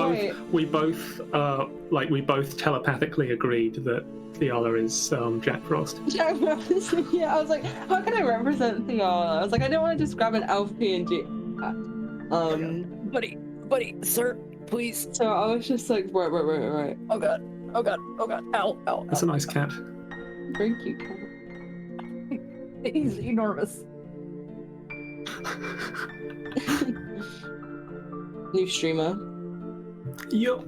we both telepathically agreed that Theala is Jack Frost. Jack Frost. Yeah, I was like, how can I represent Theala? I was like, I don't want to just grab an elf PNG. Buddy, sir, please. So I was just like, right. Oh god. Ow. That's a nice cat. Very cute cat. He's enormous. New streamer. Yup.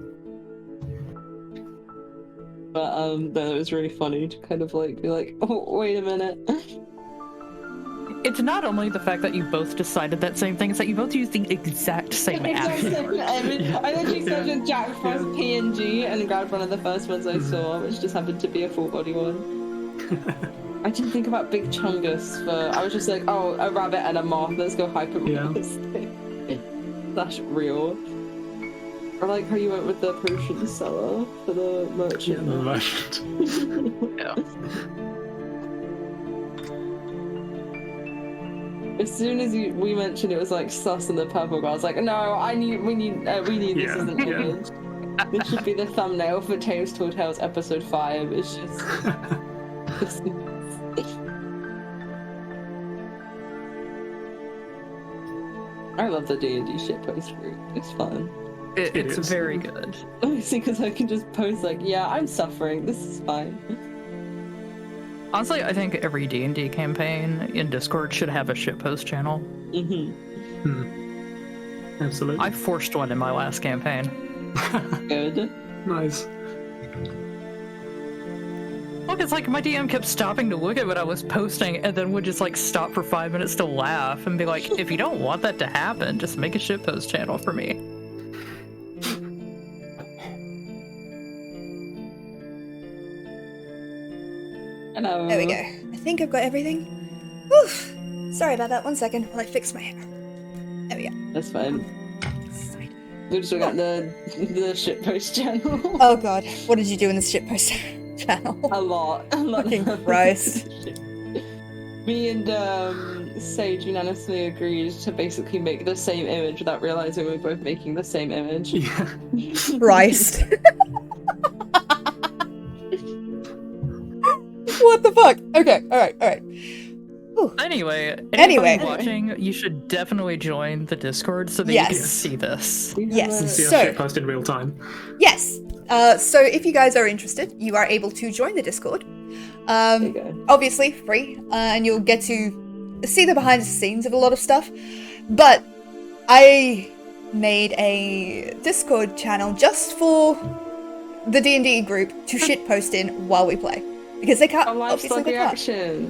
But that was really funny to kind of like be like, oh wait a minute. It's not only the fact that you both decided that same thing, it's that you both used the exact same action. I literally searched a Jack Frost PNG and grabbed one of the first ones I saw, which just happened to be a full body one. I didn't think about Big Chungus I was just like, oh, a rabbit and a moth, let's go hyper realistic. That's real. I like how you went with the potion seller for the merchant. Yeah, the merchant. Yeah. As soon as we mentioned it was like sus and the purple girl, I was like, no, we need this as an image. This should be the thumbnail for Taeve's Tall Tales episode 5. It's just I love the D&D shitpost group. It's fun. It's very good. Obviously, because I can just post like, yeah, I'm suffering. This is fine. Honestly, I think every D&D campaign in Discord should have a shitpost channel. Absolutely. I forced one in my last campaign. Good. Nice. Look, it's like my DM kept stopping to look at what I was posting and then would just like stop for 5 minutes to laugh and be like, if you don't want that to happen, just make a shitpost channel for me. Hello. There we go. I think I've got everything. Oof. Sorry about that. 1 second while I fix my hair. There we go. That's fine. We just got the shitpost channel. Oh god, what did you do in the shitpost channel? A lot. Fucking Christ. Me and Sage unanimously agreed to basically make the same image without realizing we were both making the same image. Yeah. Christ. What the fuck? Okay, alright. Anyway, watching, you should definitely join the Discord so that you can see this. Yes. See our shitpost in real time. Yes. So if you guys are interested, you are able to join the Discord. Obviously free, and you'll get to see the behind the scenes of a lot of stuff. But I made a Discord channel just for the D&D group to shitpost in while we play, because they can't. Obviously, they can't.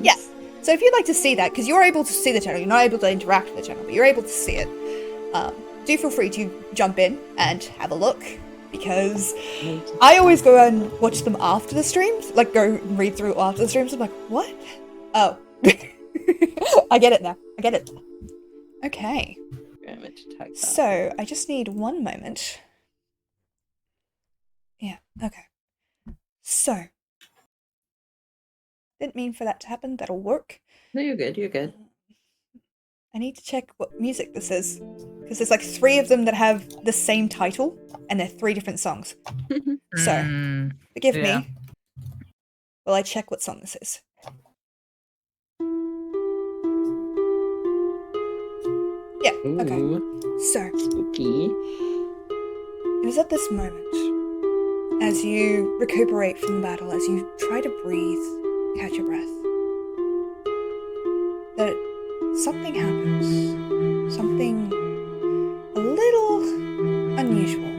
Yeah. So if you'd like to see that, because you're able to see the channel, you're not able to interact with the channel, but you're able to see it. Do feel free to jump in and have a look, because I always go and watch them after the streams, like go read through after the streams. I'm like, what? Oh. I get it now. Okay. So I just need 1 moment. Yeah, okay. So. Didn't mean for that to happen. That'll work. No, you're good. I need to check what music this is, because there's like 3 of them that have the same title, and they're 3 different songs. So, forgive me while I check what song this is. Yeah, okay. So, spooky. It was at this moment, as you recuperate from the battle, as you try to breathe, catch your breath, that something happens. Something a little unusual.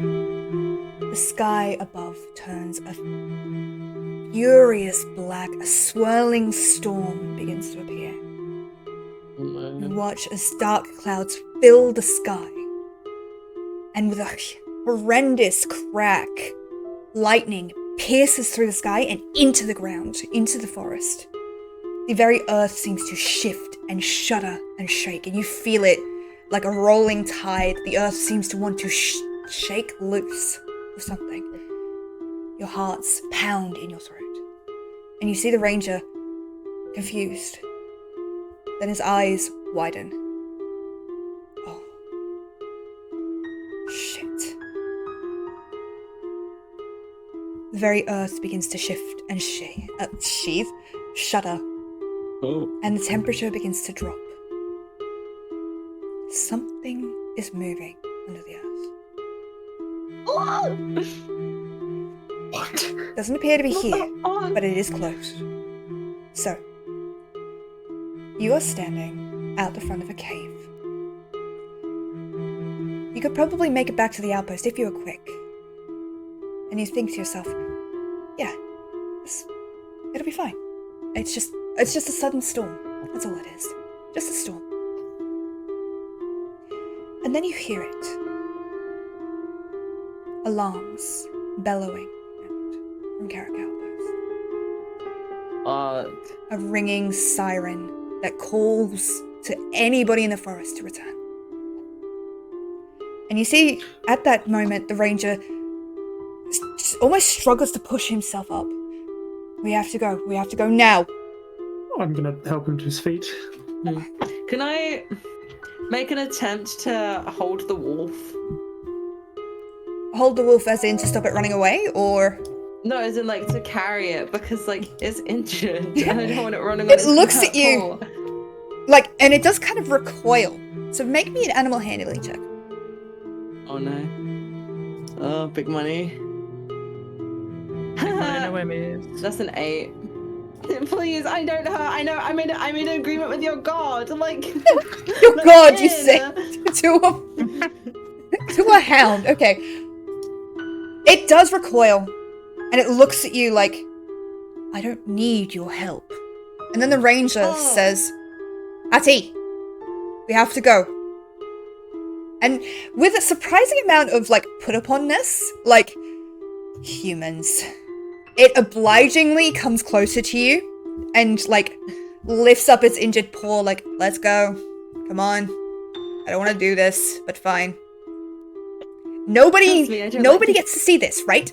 The sky above turns a furious black. A swirling storm begins to appear. You watch as dark clouds fill the sky. And with a horrendous crack, lightning pierces through the sky and into the ground, into the forest. The very earth seems to shift and shudder and shake, and you feel it like a rolling tide. The earth seems to want to shake loose of something. Your hearts pound in your throat, and you see the ranger confused. Then his eyes widen. Oh. Shit. The very earth begins to shift and shudder. Oh. And the temperature begins to drop. Something is moving under the earth. What? Doesn't appear to be here, but it is close. So, you are standing out the front of a cave. You could probably make it back to the outpost if you were quick. And you think to yourself, yeah, it'll be fine. It's just a sudden storm. That's all it is. Just a storm. And then you hear it. Alarms bellowing out from Carrok Outpost. A ringing siren that calls to anybody in the forest to return. And you see, at that moment, the ranger almost struggles to push himself up. We have to go. We have to go now. I'm gonna help him to his feet. Can I make an attempt to hold the wolf? Hold the wolf as in to stop it running away, or? No, as in like to carry it, because like it's injured and I don't want it running on its It looks at you, paw. like, and it does kind of recoil. So make me an animal handling check. Oh no. Oh, big money. That's an 8. Please, I don't hurt. I know. I'm in an agreement with your god. Like Your god, you say to a hound. Okay. It does recoil, and it looks at you like, I don't need your help. And then the ranger says, Ati, we have to go. And with a surprising amount of like put uponness, like humans, it obligingly comes closer to you and like lifts up its injured paw like, let's go. Come on. I don't want to do this, but fine. Nobody gets to see this, right?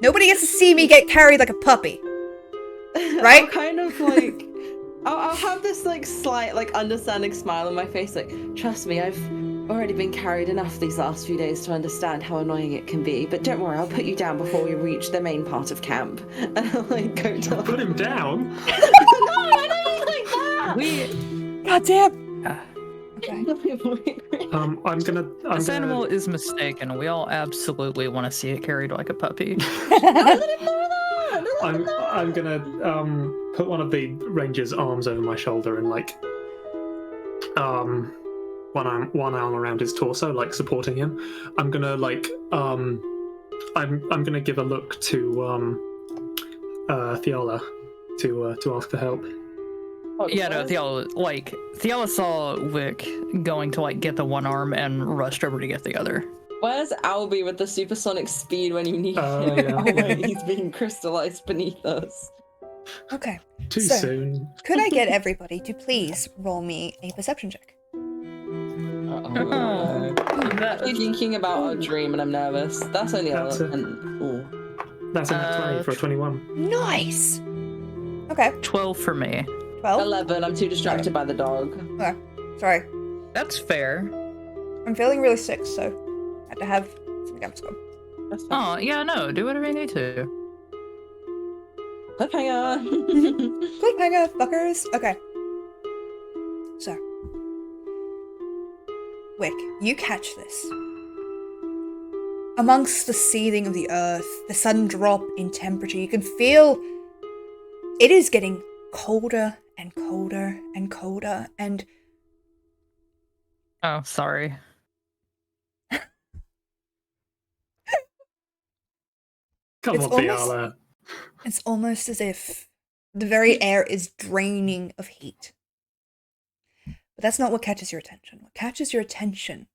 Nobody gets to see me get carried like a puppy. Right? I'll kind of like I'll have this like slight like understanding smile on my face, like, trust me, I've already been carried enough these last few days to understand how annoying it can be, but don't worry, I'll put you down before we reach the main part of camp. And I'll like go down. Put him down? No, I don't like that! God damn. Okay. I'm gonna. This animal is mistaken. We all absolutely want to see it carried like a puppy. I'm gonna put one of the ranger's arms over my shoulder and like one arm around his torso, like supporting him. I'm gonna like I'm gonna give a look to Theala to ask for help. Yeah, no, Theala saw Wick going to like get the one arm and rushed over to get the other. Where's Albie with the supersonic speed when you need him? Yeah. Oh wait, he's being crystallized beneath us. Okay. Too So- soon. Could I get everybody to please roll me a perception check? I'm thinking about a dream and I'm nervous. That's only That's a- That's a nat 20 for a 21. Nice. Okay. 12 for me. 12. 11. I'm too distracted by the dog. Okay. Sorry. That's fair. I'm feeling really sick, so I have to have some gum scum. That's fine. Oh, yeah, no, do whatever you need to. Cliffhanger. Cliffhanger, fuckers. Okay. So, Wick, you catch this. Amongst the seething of the earth, the sudden drop in temperature, you can feel it is getting colder and colder and colder, and Oh, sorry. Come It's on, almost- Biala. It's almost as if the very air is draining of heat. But that's not what catches your attention. What catches your attention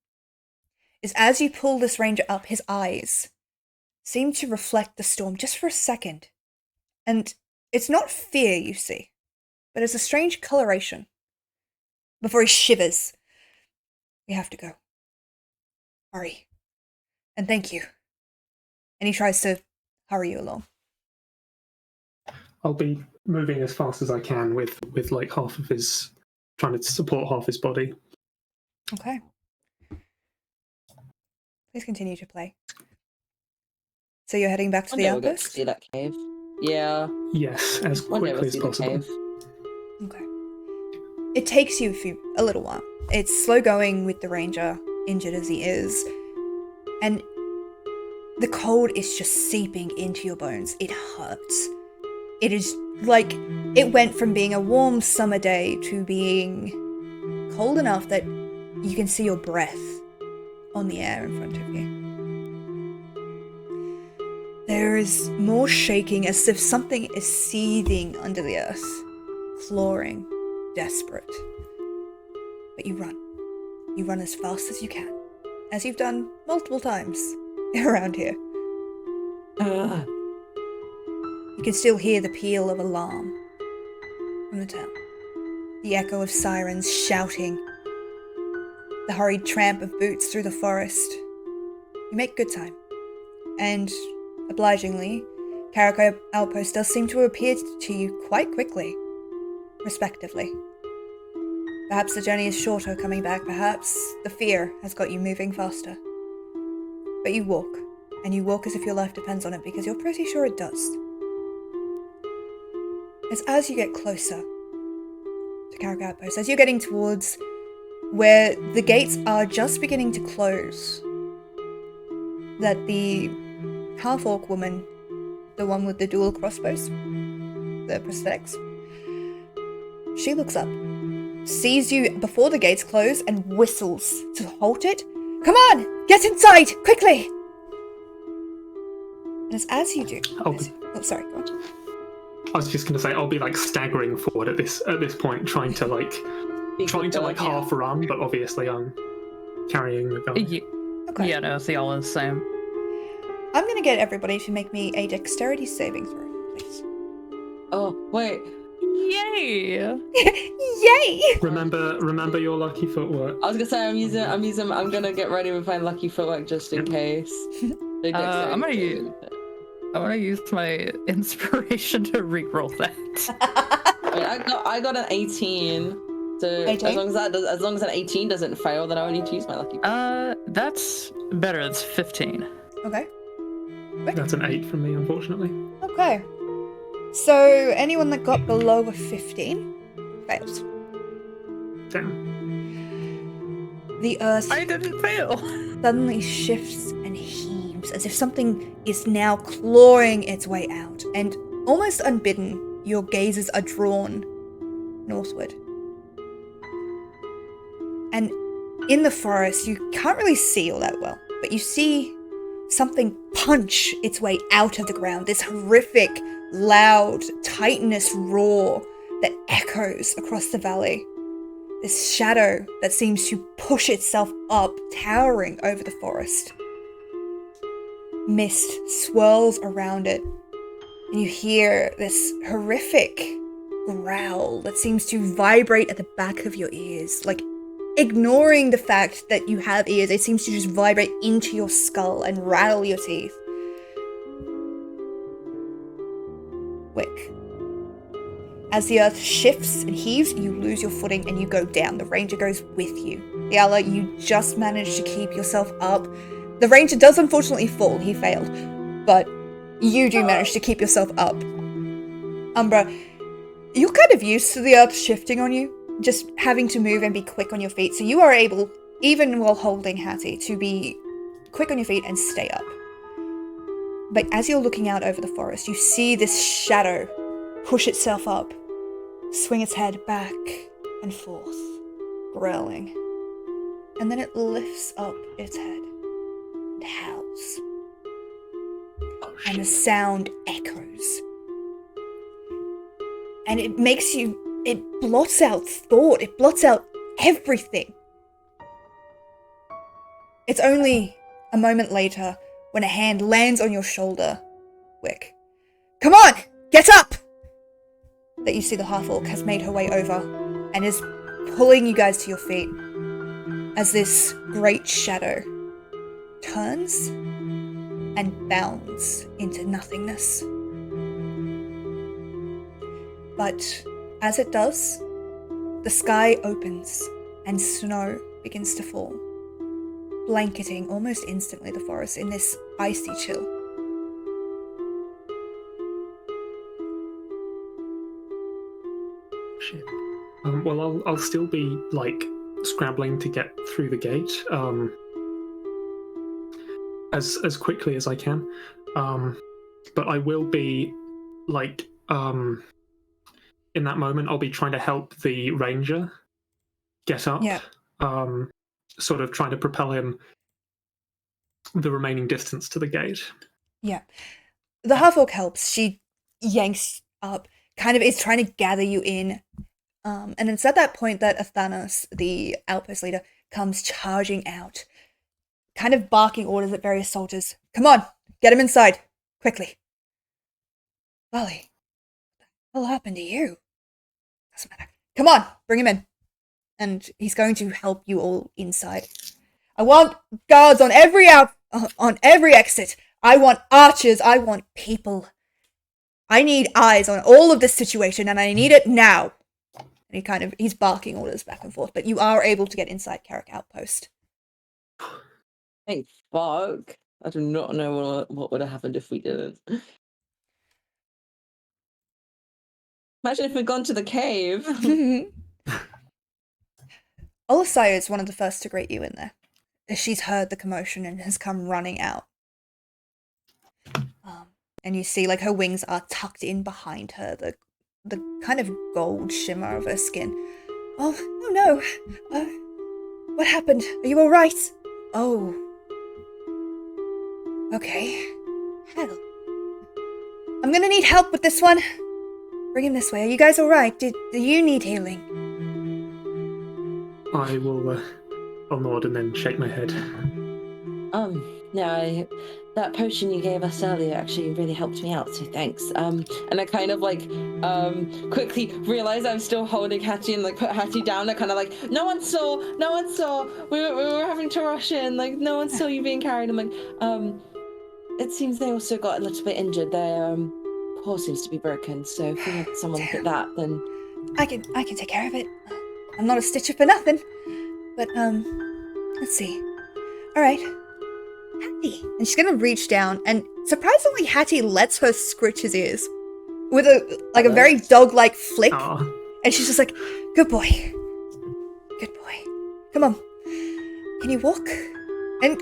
is as you pull this ranger up, his eyes seem to reflect the storm just for a second. And it's not fear you see, but it's a strange coloration. Before he shivers. We have to go. Hurry. And thank you. And he tries to hurry you along. I'll be moving as fast as I can with like half of his, trying to support half his body. Okay. Please continue to play. So you're heading back to the One day we'll get to outpost? see that cave. Yeah. Yes, as One day quickly we'll as see the possible. cave. Okay. It takes you a little while. It's slow going with the ranger, injured as he is. And the cold is just seeping into your bones. It hurts. It is like it went from being a warm summer day to being cold enough that you can see your breath on the air in front of you. There is more shaking as if something is seething under the earth, clawing, desperate. But you run. You run as fast as you can, as you've done multiple times around here. Ugh. You can still hear the peal of alarm from the town, the echo of sirens shouting, the hurried tramp of boots through the forest. You make good time, and obligingly, Carrok Outpost does seem to appear to you quite quickly, respectively. Perhaps the journey is shorter coming back, perhaps the fear has got you moving faster. But you walk, and you walk as if your life depends on it because you're pretty sure it does. It's as you get closer to Carrok Outpost, as you're getting towards where the gates are just beginning to close, that the half-orc woman, the one with the dual crossbows, the prosthetics, she looks up, sees you before the gates close, and whistles to halt it. Come on! Get inside! Quickly! And it's as you do... Oh, sorry, go on. I was just going to say, I'll be like staggering forward at this point, trying to half run, but obviously I'm carrying the gun. Okay. Yeah, no, Theala is the same. I'm gonna get everybody to make me a dexterity saving throw, please. Oh, wait. Yay! Yay! Remember your lucky footwork. I was gonna say I'm gonna get ready with my lucky footwork just in case. Big I'm gonna dexterity use- I want to use my inspiration to reroll that. Wait, I got an 18. So 18? as long as an 18 doesn't fail, then I only need to use my lucky. That's better. It's 15. Okay. That's an 8 from me, unfortunately. Okay. So anyone that got below a 15 fails. Damn. The earth I didn't fail. suddenly shifts and heaves as if something is now clawing its way out, and almost unbidden, your gazes are drawn northward. And in the forest, you can't really see all that well, but you see something punch its way out of the ground, this horrific, loud, titanous roar that echoes across the valley. This shadow that seems to push itself up, towering over the forest. Mist swirls around it, and you hear this horrific growl that seems to vibrate at the back of your ears, like ignoring the fact that you have ears. It seems to just vibrate into your skull and rattle your teeth. Wick. As the earth shifts and heaves, you lose your footing and you go down. The ranger goes with you. Yala, you just managed to keep yourself up. The ranger does unfortunately fall, he failed, but you do manage to keep yourself up. Umbra, you're kind of used to the earth shifting on you, just having to move and be quick on your feet, so you are able, even while holding Hattie, to be quick on your feet and stay up. But as you're looking out over the forest, you see this shadow push itself up, swing its head back and forth, growling. and then it lifts up its head and howls. Oh, And the shit. sound echoes. And it makes you, it blots out thought, it blots out everything. It's only a moment later when a hand lands on your shoulder, Wick. Come on, get up! That you see the half-orc has made her way over and is pulling you guys to your feet as this great shadow turns and bounds into nothingness. But as it does, the sky opens and snow begins to fall, blanketing almost instantly the forest in this icy chill. Shit. Well, I'll still be like scrambling to get through the gate as quickly as I can. But I will be like in that moment I'll be trying to help the ranger get up. Yeah. Sort of trying to propel him the remaining distance to the gate. Yeah. The half-orc helps. She yanks up, kind of is trying to gather you in. And it's at that point that Athanos, the outpost leader, comes charging out, kind of barking orders at various soldiers. Come on, get him inside, quickly. Lolly, what happened to you? Doesn't matter. Come on, bring him in. And he's going to help you all inside. I want guards on every exit. I want archers. I want people. I need eyes on all of this situation, and I need it now. And he's barking orders back and forth, but you are able to get inside Carrok Outpost. Thank fuck. I do not know what would have happened if we didn't. Imagine if we'd gone to the cave. Olisaya is one of the first to greet you in there, as she's heard the commotion and has come running out. And you see, like, her wings are tucked in behind her, the kind of gold shimmer of her skin. Oh no. What happened? Are you alright? Oh. Okay. Hell. I'm gonna need help with this one. Bring him this way. Are you guys alright? Do you need healing? I will I'll nod and then shake my head. No, that potion you gave us earlier actually really helped me out, so thanks. And I kind of like quickly realize I'm still holding Hattie and like put Hattie down. I kind of like, no one saw. We were having to rush in. Like no one saw you being carried. I'm like, it seems they also got a little bit injured. Their paw seems to be broken. So if we had someone look at that, then I can take care of it. I'm not a stitcher for nothing. But let's see. All right. Hattie. And she's gonna reach down, and surprisingly, Hattie lets her scritch his ears with a very dog-like flick. Aww. And she's just like, "Good boy, come on. Can you walk?" And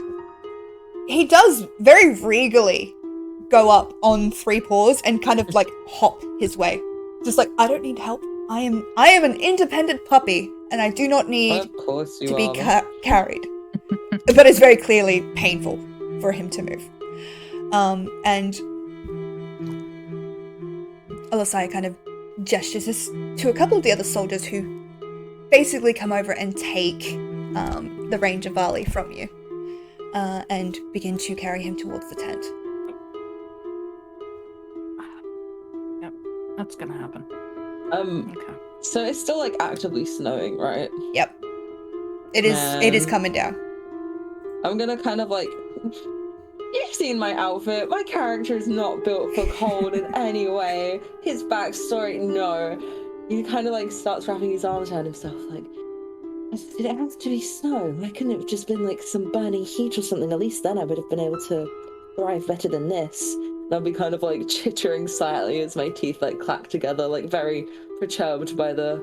he does very regally go up on three paws and kind of like hop his way, just like, I don't need help. I am an independent puppy, and I do not need to be carried. But it's very clearly painful for him to move. And Olisaya kind of gestures this to a couple of the other soldiers who basically come over and take the Ranger Varley from you and begin to carry him towards the tent. Yep, that's gonna happen. Okay. So it's still like actively snowing, right? Yep. It is coming down. I'm gonna kind of like, you've seen my outfit. My character is not built for cold in any way. His backstory, no. He kind of like starts wrapping his arms around himself like, did it have to be snow? Why couldn't it have just been like some burning heat or something? At least then I would have been able to thrive better than this. And I'll be kind of like chittering slightly as my teeth like clack together, like very perturbed by the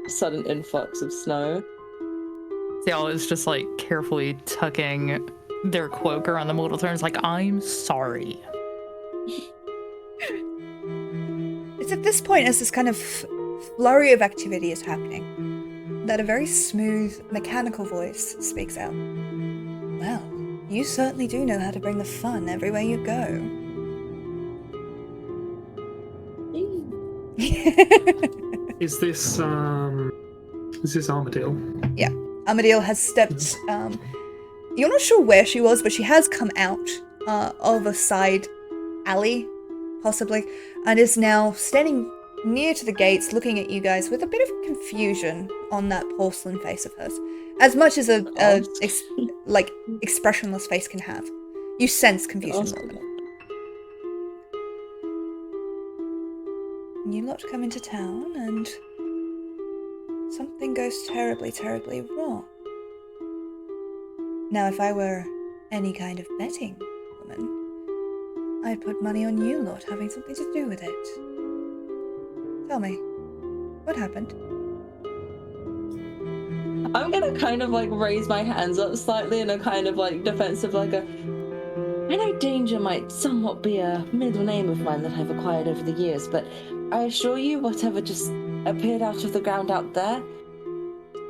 sudden influx of snow. Ciel is just like carefully tucking their cloak around the little turns, like, I'm sorry. It's at this point as this kind of flurry of activity is happening that a very smooth, mechanical voice speaks out. Well, you certainly do know how to bring the fun everywhere you go. Is this Armadale? Yeah, Armadale has stepped. You're not sure where she was, but she has come out of a side alley, possibly, and is now standing near to the gates, looking at you guys with a bit of confusion on that porcelain face of hers, as much as a expressionless face can have. You sense confusion more than. You lot come into town, and something goes terribly, terribly wrong. Now, if I were any kind of betting woman, I'd put money on you lot having something to do with it. Tell me, what happened? I'm gonna kind of like raise my hands up slightly in a kind of like defensive, like a. I know danger might somewhat be a middle name of mine that I've acquired over the years, but I assure you, whatever just appeared out of the ground out there,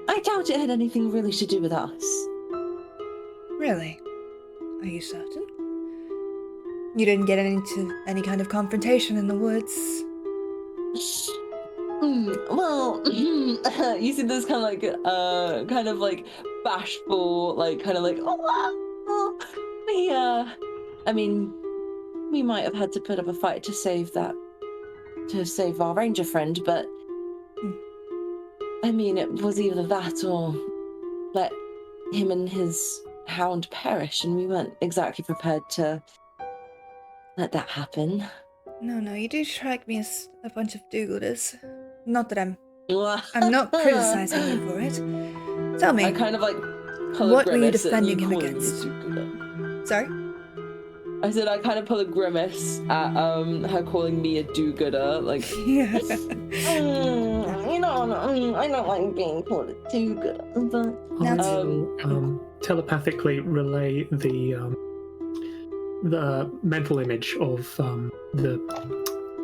I doubt it had anything really to do with us. Really? Are you certain? You didn't get into any kind of confrontation in the woods? Well, you see this kind of like bashful, like kind of like, we might have had to put up a fight to save our ranger friend, but I mean, it was either that or let him and his hound perish, and we weren't exactly prepared to let that happen. No, you do strike me as a bunch of do-gooders. Not that I'm not criticizing you for it. Tell me, I kind of like what were you defending him against? Sorry? I said I kind of pull a grimace at her calling me a do-gooder, like Yeah. I don't like being called a do-gooder, but Telepathically relay the mental image of the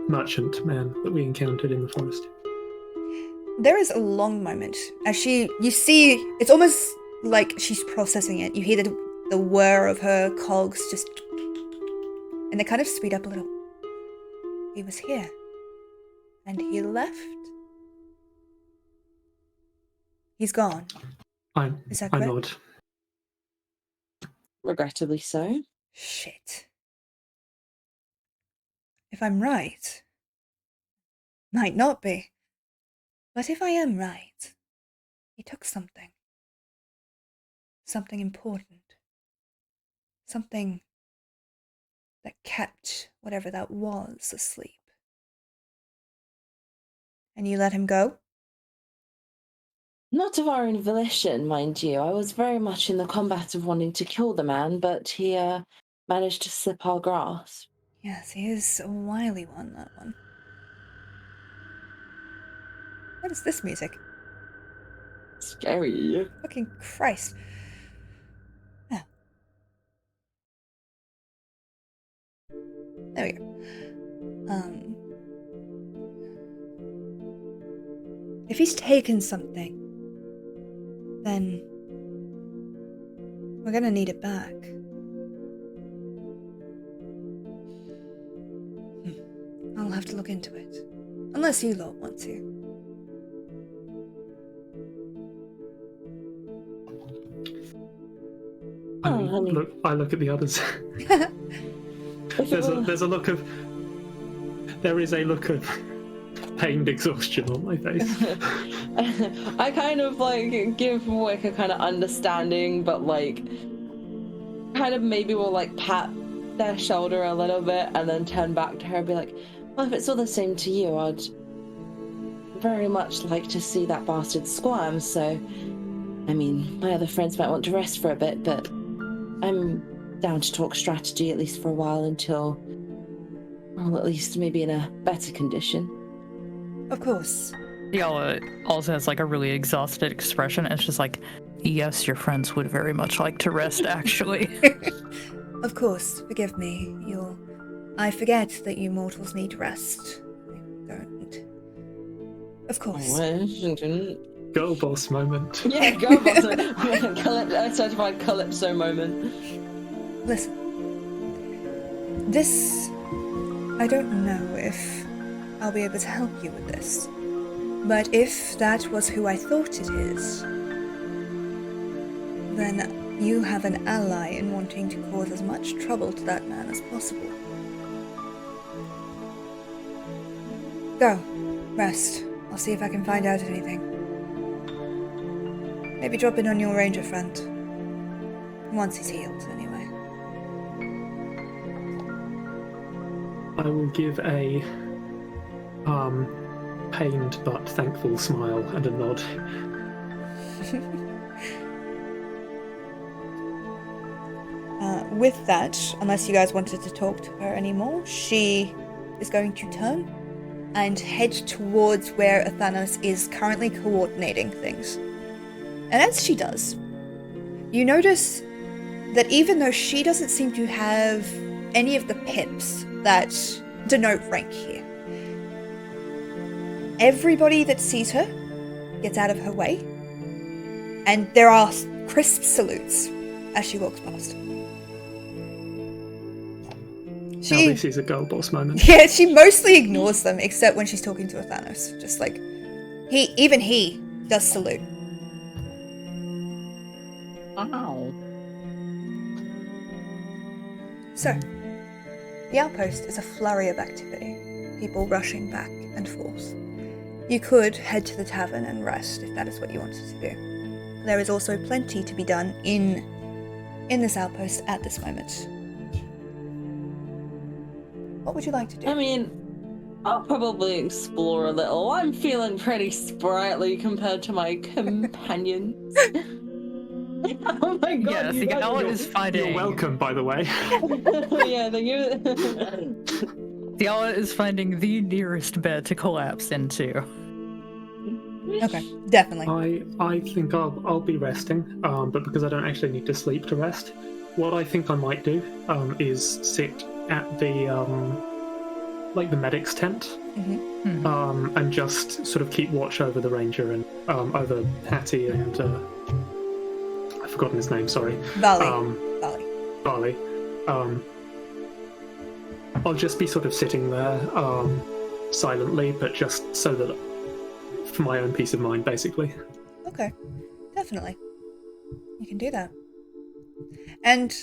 merchant man that we encountered in the forest. There is a long moment as you see, it's almost like she's processing it. You hear the whir of her cogs just, and they kind of speed up a little. He was here, and he left. He's gone. Is that I correct? nod. regrettably so. Shit. If I'm right, might not be, but if I am right, he took something. Something important. Something that kept whatever that was asleep. And you let him go? Not of our own volition, mind you. I was very much in the combat of wanting to kill the man, but he managed to slip our grasp. Yes, he is a wily one, that one. What is this music? Scary. Fucking Christ. Oh. There we go. If he's taken something, then we're gonna need it back. I'll have to look into it. Unless you lot want to. I look at the others. There is a look of pained exhaustion on my face. I kind of like give Wick a kind of understanding, but like kind of maybe will like pat their shoulder a little bit and then turn back to her and be like, well, if it's all the same to you, I'd very much like to see that bastard squirm, so I mean, my other friends might want to rest for a bit, but I'm down to talk strategy at least for a while until, well, at least maybe in a better condition. Of course. Yala also has like a really exhausted expression. It's just like, yes, your friends would very much like to rest, actually. Of course, forgive me. I forget that you mortals need rest. I don't. Of course. Girl boss moment. Yeah, go boss. Certified Calypso moment. Listen. This... I don't know if I'll be able to help you with this. But if that was who I thought it is, then you have an ally in wanting to cause as much trouble to that man as possible. Go. Rest. I'll see if I can find out anything. Maybe drop in on your ranger friend. Once he's healed, anyway. I will give a pained but thankful smile and a nod. With that, unless you guys wanted to talk to her anymore, she is going to turn and head towards where Athanos is currently coordinating things. And as she does, you notice that even though she doesn't seem to have any of the pips that denote rank here, everybody that sees her gets out of her way, and there are crisp salutes as she walks past. Now this is a girl boss moment. Yeah, she mostly ignores them, except when she's talking to Athanos. Just like, he does salute. Wow. So, the outpost is a flurry of activity. People rushing back and forth. You could head to the tavern and rest if that is what you wanted to do. There is also plenty to be done in this outpost at this moment. What would you like to do? I mean, I'll probably explore a little. I'm feeling pretty sprightly compared to my companions. Oh my god. Yes, the owl is finding. You're welcome, by the way. Yeah, thank you. The owl is finding the nearest bed to collapse into. Okay, definitely. I think I'll be resting, but because I don't actually need to sleep to rest, what I think I might do is sit at the the medic's tent, and just sort of keep watch over the ranger and over Hattie and I've forgotten his name. Sorry, Bali. I'll just be sort of sitting there silently, but just so that for my own peace of mind, basically. Okay, definitely. You can do that. And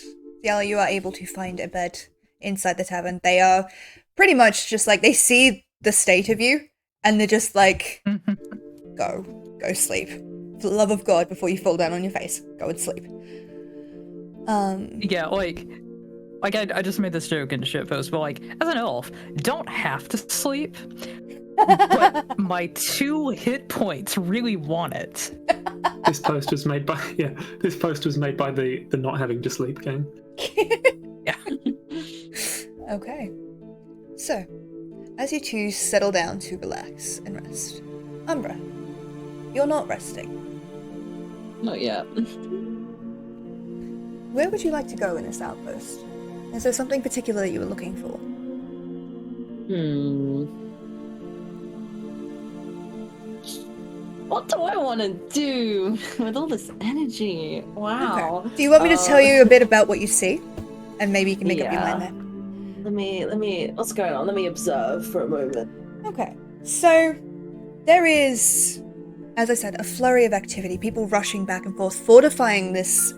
Yala, you are able to find a bed inside the tavern. They are pretty much just like, they see the state of you, and they're just like, go sleep. For the love of God, before you fall down on your face, go and sleep. Yeah, like I just made this joke in the shitpost, but like, as an elf, don't have to sleep. But my 2 hit points really want it. This post was made by the not having to sleep game. Yeah. Okay. So, as you two settle down to relax and rest, Umbra, you're not resting. Not yet. Where would you like to go in this outpost? Is there something particular that you were looking for? What do I want to do with all this energy? Wow. Okay. Do you want me to tell you a bit about what you see? And maybe you can make up your mind there. What's going on? Let me observe for a moment. Okay. So, there is, as I said, a flurry of activity. People rushing back and forth, fortifying this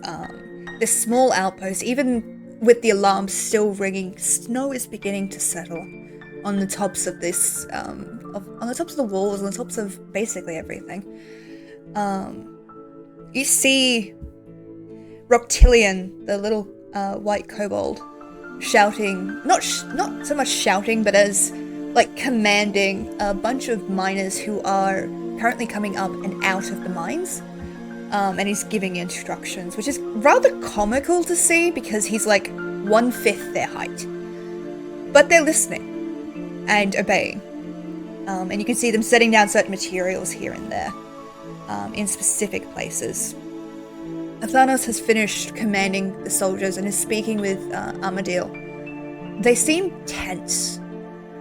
small outpost. Even with the alarms still ringing, snow is beginning to settle on the tops of this, on the tops of the walls, on the tops of basically everything. You see Roctillion, the little white kobold, shouting, not so much shouting, but as like commanding a bunch of miners who are currently coming up and out of the mines. And he's giving instructions, which is rather comical to see because he's like 1/5 their height. But they're listening and obeying. And you can see them setting down certain materials here and there in specific places. Athanos has finished commanding the soldiers and is speaking with Armadil. They seem tense,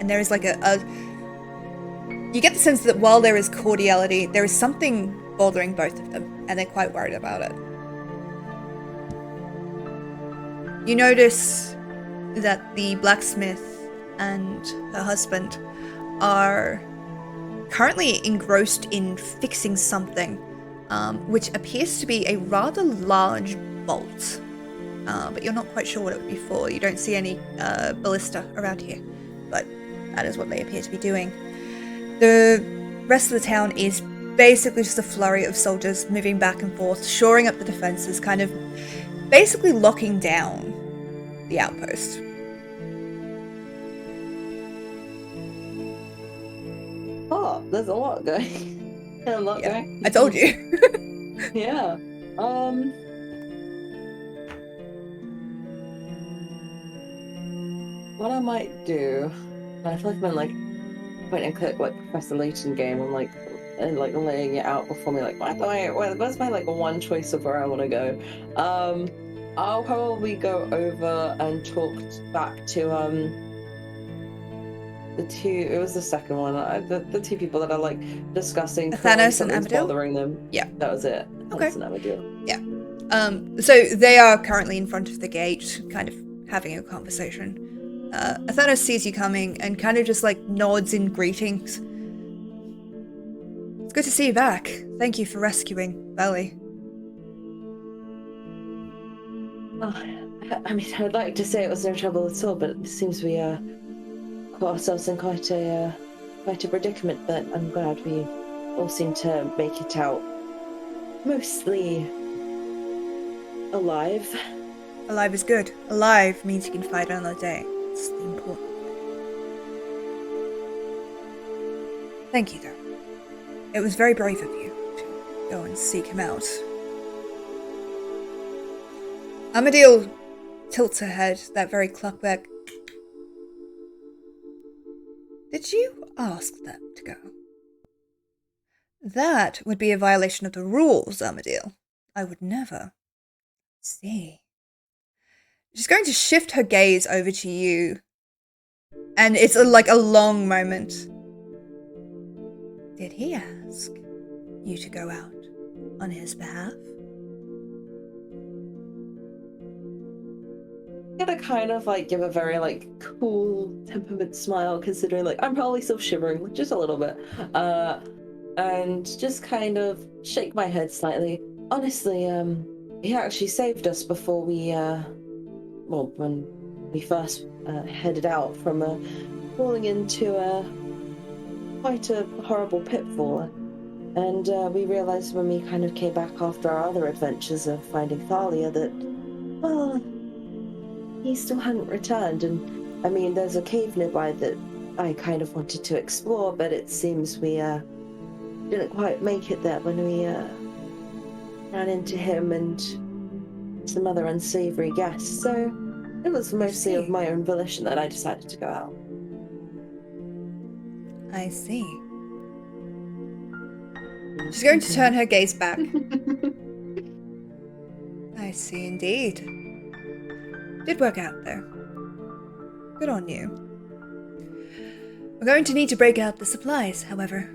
and there is like you get the sense that while there is cordiality, there is something bothering both of them, and they're quite worried about it. You notice that the blacksmith and her husband are currently engrossed in fixing something, which appears to be a rather large bolt. But you're not quite sure what it would be for. You don't see any ballista around here, but that is what they appear to be doing. The rest of the town is basically just a flurry of soldiers moving back and forth, shoring up the defenses, kind of basically locking down the outpost. Oh, there's a lot going. A lot going. I told you. Yeah. What I might do, I feel like I'm in like point and click like Professor Layton game. I'm like laying it out before me. Like, where's my like one choice of where I want to go? I'll probably go over and talk back to the two. It was the second one. The two people that are like discussing. Thanos and something's Amadil? bothering them. Yeah. That was it. Okay. Thanos and Amadil. Yeah. So they are currently in front of the gate, kind of having a conversation. Athanos sees you coming and kind of just like nods in greetings. It's good to see you back. Thank you for rescuing Belly. Oh, I mean, I'd like to say it was no trouble at all, but it seems we got ourselves in quite a predicament. But I'm glad we all seem to make it out mostly alive. Alive is good. Alive means you can fight another day. It's the important thing. Thank you, though. It was very brave of you to go and seek him out. Amadil tilts her head, that very clockwork. Did you ask them to go? That would be a violation of the rules, Amadil. I would never. See. She's going to shift her gaze over to you. And it's like a long moment. Did he ask you to go out on his behalf? I'm gonna kind of like give a very like cool temperament smile, considering like I'm probably still shivering like, just a little bit, and just kind of shake my head slightly. Honestly, he actually saved us before we when we first headed out from falling into quite a horrible pitfall, and we realized when we kind of came back after our other adventures of finding Thalia that, well, he still hadn't returned. And I mean, there's a cave nearby that I kind of wanted to explore, but it seems we didn't quite make it there when we ran into him and some other unsavory guests. So it was mostly of my own volition that I decided to go out. I see. She's going to turn her gaze back. I see indeed. Did work out, though. Good on you. We're going to need to break out the supplies, however.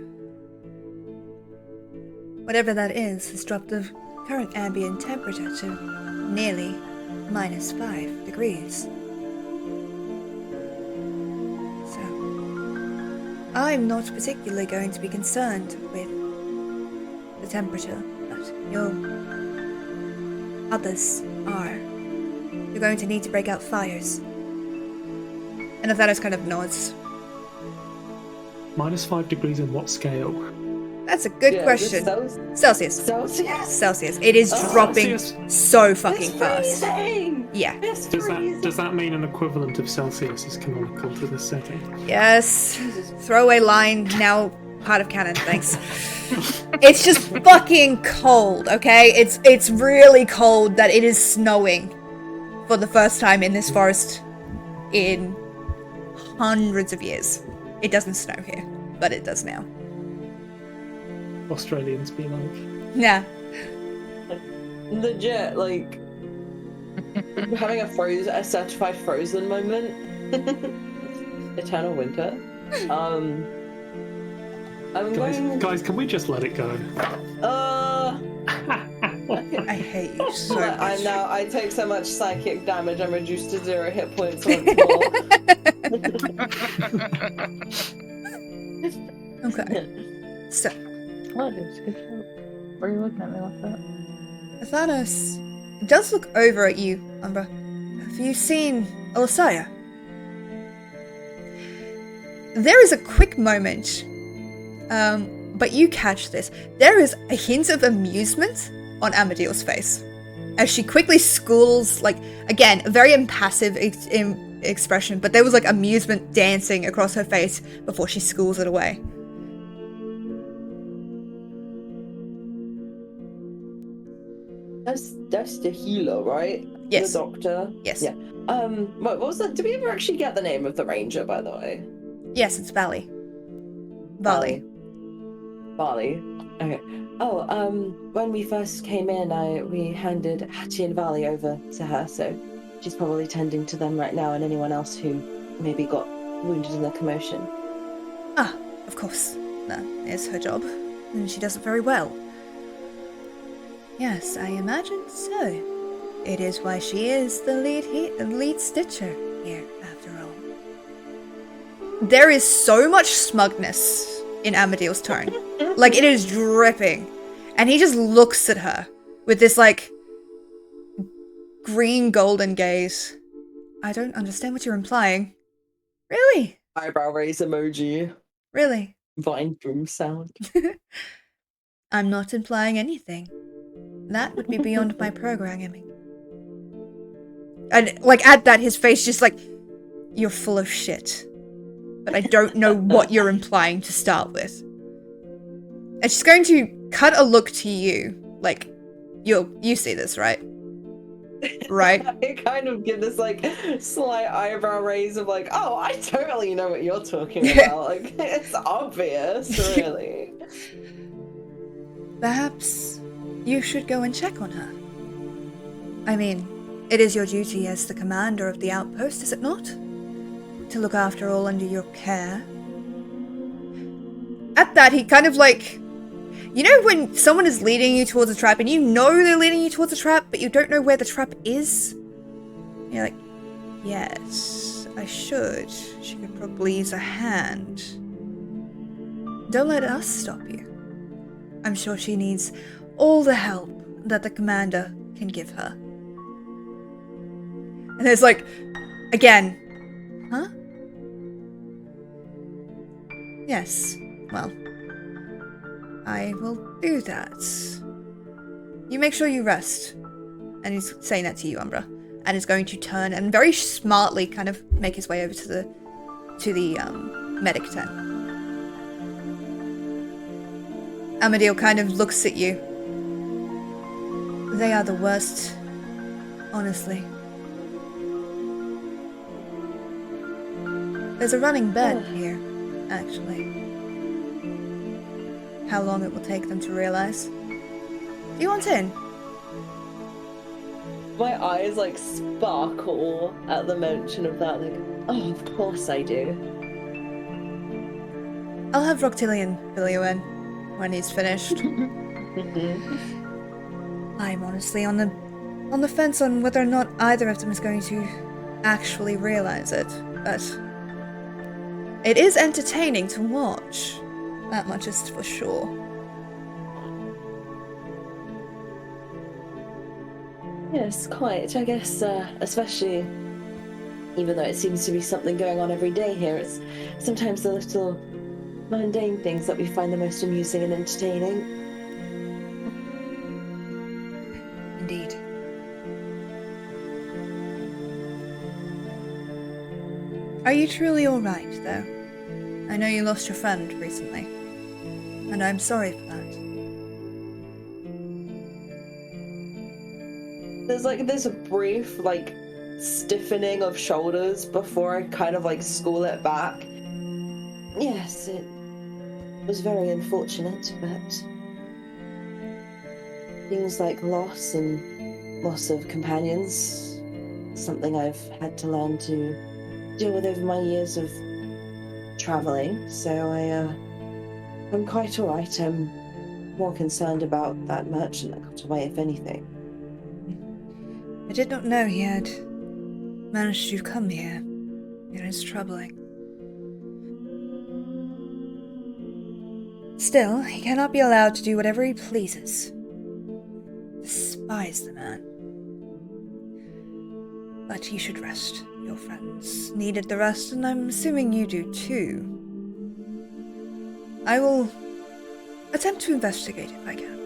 Whatever that is has dropped the current ambient temperature to nearly -5 degrees. So, I'm not particularly going to be concerned with the temperature, but others are. You're going to need to break out fires. And Athanos kind of nods. -5 degrees in what scale? That's a good question. Celsius. Celsius. It is dropping Celsius. so fucking fast. Freezing. Yeah. It's Does freezing. that mean an equivalent of Celsius is canonical to this setting? Yes. Throwaway line, now part of canon, thanks. It's just fucking cold, okay? It's really cold that it is snowing for the first time in this forest in hundreds of years. It doesn't snow here, but it does now. Australians be like. Yeah. Legit, like having a certified frozen moment. Eternal winter. I'm going. Guys, can we just let it go? I hate you so But much. I take so much psychic damage, I'm reduced to 0 hit points once more. Okay. So, What is good job. Why are you looking at me like that? Thanos does look over at you, Umbra. Have you seen Olisaya? There is a quick moment, but you catch this. There is a hint of amusement on Amadil's face as she quickly schools, like, again, a very impassive expression, but there was like amusement dancing across her face before she schools it away. That's the healer, right? Yes. The doctor. Yes. Yeah. What was that? Did we ever actually get the name of the ranger, by the way? Yes, it's Valley. Bali. Okay. Oh, when we first came in, we handed Hattie and Valley over to her, so she's probably tending to them right now, and anyone else who maybe got wounded in the commotion. Ah, of course. That is her job, and she does it very well. Yes, I imagine so. It is why she is the lead stitcher here, after all. There is so much smugness in Amadil's tone. Like, it is dripping. And he just looks at her with this, like, green golden gaze. I don't understand what you're implying. Really? Eyebrow raise emoji. Really? Vine boom sound. I'm not implying anything. That would be beyond my programming. And, like, at that, his face just like, you're full of shit. But I don't know what you're implying to start with. And she's going to cut a look to you. Like, you see this, right? Right? I kind of give this, like, slight eyebrow raise of, like, oh, I totally know what you're talking about. Like, it's obvious, really. Perhaps you should go and check on her. I mean, it is your duty as the commander of the outpost, is it not? To look after all under your care. At that, he kind of like... You know when someone is leading you towards a trap and you know they're leading you towards a trap, but you don't know where the trap is? You're like, yes, I should. She could probably use a hand. Don't let us stop you. I'm sure she needs all the help that the commander can give her. And there's like, again, huh? Yes, well, I will do that. You make sure you rest. And he's saying that to you, Umbra. And is going to turn and very smartly kind of make his way over to the medic tent. Amadil kind of looks at you. They are the worst, honestly. There's a running bed here, actually. How long it will take them to realize. Do you want in? My eyes, like, sparkle at the mention of that. Like, oh, of course I do. I'll have Roctillion fill you in when he's finished. I'm honestly on the fence on whether or not either of them is going to actually realize it, but it is entertaining to watch. That much is for sure. Yes, quite. I guess, especially, even though it seems to be something going on every day here, it's sometimes the little mundane things that we find the most amusing and entertaining. Indeed. Are you truly alright, though? I know you lost your friend recently, and I'm sorry for that. There's a brief, like, stiffening of shoulders before I kind of, like, school it back. Yes, it was very unfortunate, but things like loss and loss of companions, something I've had to learn to deal with over my years of traveling, so I'm quite alright. I'm more concerned about that merchant that got away, if anything. I did not know he had managed to come here. It is troubling. Still, he cannot be allowed to do whatever he pleases. Despise the man. But he should rest. Your friends needed the rest, and I'm assuming you do too. I will attempt to investigate if I can.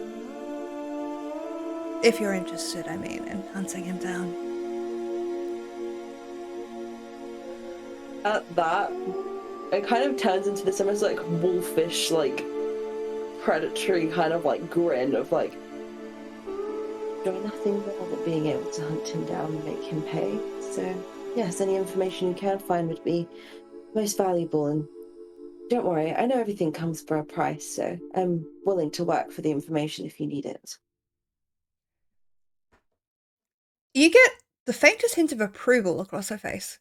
If you're interested, I mean, in hunting him down. At that, it kind of turns into this almost like wolfish, like predatory kind of like grin of like, doing nothing more than being able to hunt him down and make him pay. So yes, any information you can find would be most valuable, and don't worry, I know everything comes for a price, so I'm willing to work for the information if you need it. You get the faintest hint of approval across her face.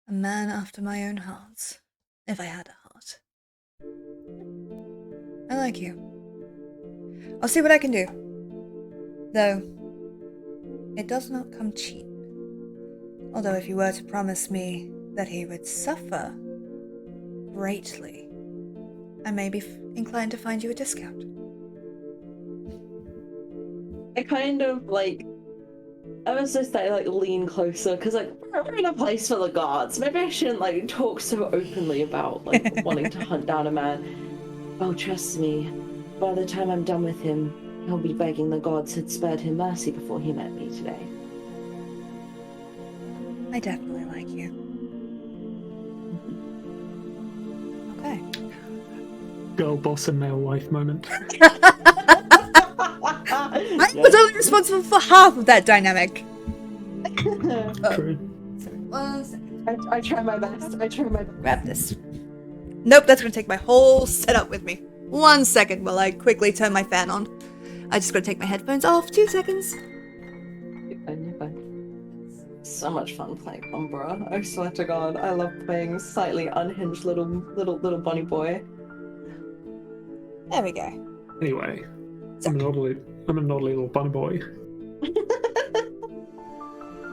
A man after my own heart, if I had a heart. I like you. I'll see what I can do. Though, it does not come cheap. Although if you were to promise me that he would suffer greatly, I may be inclined to find you a discount. I kind of like, I was just like lean closer because like we're in a place full of guards. Maybe I shouldn't like talk so openly about like wanting to hunt down a man. Oh, trust me, by the time I'm done with him, he'll be begging the gods had spared him mercy before he met me today. I definitely like you. Okay. Girl boss and male wife moment. I was only responsible for half of that dynamic. True. 1 second. I try my best. I try my best. Grab this. Nope, that's gonna take my whole setup with me. 1 second while I quickly turn my fan on. I just gotta take my headphones off. 2 seconds. You're fine. So much fun playing Umbra. I swear to God, I love playing slightly unhinged little bunny boy. There we go. Anyway, I'm a noddly little bunny boy.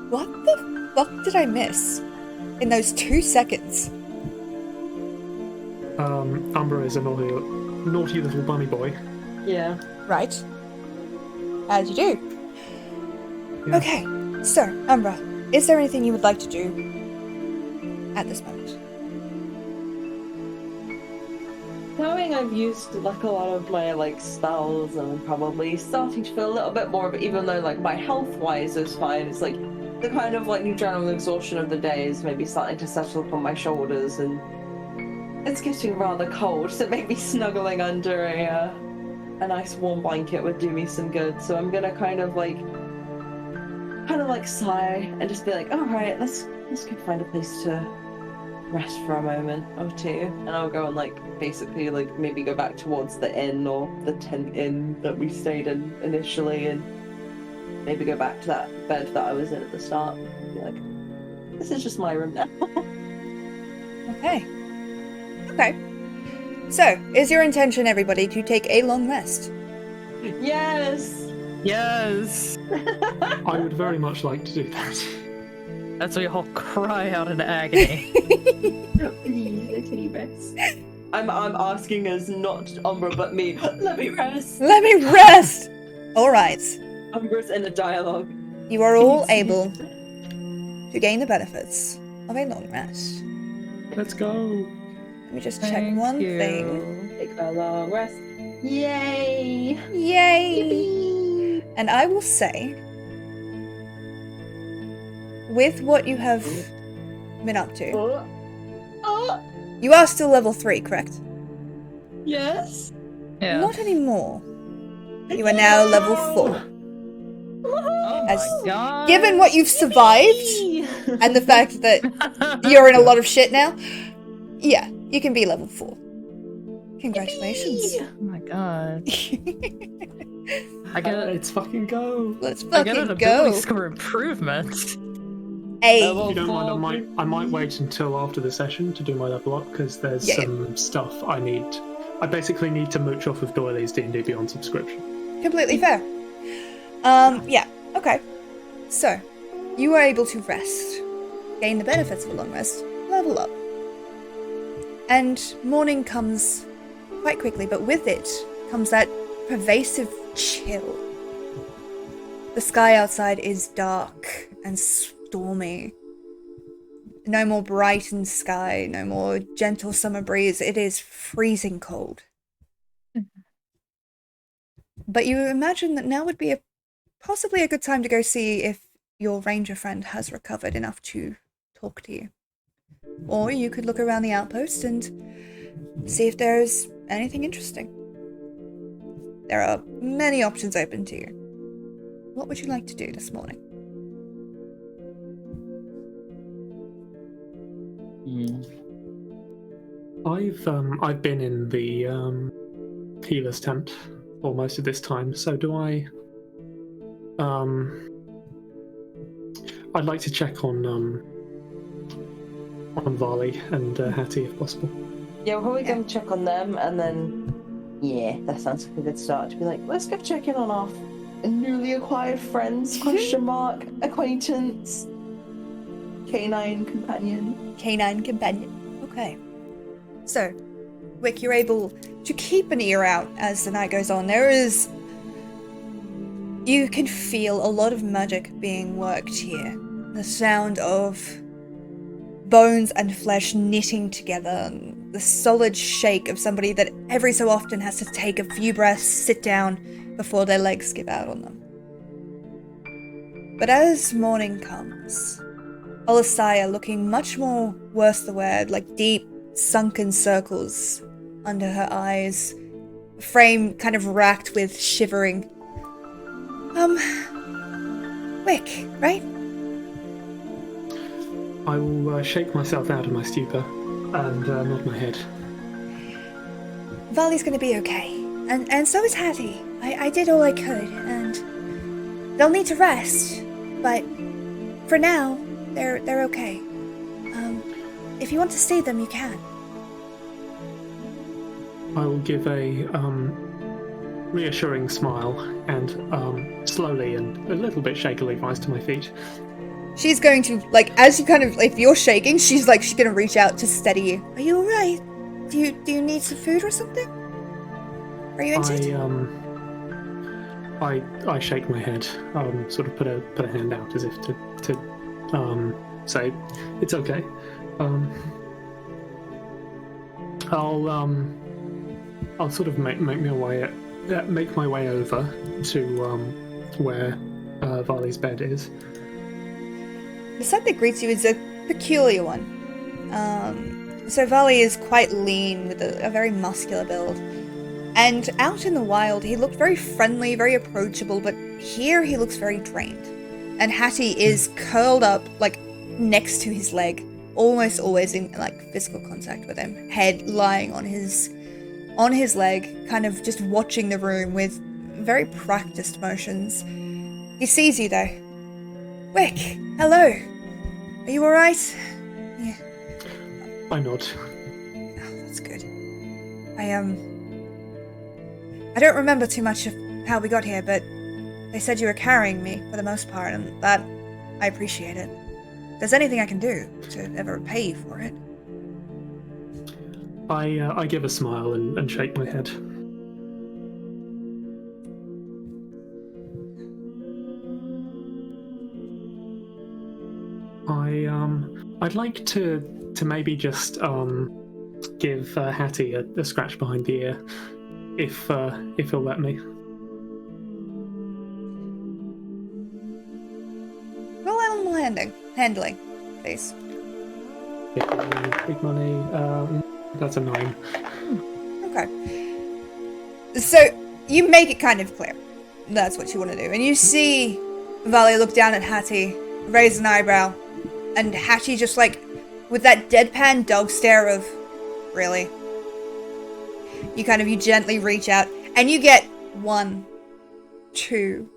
What the fuck did I miss in those 2 seconds? Umbra is a naughty little bunny boy. Yeah. Right. As you do. Yeah. Okay, so, Umbra, is there anything you would like to do at this moment? Knowing I've used like a lot of my like spells and I'm probably starting to feel a little bit more of it, even though like my health wise is fine, it's like the kind of like general exhaustion of the day is maybe starting to settle upon my shoulders, and it's getting rather cold, so maybe snuggling under a nice warm blanket would do me some good. So I'm gonna kind of like sigh and just be like, all right, let's go find a place to rest for a moment or two, and I'll go and like basically like maybe go back towards the inn or the tent inn that we stayed in initially, and maybe go back to that bed that I was in at the start. Be like, this is just my room now. Okay. So, is your intention, everybody, to take a long rest? Yes. Yes! I would very much like to do that. That's why you all cry out in agony. Please, rest. I'm asking as not Umbra but me. Let me rest. Let me rest! Alright. Umbra's in a dialogue. You are all able to gain the benefits of a long rest. Let's go. Let me just check Thank one you. thing. Take a long rest. Yay! Yay! Yippee! And I will say, with what you have been up to, you are still level 3, correct? Yes. Yeah. Not anymore. You are now level 4. Oh As my god. Given what you've survived, and the fact that you're in a lot of shit now, yeah, you can be level 4. Congratulations. Oh my god. I get it. Let's fucking go. Let's I get fucking an go. ability score improvement. Hey. If you don't mind, I might wait until after the session to do my level up, because there's Yeah. some stuff I need I basically need to mooch off of Doyley's D&D Beyond subscription. Completely fair. Yeah, okay. So, you are able to rest, gain the benefits of a long rest, level up. And morning comes quite quickly, but with it comes that pervasive chill. The sky outside is dark and stormy. No more brightened sky, no more gentle summer breeze. It is freezing cold. But you imagine that now would be possibly a good time to go see if your ranger friend has recovered enough to talk to you. Or you could look around the outpost and see if there's anything interesting. There are many options open to you. What would you like to do this morning? I've been in the healer's tent for most of this time, so do I. I'd like to check on Varley and Hattie if possible. Yeah, we'll probably go and check on them, and then yeah, that sounds like a good start. To be like, let's go check in on our newly acquired friends? Question mark acquaintance. Canine companion. Canine companion. Okay. So, Wick, you're able to keep an ear out as the night goes on. You can feel a lot of magic being worked here. The sound of bones and flesh knitting together. The solid shake of somebody that every so often has to take a few breaths, sit down, before their legs give out on them. But as morning comes, Olisaya, looking much more worse the wear, like deep, sunken circles under her eyes, frame kind of racked with shivering. Wick, right? I will shake myself out of my stupor and nod my head. Vali's gonna be okay, and so is Hattie. I did all I could, and they'll need to rest, but for now, they're okay. If you want to see them, you can. I will give a reassuring smile and slowly and a little bit shakily rise to my feet. She's going to, like, as you kind of, if you're shaking, she's gonna reach out to steady you. Are you alright? Do you need some food or something? Are you injured? I shake my head, sort of put a hand out as if to say it's okay. I'll sort of make my way over to where Varley's bed is. The sight that greets you is a peculiar one. So Varley is quite lean with a very muscular build. And out in the wild, he looked very friendly, very approachable, but here he looks very drained. And Hattie is curled up, like, next to his leg, almost always in, like, physical contact with him, head lying on his leg, kind of just watching the room with very practiced motions. He sees you, though. Wick, hello. Are you alright? Yeah. I nod. Oh, that's good. I don't remember too much of how we got here, but they said you were carrying me for the most part, and that, I appreciate it. If there's anything I can do to ever repay you for it. I give a smile and shake my head. I'd like to maybe just give Hattie a scratch behind the ear, if he'll let me. Roll animal handling, please. Big money. That's a 9. Okay. So you make it kind of clear that's what you want to do, and you see Vali look down at Hattie, raise an eyebrow, and Hattie just like with that deadpan dog stare of, really? You gently reach out, and you get 1, 2,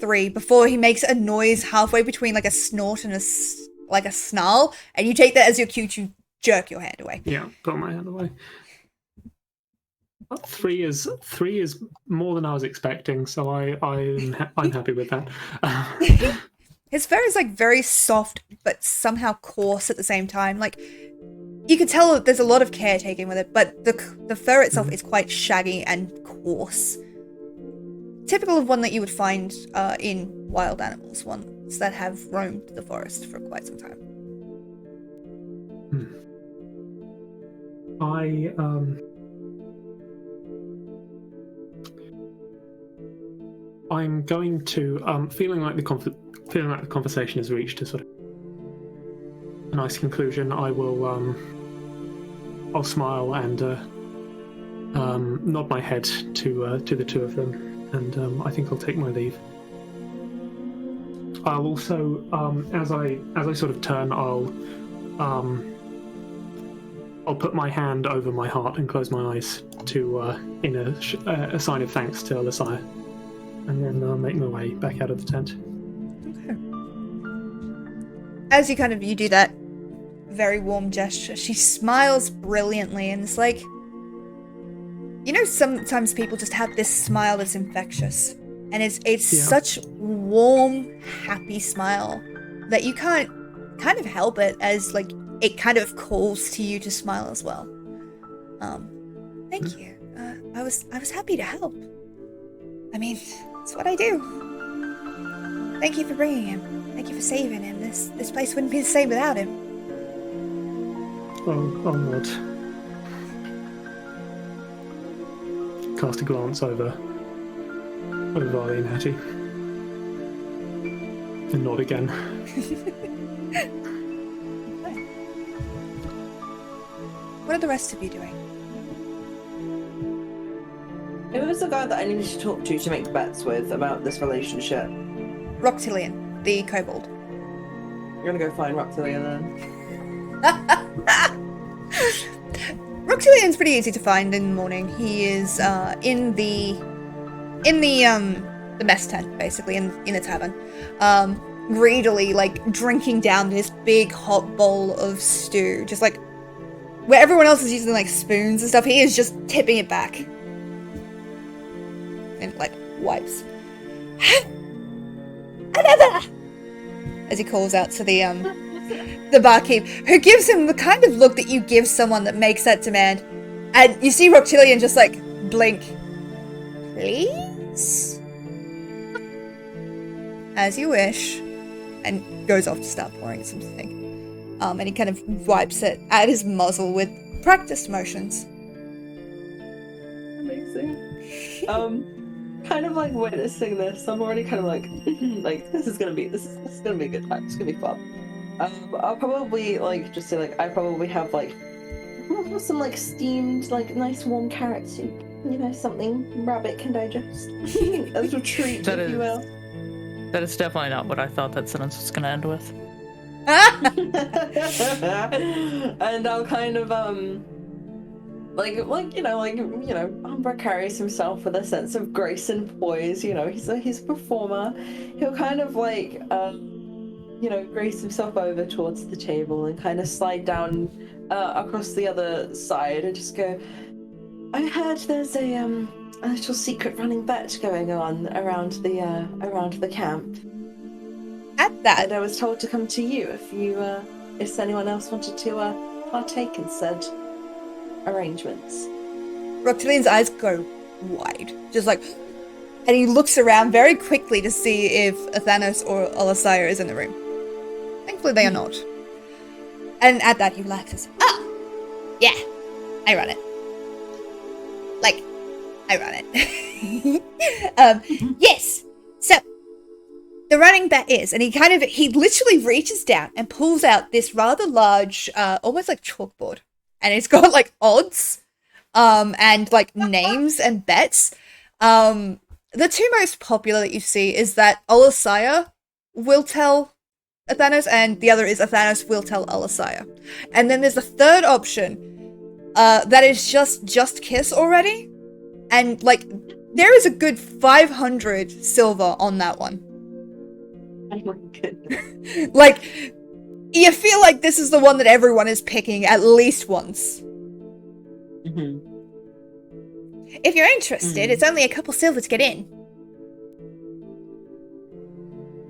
3 before he makes a noise halfway between like a snort and a snarl, and you take that as your cue to jerk your hand away. Yeah, put my hand away. Three is more than I was expecting, so I'm happy with that. His fur is like very soft, but somehow coarse at the same time. Like you can tell that there's a lot of care taken with it, but the fur itself is quite shaggy and coarse. Typical of one that you would find in wild animals, ones that have roamed the forest for quite some time. I'm going to feeling like the conversation has reached a sort of a nice conclusion. I'll smile and nod my head to the two of them, and I think I'll take my leave. I'll also, as I sort of turn, I'll put my hand over my heart and close my eyes to in a sign of thanks to Alasaya, and then make my way back out of the tent. Okay. As you do that very warm gesture, she smiles brilliantly, and it's like, you know, sometimes people just have this smile that's infectious, and it's such warm, happy smile that you can't kind of help it, as like it kind of calls to you to smile as well. Thank you. I was happy to help. I mean, it's what I do. Thank you for bringing him. Thank you for saving him. This place wouldn't be the same without him. I'll nod. Cast a glance over Vali and Hattie. And nod again. What are the rest of you doing? Who was the guy that I needed to talk to make bets with about this relationship? Roctillion, the kobold. You're gonna go find Roctillion then. Roctillion's pretty easy to find in the morning. He is in the mess tent, basically, in a tavern. Greedily, like, drinking down this big hot bowl of stew. Just like, where everyone else is using, like, spoons and stuff, he is just tipping it back. And, like, wipes. Another! As he calls out to the barkeep, who gives him the kind of look that you give someone that makes that demand. And you see Roctillion just, like, blink. Please? As you wish. And goes off to start pouring something. And he kind of wipes it at his muzzle with practiced motions. Amazing. Kind of like witnessing this, I'm already kind of like, this is gonna be a good time. It's gonna be fun. I'll probably just say I probably have some steamed nice warm carrot soup. You know, something rabbit can digest. As a treat, if you will. That is definitely not what I thought that sentence was gonna end with. And I'll kind of Umbra carries himself with a sense of grace and poise. You know, he's a performer. He'll kind of grace himself over towards the table and kind of slide down across the other side and just go, I heard there's a little secret running bet going on around the camp. At that, And I was told to come to you if anyone else wanted to partake in said arrangements. Roctillion's eyes go wide. Just like... And he looks around very quickly to see if Athanos or Alasaya is in the room. Thankfully they are not. And at that he relaxes. Oh! Yeah, I run it. I run it. Yes! So, the running bet is, and he literally reaches down and pulls out this rather large, almost like chalkboard. And it's got odds, and names and bets. The two most popular that you see is that Alasaya will tell Athanos, and the other is Athanos will tell Alasaya. And then there's a third option, that is just kiss already. And, there is a good 500 silver on that one. Oh my goodness. You feel like this is the one that everyone is picking at least once. Mm-hmm. If you're interested, it's only a couple silver to get in.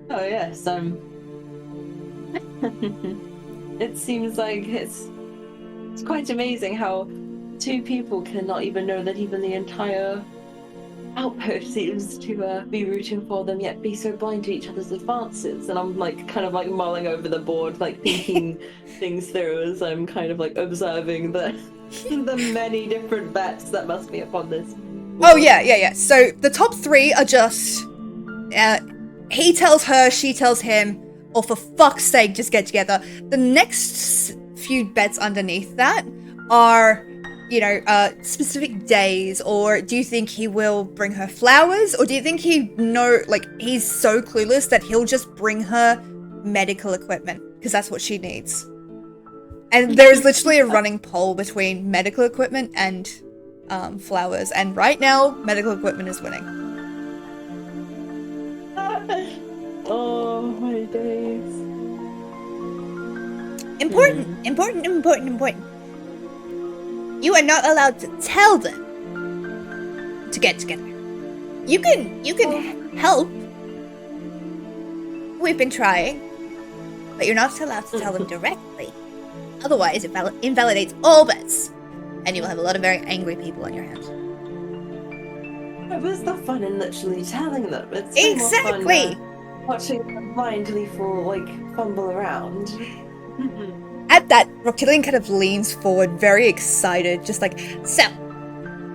Oh yes, it seems like it's quite amazing how two people cannot even know that even the entire outpost seems to be rooting for them, yet be so blind to each other's advances. And I'm like kind of like mulling over the board, like thinking things through as I'm kind of like observing the many different bets that must be upon this. Oh yeah. So the top 3 are just he tells her, she tells him, or for fuck's sake, just get together. The next few bets underneath that are, you know, specific days, or do you think he will bring her flowers, or do you think he's so clueless that he'll just bring her medical equipment, because that's what she needs. And there is literally a running poll between medical equipment and flowers, and right now, medical equipment is winning. Oh my days. Important. You are not allowed to tell them to get together. You can help. We've been trying, but you're not allowed to tell them directly. Otherwise, it invalidates all bets, and you will have a lot of very angry people on your hands. Where's the fun in literally telling them? It's Exactly. more fun, watching them blindly fumble around. At that, Roctillion kind of leans forward, very excited, just like, so,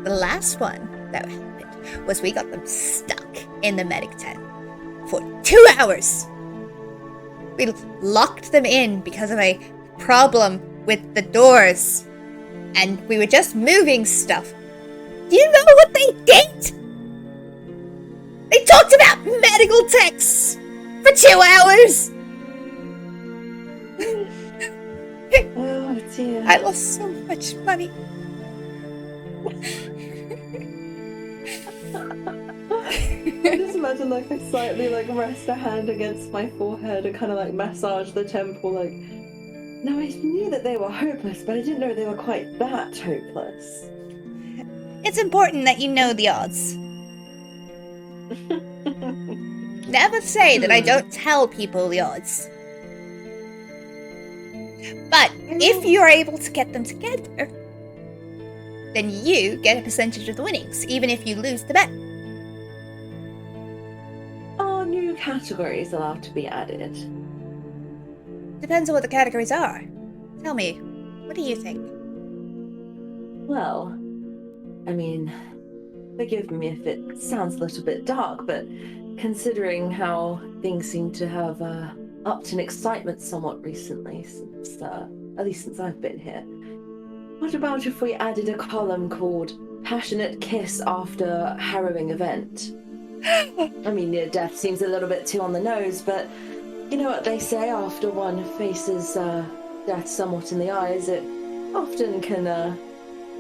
the last one that happened was we got them stuck in the medic tent for 2 hours. We locked them in because of a problem with the doors, and we were just moving stuff. Do you know what they did? They talked about medical texts for 2 hours! Oh dear. I lost so much money. I just imagine I slightly rest a hand against my forehead and kind of massage the temple no, I knew that they were hopeless, but I didn't know they were quite that hopeless. It's important that you know the odds. Never say that I don't tell people the odds. But if you're able to get them together, then you get a percentage of the winnings, even if you lose the bet. Are new categories allowed to be added? Depends on what the categories are. Tell me, what do you think? Well, I mean, forgive me if it sounds a little bit dark, but considering how things seem to have upped in excitement somewhat recently, since at least since I've been here, what about if we added a column called Passionate Kiss After Harrowing Event? I mean, near death seems a little bit too on the nose, but you know what they say, after one faces death somewhat in the eyes, it often can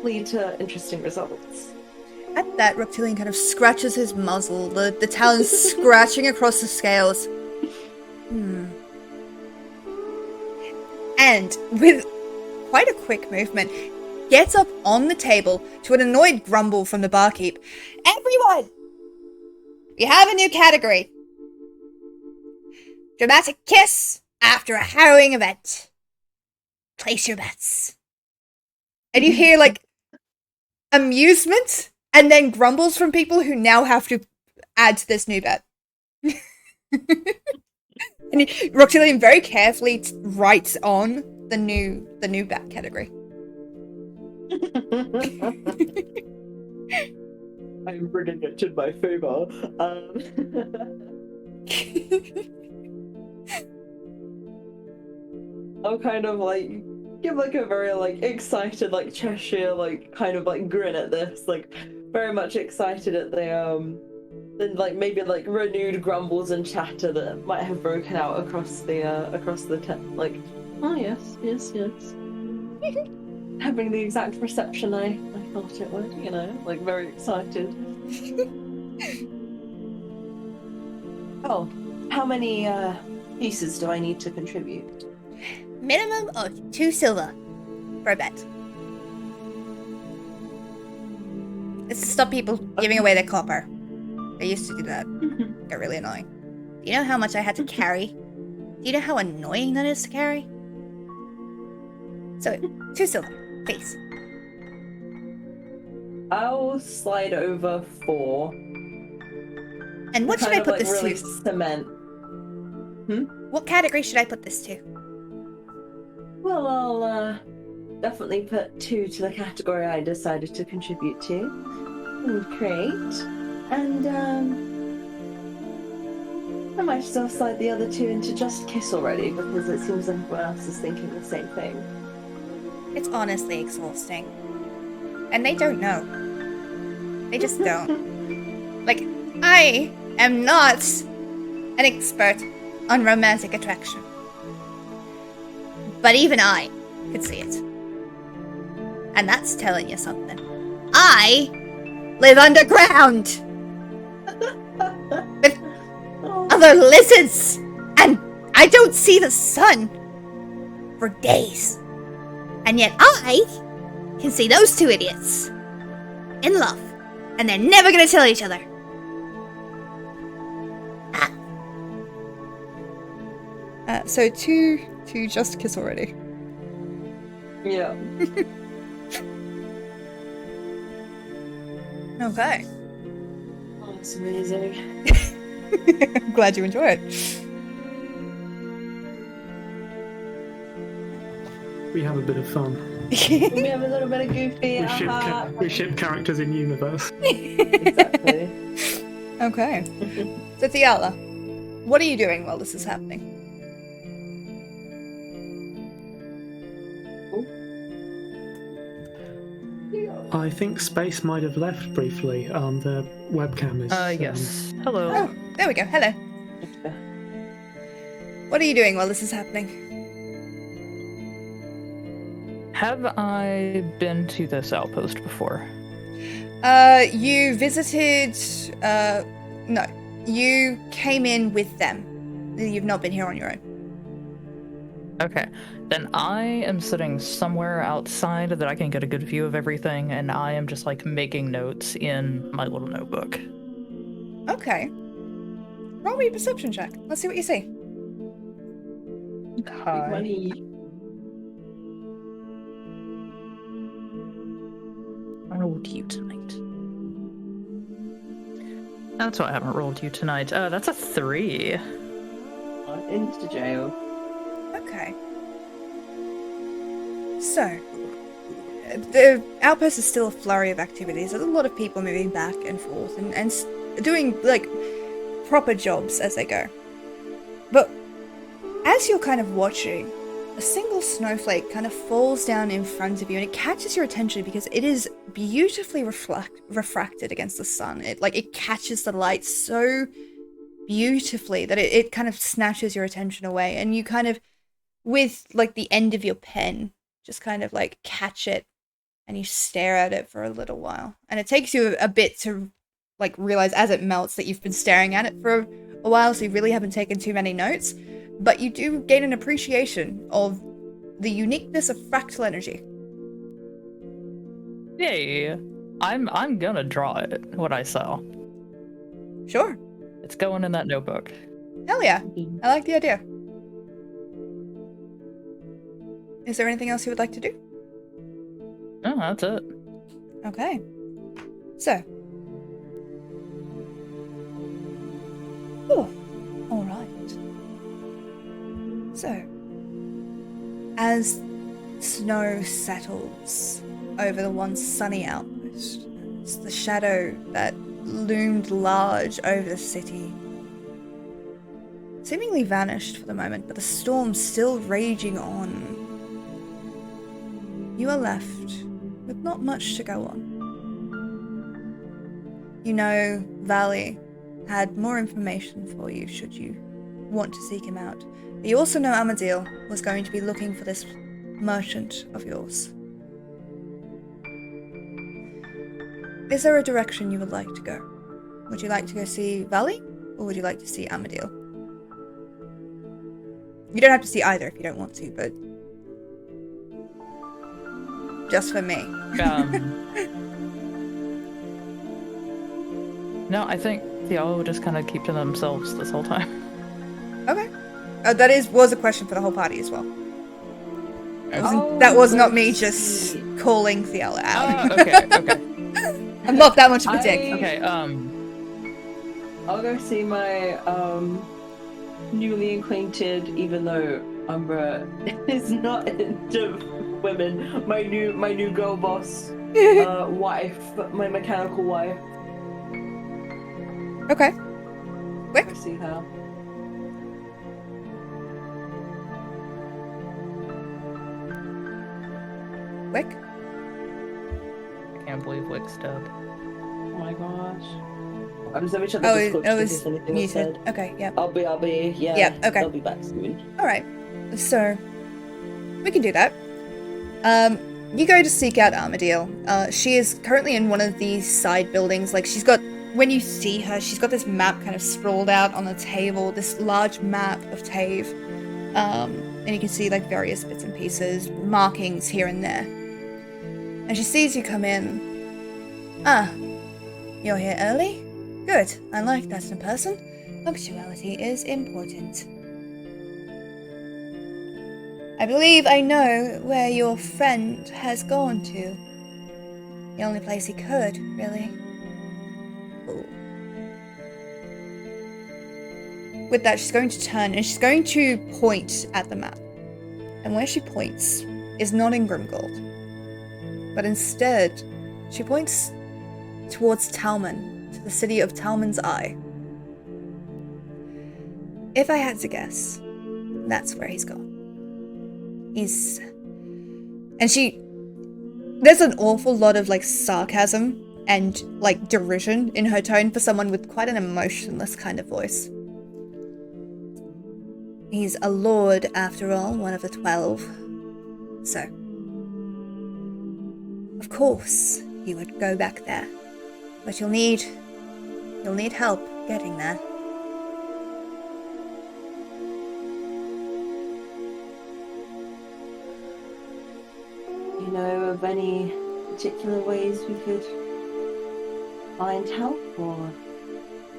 lead to interesting results. At that, Reptilian kind of scratches his muzzle, the talons scratching across the scales. And with quite a quick movement, gets up on the table to an annoyed grumble from the barkeep. Everyone! We have a new category. Dramatic kiss after a harrowing event. Place your bets. And you hear, amusement and then grumbles from people who now have to add to this new bet. And Roctillion very carefully writes on the new bet category. I'm bringing it in my favor. I'll kind of give a very excited Cheshire kind of grin at this, very much excited at the maybe renewed grumbles and chatter that might have broken out across the tent. Oh yes. Having the exact reception I thought it would, very excited. Oh, how many pieces do I need to contribute? Minimum of 2 silver for a bet. It's to stop people giving away their copper. They used to do that. Got really annoying. Do you know how much I had to carry? Do you know how annoying that is to carry? So, 2 silver, please. I'll slide over 4. And what should I put like this really to? Cement. What category should I put this to? Well, I'll definitely put 2 to the category I decided to contribute to. Great. And I might still slide the other 2 into just kiss already, because it seems like everyone else is thinking the same thing. It's honestly exhausting. And they don't know. They just don't. Like, I am not an expert on romantic attraction. But even I could see it. And that's telling you something. I live underground! With other lizards! And I don't see the sun for days. And yet I can see those 2 idiots in love. And they're never gonna tell each other. So 2 to just kiss already. Yeah. Okay. Oh, that's amazing. I'm glad you enjoy it. We have a bit of fun. We have a little bit of goofy. We ship characters in universe. Exactly. Okay. So Tiala, what are you doing while this is happening? I think Space might have left briefly. The webcam is... Yes. Hello. Oh, there we go. Hello. What are you doing while this is happening? Have I been to this outpost before? You visited, no. You came in with them. You've not been here on your own. Okay. Then I am sitting somewhere outside that I can get a good view of everything, and I am just, like, making notes in my little notebook. Okay. Roll me a perception check. Let's see what you see. Hi. Money. I rolled you tonight. That's why I haven't rolled you tonight. That's a 3. Into jail. Okay. So, the outpost is still a flurry of activities. There's a lot of people moving back and forth and doing, like, proper jobs as they go. But as you're kind of watching, a single snowflake kind of falls down in front of you, and it catches your attention because it is beautifully refracted against the sun. It catches the light so beautifully that it kind of snatches your attention away, and you kind of, with, like, the end of your pen, just kind of, like, catch it, and you stare at it for a little while. And it takes you a bit to, like, realize as it melts that you've been staring at it for a while, so you really haven't taken too many notes. But you do gain an appreciation of the uniqueness of fractal energy. Yay. I'm gonna draw it, what I saw. Sure. It's going in that notebook. Hell yeah. I like the idea. Is there anything else you would like to do? Oh, that's it. Okay. So. Oh, all right. So, as snow settles over the once sunny outpost, as the shadow that loomed large over the city seemingly vanished for the moment, but the storm still raging on, you are left with not much to go on. You know Valley had more information for you should you want to seek him out. But you also know Amadil was going to be looking for this merchant of yours. Is there a direction you would like to go? Would you like to go see Valley, or would you like to see Amadil? You don't have to see either if you don't want to, but just for me. No, I think Thiago will just kind of keep to themselves this whole time. Okay. That was a question for the whole party as well. Oh, That was not me very just sweet. calling Thiala out. Okay, okay. I'm not that much of a dick. Okay, I'll go see my newly acquainted, even though Umbra is not into women, my new girl boss wife, my mechanical wife. Okay. Quick. Go see her. Quick. I can't believe Wick's dead. Oh my gosh. I'm just gonna check the Oh, Discord it just in was case anything was muted. said. Okay, yeah. I'll be, yeah. Yep, okay. I'll be back soon. Alright. So, we can do that. You go to seek out Armadale. She is currently in one of these side buildings. Like, she's got, when you see her, she's got this map kind of sprawled out on the table, this large map of Taeve. And you can see, like, various bits and pieces, markings here and there. And she sees you come in. Ah, you're here early? Good, I like that in a person. Punctuality is important. I believe I know where your friend has gone to. The only place he could, really. Ooh. With that, she's going to turn and she's going to point at the map. And where she points is not in Grimgauld, but instead, she points towards Talman, to the city of Talman's Eye. If I had to guess, that's where he's gone. There's an awful lot of, like, sarcasm and, like, derision in her tone for someone with quite an emotionless kind of voice. He's a lord, after all, one of the 12. So, of course, he would go back there. But you'll need help getting there. You know of any particular ways we could find help, or do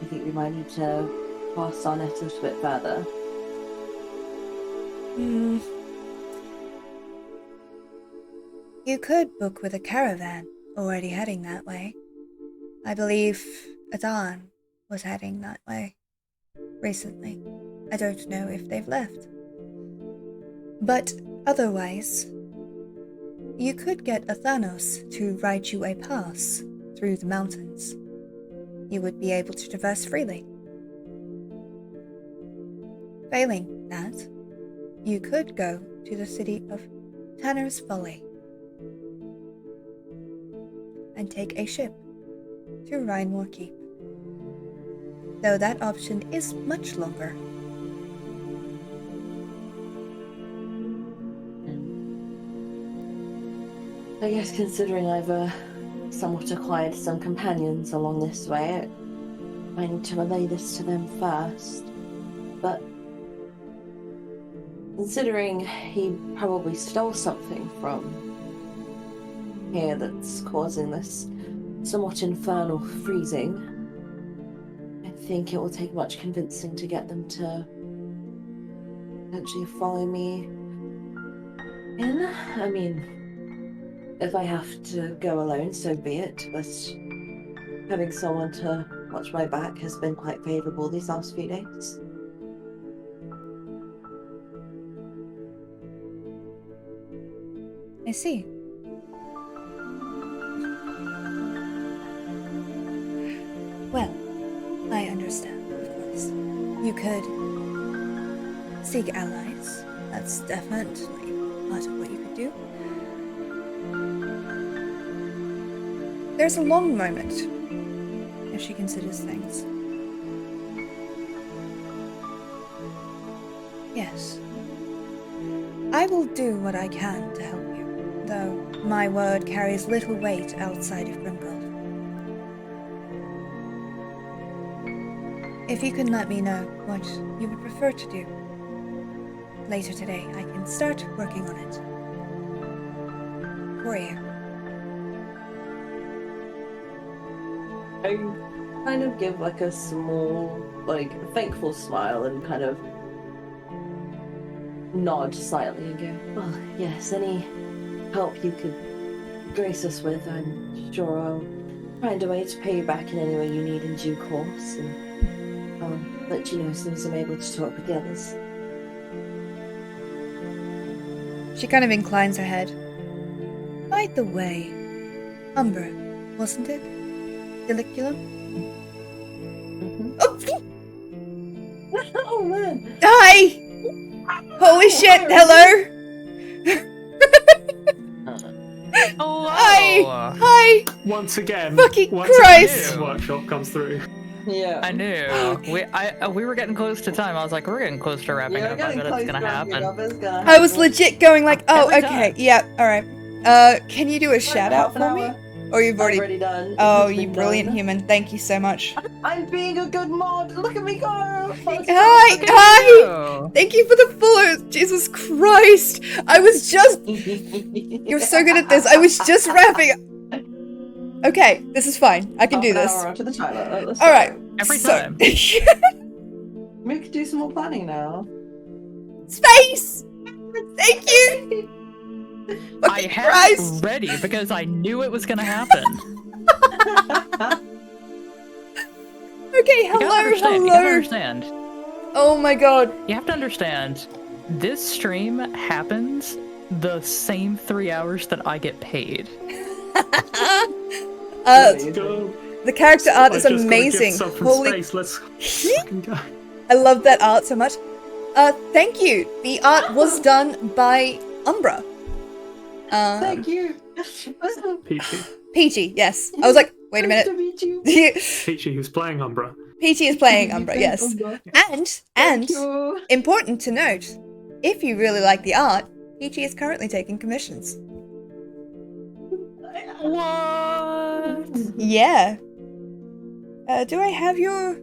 you think we might need to cast our net a little bit further? You could book with a caravan already heading that way. I believe Adan was heading that way recently. I don't know if they've left. But otherwise, you could get a Thanos to write you a pass through the mountains. You would be able to traverse freely. Failing that, you could go to the city of Tanner's Folly and take a ship to Rhinmore Keep, though that option is much longer. I guess considering I've somewhat acquired some companions along this way, I need to relay this to them first. But considering he probably stole something from here that's causing this somewhat infernal freezing, I think it will take much convincing to get them to eventually follow me in. I mean, if I have to go alone, so be it, but having someone to watch my back has been quite favourable these last few days. I see. Well, I understand, of course. You could seek allies. That's definitely part of what you could do. There's a long moment as she considers things. Yes. I will do what I can to help you, though my word carries little weight outside of Grimgauld. If you can let me know what you would prefer to do, later today I can start working on it. For you. kind of give like a small, like thankful smile and kind of nod slightly and go, "Oh yes, any help you could grace us with, I'm sure I'll find a way to pay you back in any way you need in due course, and I'll let you know as soon as I'm able to talk with the others." She kind of inclines her head. By the way, Umbra, wasn't it? Deliculum? Mm-hmm. Oh! Oh man! Hi! Holy shit, hello! Oh, Hi! Hi! Once again, Fucking once Christ! again, the workshop comes through. Yeah. I knew. We were getting close to time. I was like, we're getting close to wrapping up. I bet it's gonna happen. I was legit going like, oh, Every okay, time. yeah, alright. Can you do a shout out for me? Or you've already... done. Oh, It's you been brilliant done. human. Thank you so much. I'm being a good mod. Look at me go. Hi! Look Hi! at you. Thank you for the follow! Jesus Christ! I was just... You're so good at this. I was just wrapping up. Okay, this is fine. I can do this. After the timer. Let's Alright. go. Every So- time. We could do some more planning now. Space! Thank you! I Fucking had Christ! it ready because I knew it was gonna happen. Okay, You gotta hello, understand. You gotta hello! understand. Oh my god. You have to understand. This stream happens the same 3 hours that I get paid. Go. The character art is I've just got a gift amazing. sub from Holy... space. Let's fucking go. I love that art so much. Thank you. The art was done by Umbra. Thank you. Peachy. Peachy, yes. I was like, wait a Nice to minute. meet you. Peachy, who's playing Umbra. Peachy is playing Umbra, yes. Umbra. And, Thank you. important to note, if you really like the art, Peachy is currently taking commissions. What? Yeah. Do I have your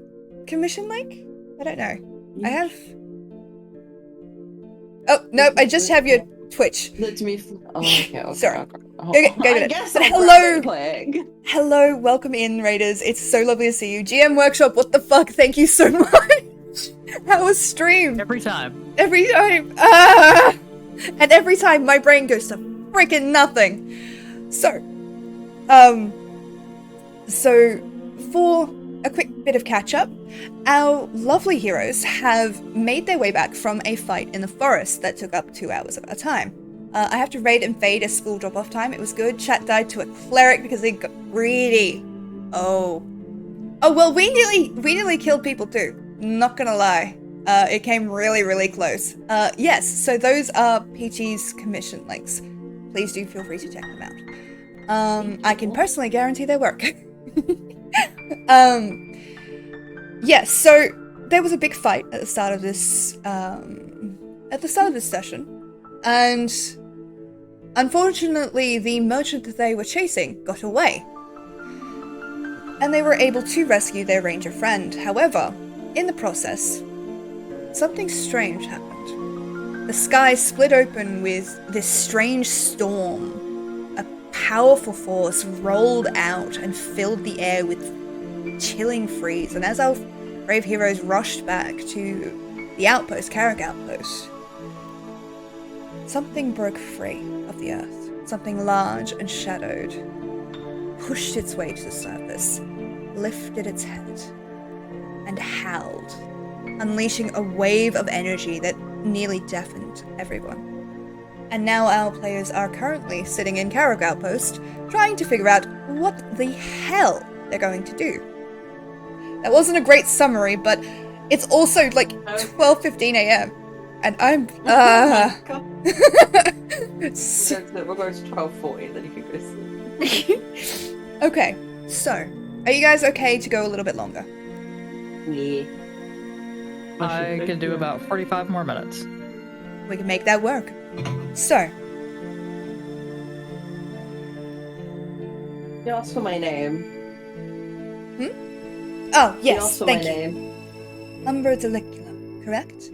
commission link? I don't know. I have... Oh, no, I just have your Twitch. Let me. Oh, okay. Sorry. Okay. Go get I it. guess But I'll hello. grab it quick. Hello, welcome in, Raiders. It's so lovely to see you. GM Workshop, what the fuck? Thank you so much. How was stream? Every time. Every time. Ah! And every time my brain goes to freaking nothing. So for a quick bit of catch up, our lovely heroes have made their way back from a fight in the forest that took up 2 hours of our time. I have to raid and fade as school drop-off time. It was good. Chat died to a cleric because they got greedy. Oh well, we nearly killed people too. Not gonna lie. It came really, really close. Yes, so those are Peachy's commission links. Please do feel free to check them out. I can personally guarantee their work. Yes, so there was a big fight at the start of this session, and unfortunately the merchant that they were chasing got away, and they were able to rescue their ranger friend. However, in the process, something strange happened. The sky split open with this strange storm. A powerful force rolled out and filled the air with chilling freeze, and as our brave heroes rushed back to the outpost, Carrok Outpost, something broke free of the earth. Something large and shadowed pushed its way to the surface, lifted its head, and howled, unleashing a wave of energy that nearly deafened everyone. And now our players are currently sitting in Carrok Outpost, trying to figure out what the hell they're going to do. That wasn't a great summary, but it's also like 12:15 a.m. and I'm So we'll go to 12:40, then you can go sleep. Okay, so are you guys okay to go a little bit longer? Yeah. I can do about 45 more minutes. We can make that work. So, You asked for my name. oh You yes, asked for thank my you. name. Umbra Deliculum, correct?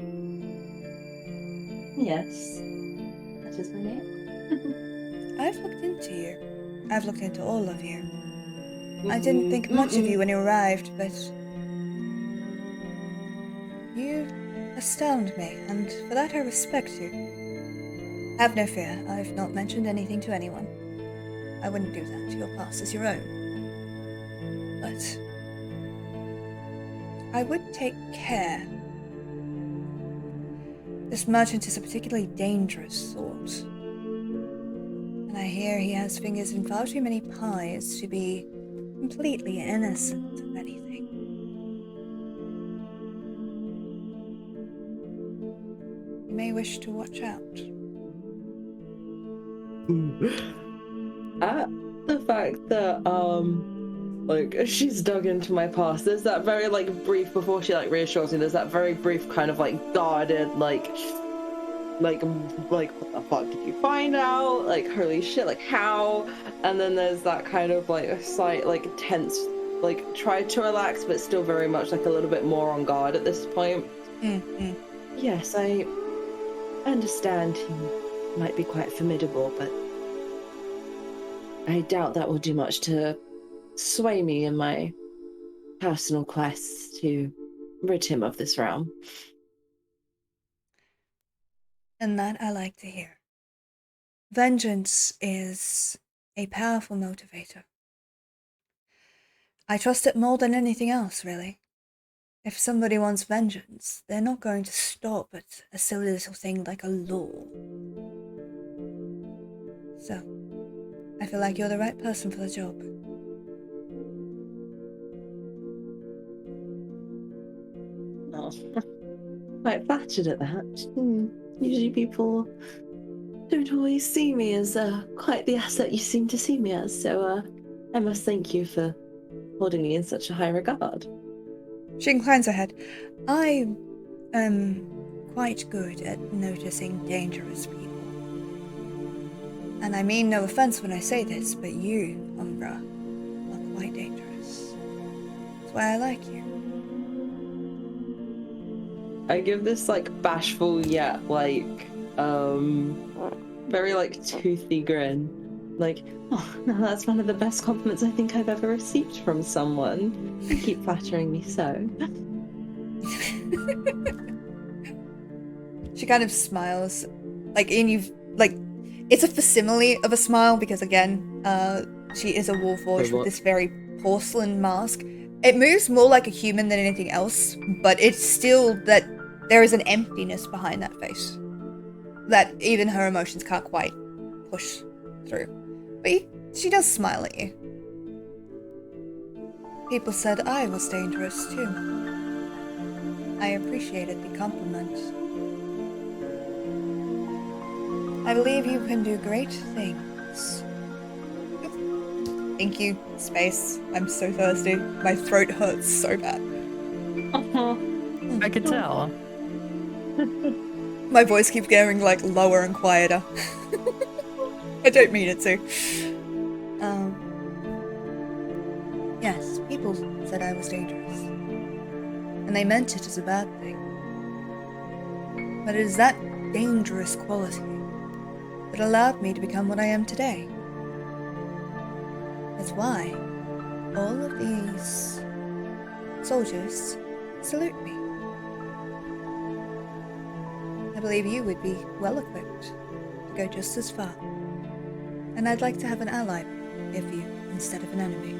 Yes. That is my name. I've looked into you. I've looked into all of you. I didn't think much of you when you arrived, but you astound me, and for that I respect you. Have no fear, I've not mentioned anything to anyone. I wouldn't do that. Your past is your own. But I would take care. This merchant is a particularly dangerous sort. And I hear he has fingers in far too many pies to be completely innocent of anything. You may wish to watch out. The fact that like she's dug into my past, there's that very like brief, before she like reassures me, there's that very brief kind of like guarded like what the fuck did you find out, like holy shit, like how? And then there's that kind of like a slight like tense, like tried to relax but still very much like a little bit more on guard at this point. Yes, I understand he might be quite formidable, but I doubt that will do much to sway me in my personal quests to rid him of this realm. And that I like to hear. Vengeance is a powerful motivator. I trust it more than anything else, really. If somebody wants vengeance, they're not going to stop at a silly little thing like a law. So, I feel like you're the right person for the job. Oh, quite flattered at that. Usually people don't always see me as quite the asset you seem to see me as, so I must thank you for holding me in such a high regard. She inclines her head. I am quite good at noticing dangerous people. And I mean no offense when I say this, but you, Umbra, are quite dangerous. That's why I like you. I give this like bashful yet like very like toothy grin. Like, oh, no, that's one of the best compliments I think I've ever received from someone. You keep flattering me so. She kind of smiles, like, and you've, like, it's a facsimile of a smile because, again, she is a warforged with this very porcelain mask. It moves more like a human than anything else, but it's still that there is an emptiness behind that face that even her emotions can't quite push through. But she does smile at you. People said I was dangerous too. I appreciated the compliment. I believe you can do great things. Thank you, Space. I'm so thirsty. My throat hurts so bad. I could tell. My voice keeps getting like lower and quieter. I don't mean it to. Yes, people said I was dangerous. And they meant it as a bad thing. But it is that dangerous quality that allowed me to become what I am today. That's why all of these soldiers salute me. I believe you would be well equipped to go just as far. And I'd like to have an ally if you instead of an enemy.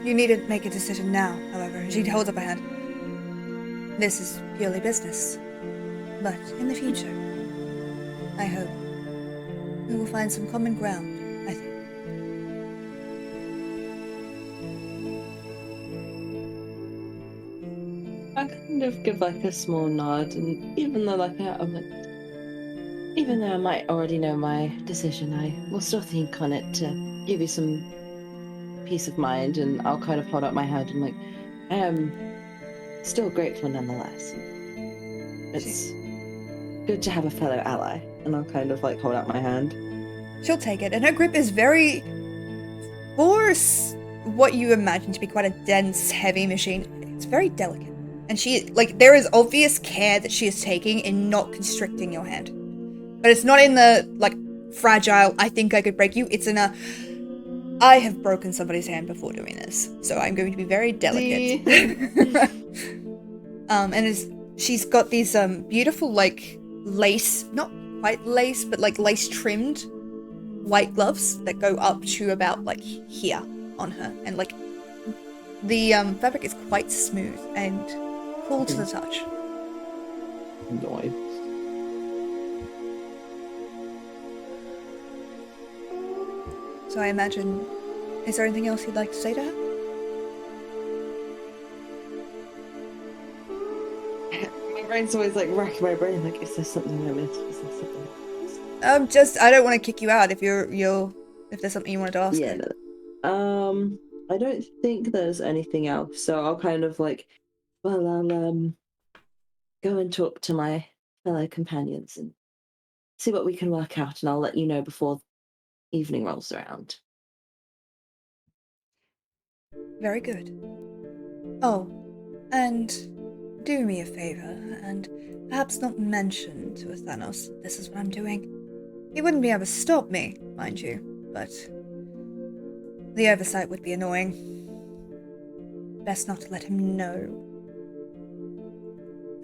You need to make a decision now, however. She holds up a hand. This is purely business. But in the future, I hope we will find some common ground, I think. I kind of give like a small nod, and even though even though I might already know my decision, I will still think on it to give you some peace of mind, and I'll kind of hold up my hand and like, I am still grateful nonetheless. It's good to have a fellow ally, and I'll kind of like hold out my hand. She'll take it, and her grip is very, for what you imagine to be quite a dense, heavy machine, it's very delicate. And she, like, there is obvious care that she is taking in not constricting your hand. But it's not in the, like, fragile. I think I could break you. It's in a... I have broken somebody's hand before doing this, so I'm going to be very delicate. She's got these beautiful, like, lace, not quite lace, but like lace trimmed white gloves that go up to about like here on her, and like the fabric is quite smooth and cool to the touch. Nice. So I imagine, is there anything else you'd like to say to her? My brain's always like racking my brain, like, is there something I missed? Is there something I missed? I don't want to kick you out if if there's something you wanted to ask. Yeah, I don't think there's anything else, so I'll kind of like, well, I'll go and talk to my fellow companions and see what we can work out, and I'll let you know before evening rolls around. Very good. Oh, and do me a favor, and perhaps not mention to Athanos this is what I'm doing. He wouldn't be able to stop me, mind you, but the oversight would be annoying. Best not to let him know.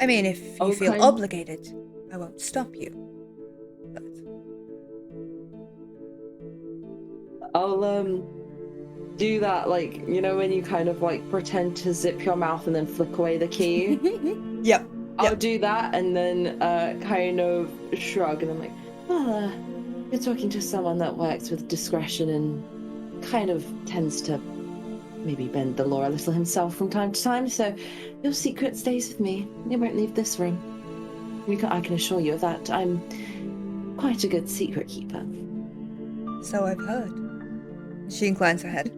I mean, if you feel obligated, I won't stop you. But I'll do that, like, you know when you kind of like pretend to zip your mouth and then flick away the key? Yep. I'll do that and then kind of shrug, and I'm like, well, you're talking to someone that works with discretion and kind of tends to maybe bend the law a little himself from time to time, so your secret stays with me. You won't leave this room. I can assure you of that. I'm quite a good secret keeper. So I've heard. She inclines her head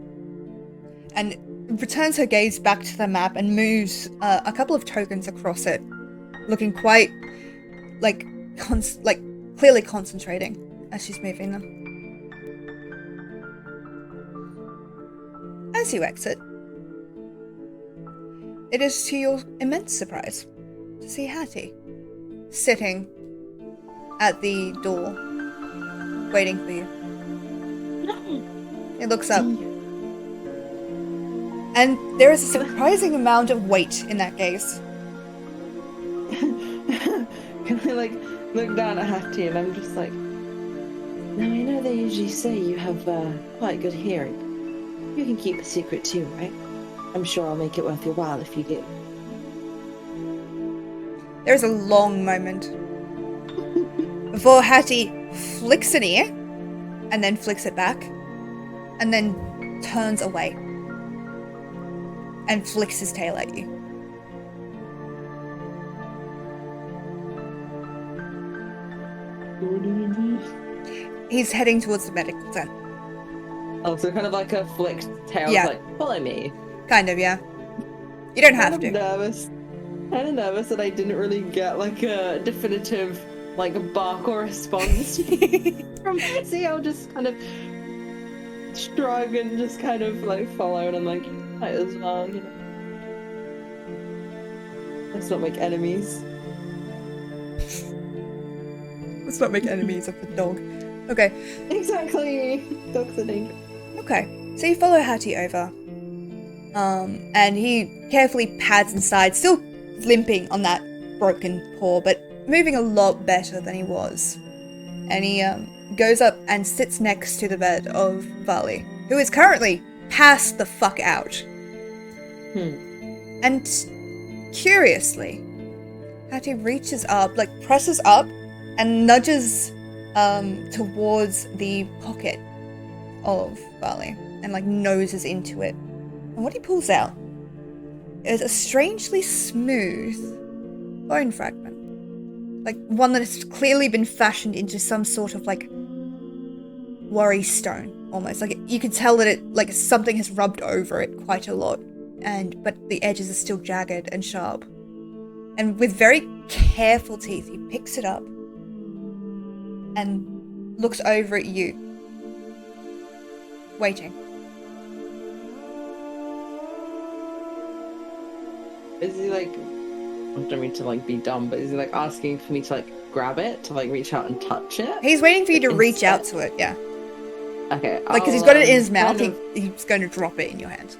and returns her gaze back to the map and moves a couple of tokens across it, looking quite like clearly concentrating as she's moving them. As you exit, it is to your immense surprise to see Hattie sitting at the door, waiting for you. It looks up, and there is a surprising amount of weight in that gaze. Can I like look down at Hattie and I'm just like, now I know they usually say you have quite good hearing. You can keep a secret too, right? I'm sure I'll make it worth your while if you do. There's a long moment before Hattie flicks an ear and then flicks it back and then turns away and flicks his tail at you. He's heading towards the medical tent. Oh, so kind of like a flicked tail, Yeah. like, follow me. Kind of, yeah. You don't have to. Kind of nervous that I didn't really get like a definitive like bark or response from Betsy. I'll just kind of shrug and just kind of like follow, and I'm like, might as well, you know. Let's not make enemies. Let's not make enemies of the dog. Okay. Exactly. Dogs are dangerous. Okay. So you follow Hattie over. And he carefully pads inside, still limping on that broken paw, but moving a lot better than he was. And he goes up and sits next to the bed of Vali, who is currently passed the fuck out. And curiously, Hattie reaches up, like presses up, and nudges towards the pocket of Vali, and like noses into it. And what he pulls out is a strangely smooth bone fragment. Like one that has clearly been fashioned into some sort of like worry stone, almost. Like you could tell that it, like something has rubbed over it quite a lot. But the edges are still jagged and sharp. And with very careful teeth, he picks it up and looks over at you, waiting. Is he like, I don't mean to like be dumb, but is he like asking for me to like grab it, to like reach out and touch it. He's waiting for you to reach Instead. out to it, yeah. Okay. Like, because he's got it in his I'll, mouth, kind he's going to drop it in your hand.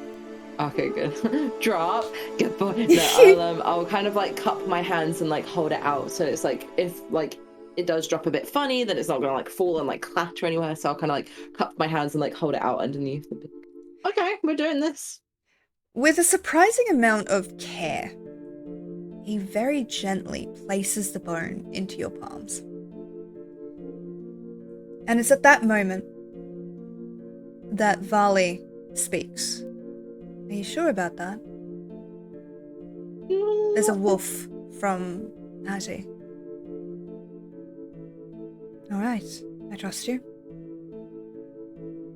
Okay, good. Drop. Good boy. No, I'll kind of like cup my hands and like hold it out. So it's like, if like it does drop a bit funny, then it's not gonna like fall and like clatter anywhere. So I'll kind of like cup my hands and like hold it out underneath. Okay, we're doing this. With a surprising amount of care, he very gently places the bone into your palms. And it's at that moment that Vali speaks. Are you sure about that? There's a wolf from Hattie. Alright, I trust you.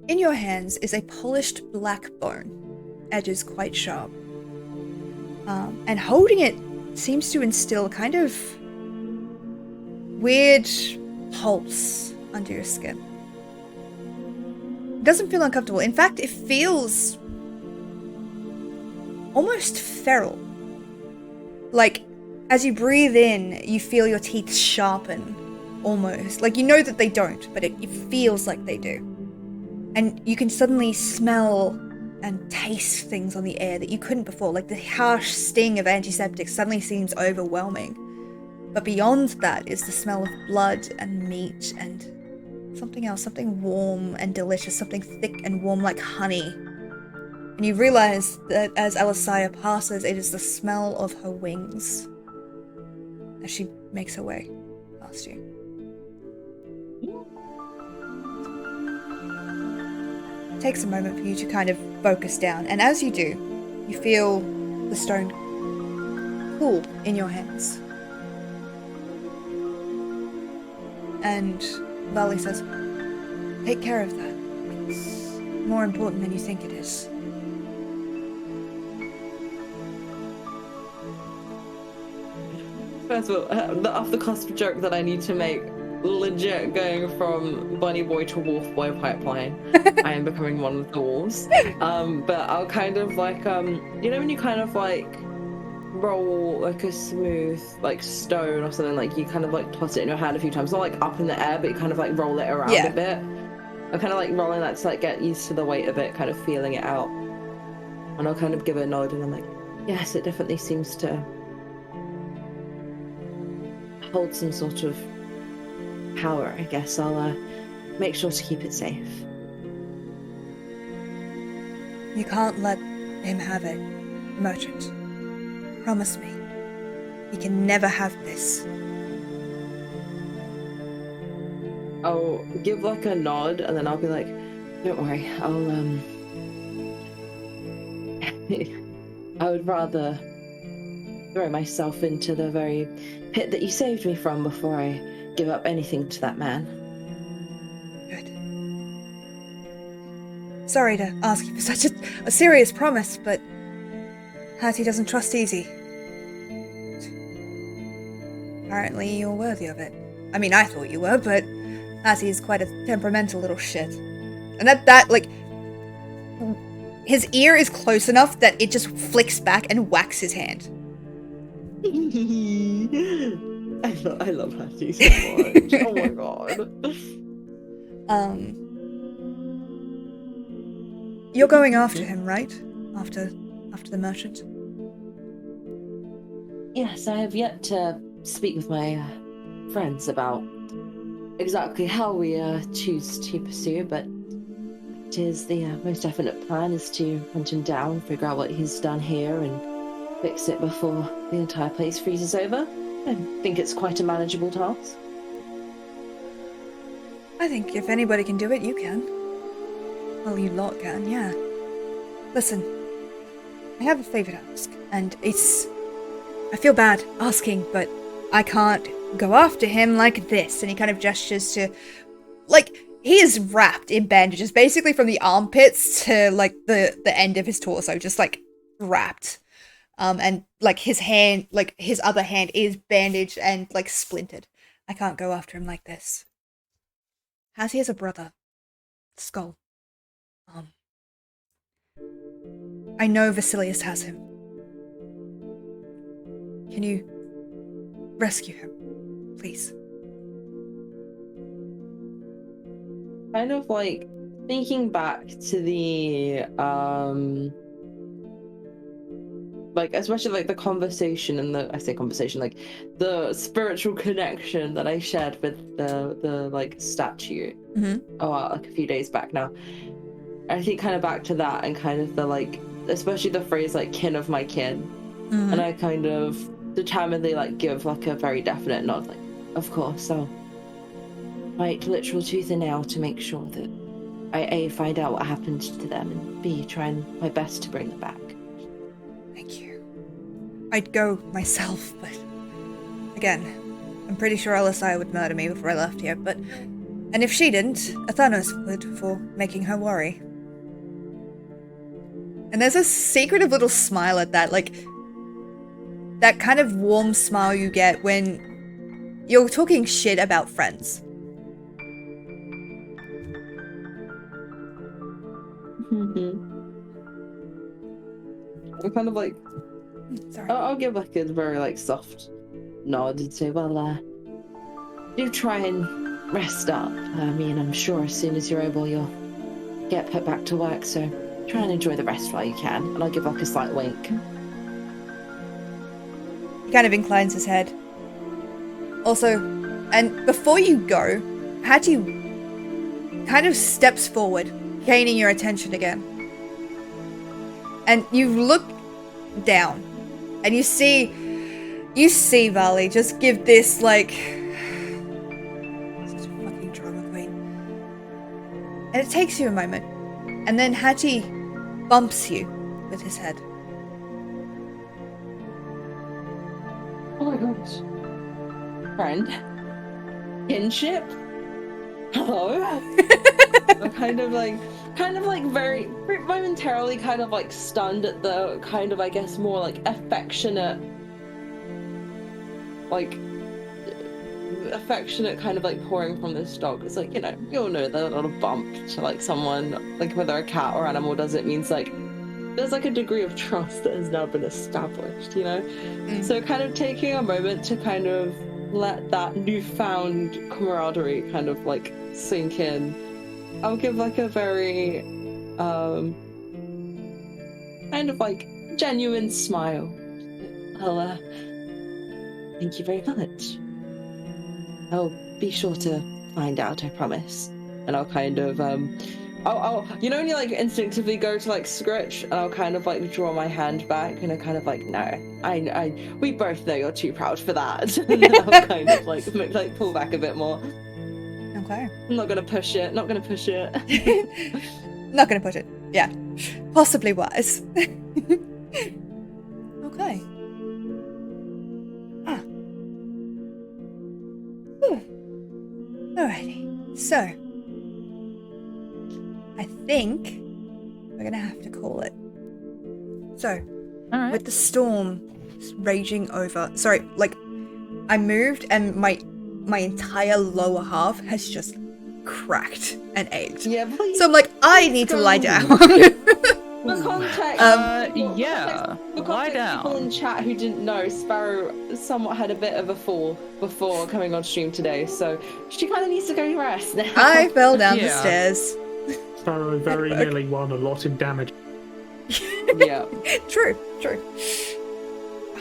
In your hands is a polished black bone, edges quite sharp. And holding it seems to instill kind of weird pulse under your skin. It doesn't feel uncomfortable. In fact, it feels almost feral. Like, as you breathe in, you feel your teeth sharpen, almost. Like, you know that they don't, but it feels like they do. And you can suddenly smell and taste things on the air that you couldn't before. Like, the harsh sting of antiseptic suddenly seems overwhelming. But beyond that is the smell of blood and meat and something else, something warm and delicious, something thick and warm like honey. And you realize that as Alisaya passes, it is the smell of her wings as she makes her way past you. It takes a moment for you to kind of focus down, and as you do, you feel the stone cool in your hands. And Vali says, take care of that. It's more important than you think it is. First of all, the off-the-cusp joke that I need to make, legit going from bunny boy to wolf boy pipeline. I am becoming one of the wolves. But I'll kind of like, you know when you kind of like roll like a smooth like stone or something, like you kind of like toss it in your hand a few times, not like up in the air, but you kind of like roll it around a bit. I'm kind of like rolling that to like get used to the weight of it, kind of feeling it out. And I'll kind of give it a nod and I'm like, yes, it definitely seems to hold some sort of power, I guess. I'll make sure to keep it safe. You can't let him have it, merchant. Promise me. He can never have this. I'll give like a nod and then I'll be like, don't worry, I would rather throw myself into the very pit that you saved me from before I give up anything to that man. Good. Sorry to ask you for such a serious promise, but Hattie doesn't trust easy. Apparently you're worthy of it. I mean, I thought you were, but Hattie is quite a temperamental little shit. And that, like, his ear is close enough that it just flicks back and whacks his hand. I love Hattie so much. Oh my god. You're going after him, right? After the merchant? Yes, I have yet to speak with my friends about exactly how we choose to pursue, but it is the most definite plan is to hunt him down, figure out what he's done here, and fix it before the entire place freezes over. I think it's quite a manageable task. I think if anybody can do it, you can. Well, you lot can, yeah. Listen, I have a favor to ask, and I feel bad asking, but I can't go after him like this. And he kind of gestures to, like, he is wrapped in bandages, basically from the armpits to, like, the end of his torso, just, like, wrapped. And, like, his hand, like, his other hand is bandaged and, like, splintered. I can't go after him like this. Hattie has a brother. Skull. I know Vasilius has him. Can you rescue him, please? kind of like thinking back to the like especially like the conversation and I say conversation, like the spiritual connection that I shared with the like statue like a few days back now. I think kind of back to that and kind of the like, especially the phrase like kin of my kin. And I kind of determinedly like give like a very definite nod, like, of course, I'll fight literal tooth and nail to make sure that I A, find out what happened to them, and B, trying my best to bring them back. Thank you. I'd go myself, but again, I'm pretty sure Alisai would murder me before I left here, but and if she didn't, Athanos would for making her worry. And there's a secretive little smile at that, like that kind of warm smile you get when you're talking shit about friends. I'm kind of like, Sorry. I'll give like a very like soft nod and say, well, do try and rest up. I mean, I'm sure as soon as you're able, you'll get put back to work, so try and enjoy the rest while you can. And I'll give like a slight wink. He kind of inclines his head. Also, and before you go, Hattie kind of steps forward, gaining your attention again. And you look down, and you see Vali just give this, like, such a fucking drama queen. And it takes you a moment, and then Hattie bumps you with his head. Oh my gosh. Friend? Kinship? Hello? I'm kind of like very momentarily kind of like stunned at the kind of, I guess, more like affectionate kind of like pouring from this dog. It's like, you know, you'll know that a little bump to like someone, like whether a cat or animal does, it means like there's like a degree of trust that has now been established, you know? So kind of taking a moment to kind of let that newfound camaraderie kind of like sink in. I'll give like a very kind of like genuine smile. I'll thank you very much. I'll be sure to find out, I promise. And I'll kind of I'll you know when you like instinctively go to like scratch, and I'll kind of like draw my hand back and I kind of like, no, we both know you're too proud for that. And then I'll kind of like pull back a bit more. Okay. I'm not gonna push it. Not gonna push it. Yeah. Possibly wise. Okay. Alrighty. So, I think we're gonna have to call it. So, All right. with the storm raging over, sorry, like I moved and my entire lower half has just cracked and ached. Yeah, please. So I'm like, I need to lie down. For context, yeah, lie down. People in chat who didn't know, Sparrow somewhat had a bit of a fall before coming on stream today, so she kind of needs to go rest now. I fell down the stairs. Sparrow very nearly won a lot in damage. Yeah. True.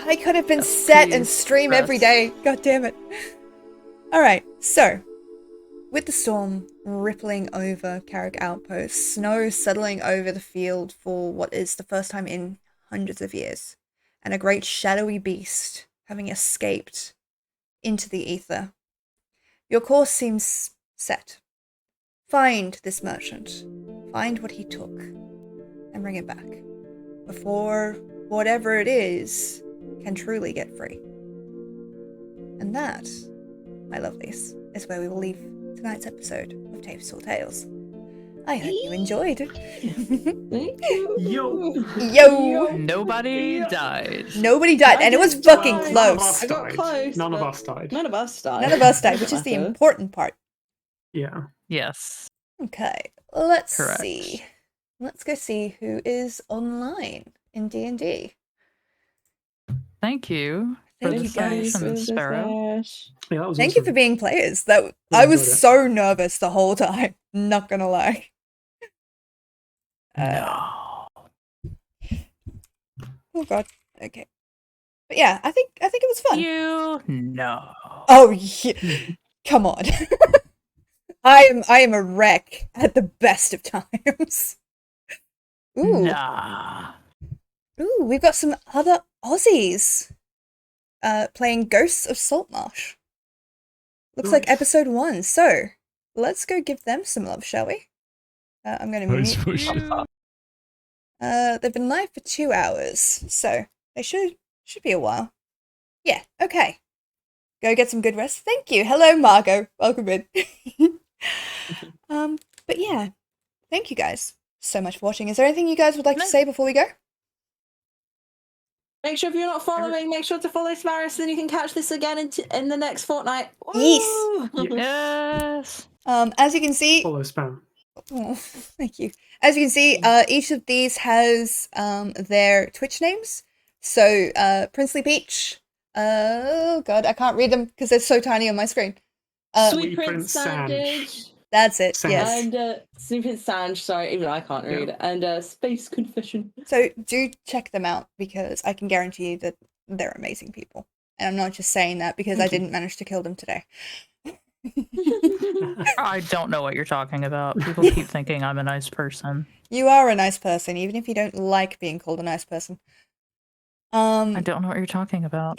I could have been set and stream every day. God damn it. Alright, so with the storm rippling over Carrok Outpost, snow settling over the field for what is the first time in hundreds of years, and a great shadowy beast having escaped into the ether, your course seems set. Find this merchant, find what he took, and bring it back, before whatever it is can truly get free. And that, my lovelies, is where we will leave tonight's episode of Taeve's Tall Tales. I hope you enjoyed. Yo! Nobody died. Nobody died, and it was fucking close. I got close. None of us died. None of us died. None of us died, which is the important part. Yeah. Yes. Okay, let's Correct. see. Let's go see who is online in D&D. Thank you Thank the you guys. Thanks, Sparrow. Yeah, that was Thank you awesome. for being players. That Yeah, I was enjoyed it. so nervous the whole time. Not gonna lie. No. Oh god. Okay. But yeah, I think it was fun. You no. Oh yeah. Come on. I am a wreck at the best of times. Ooh. Nah. Ooh, we've got some other Aussies playing Ghosts of Saltmarsh. Looks like Nice. episode 1. So, let's go give them some love, shall we? I'm going to mute you. They've been live for 2 hours, so they should be a while. Yeah, okay. Go get some good rest. Thank you. Hello, Margot. Welcome in. But yeah, thank you guys so much for watching. Is there anything you guys would like to say before we go? Make sure if you're not following, make sure to follow Sparrow so then you can catch this again in the next fortnight. Yes. Woo! Yes. As you can see, Follow spam. oh, thank you. As you can see, each of these has their Twitch names. So, Princely Peach. Oh god, I can't read them because they're so tiny on my screen. Sweet Prince Sandage. That's it. Sanj. Yes. And Sweet Prince Sanj, sorry, even I can't read. And Space Confession. So do check them out because I can guarantee you that they're amazing people. And I'm not just saying that because I didn't manage to kill them today. I don't know what you're talking about. People keep thinking I'm a nice person. You are a nice person, even if you don't like being called a nice person. I don't know what you're talking about.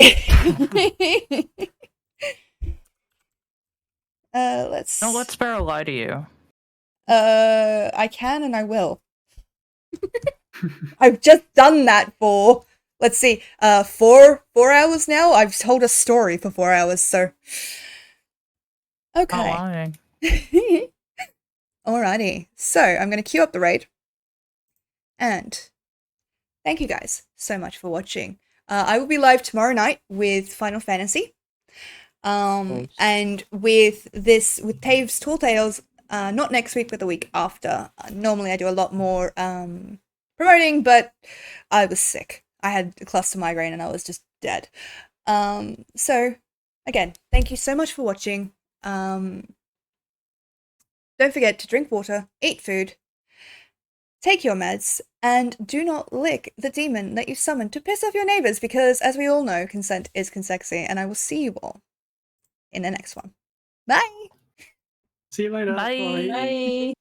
Let's. Don't let Sparrow lie to you. I can and I will. I've just done that for, let's see, 4 hours now. I've told a story for 4 hours, so. Not Okay. lying. Alrighty. So I'm going to queue up the raid. And thank you guys so much for watching. I will be live tomorrow night with Final Fantasy. And with Taeve's Tall Tales, not next week, but the week after. Normally I do a lot more promoting, but I was sick. I had a cluster migraine and I was just dead. So, again, thank you so much for watching. Don't forget to drink water, eat food, take your meds, and do not lick the demon that you summoned to piss off your neighbors because, as we all know, consent is consexy, and I will see you all in the next one. Bye! See you later. Bye. Bye.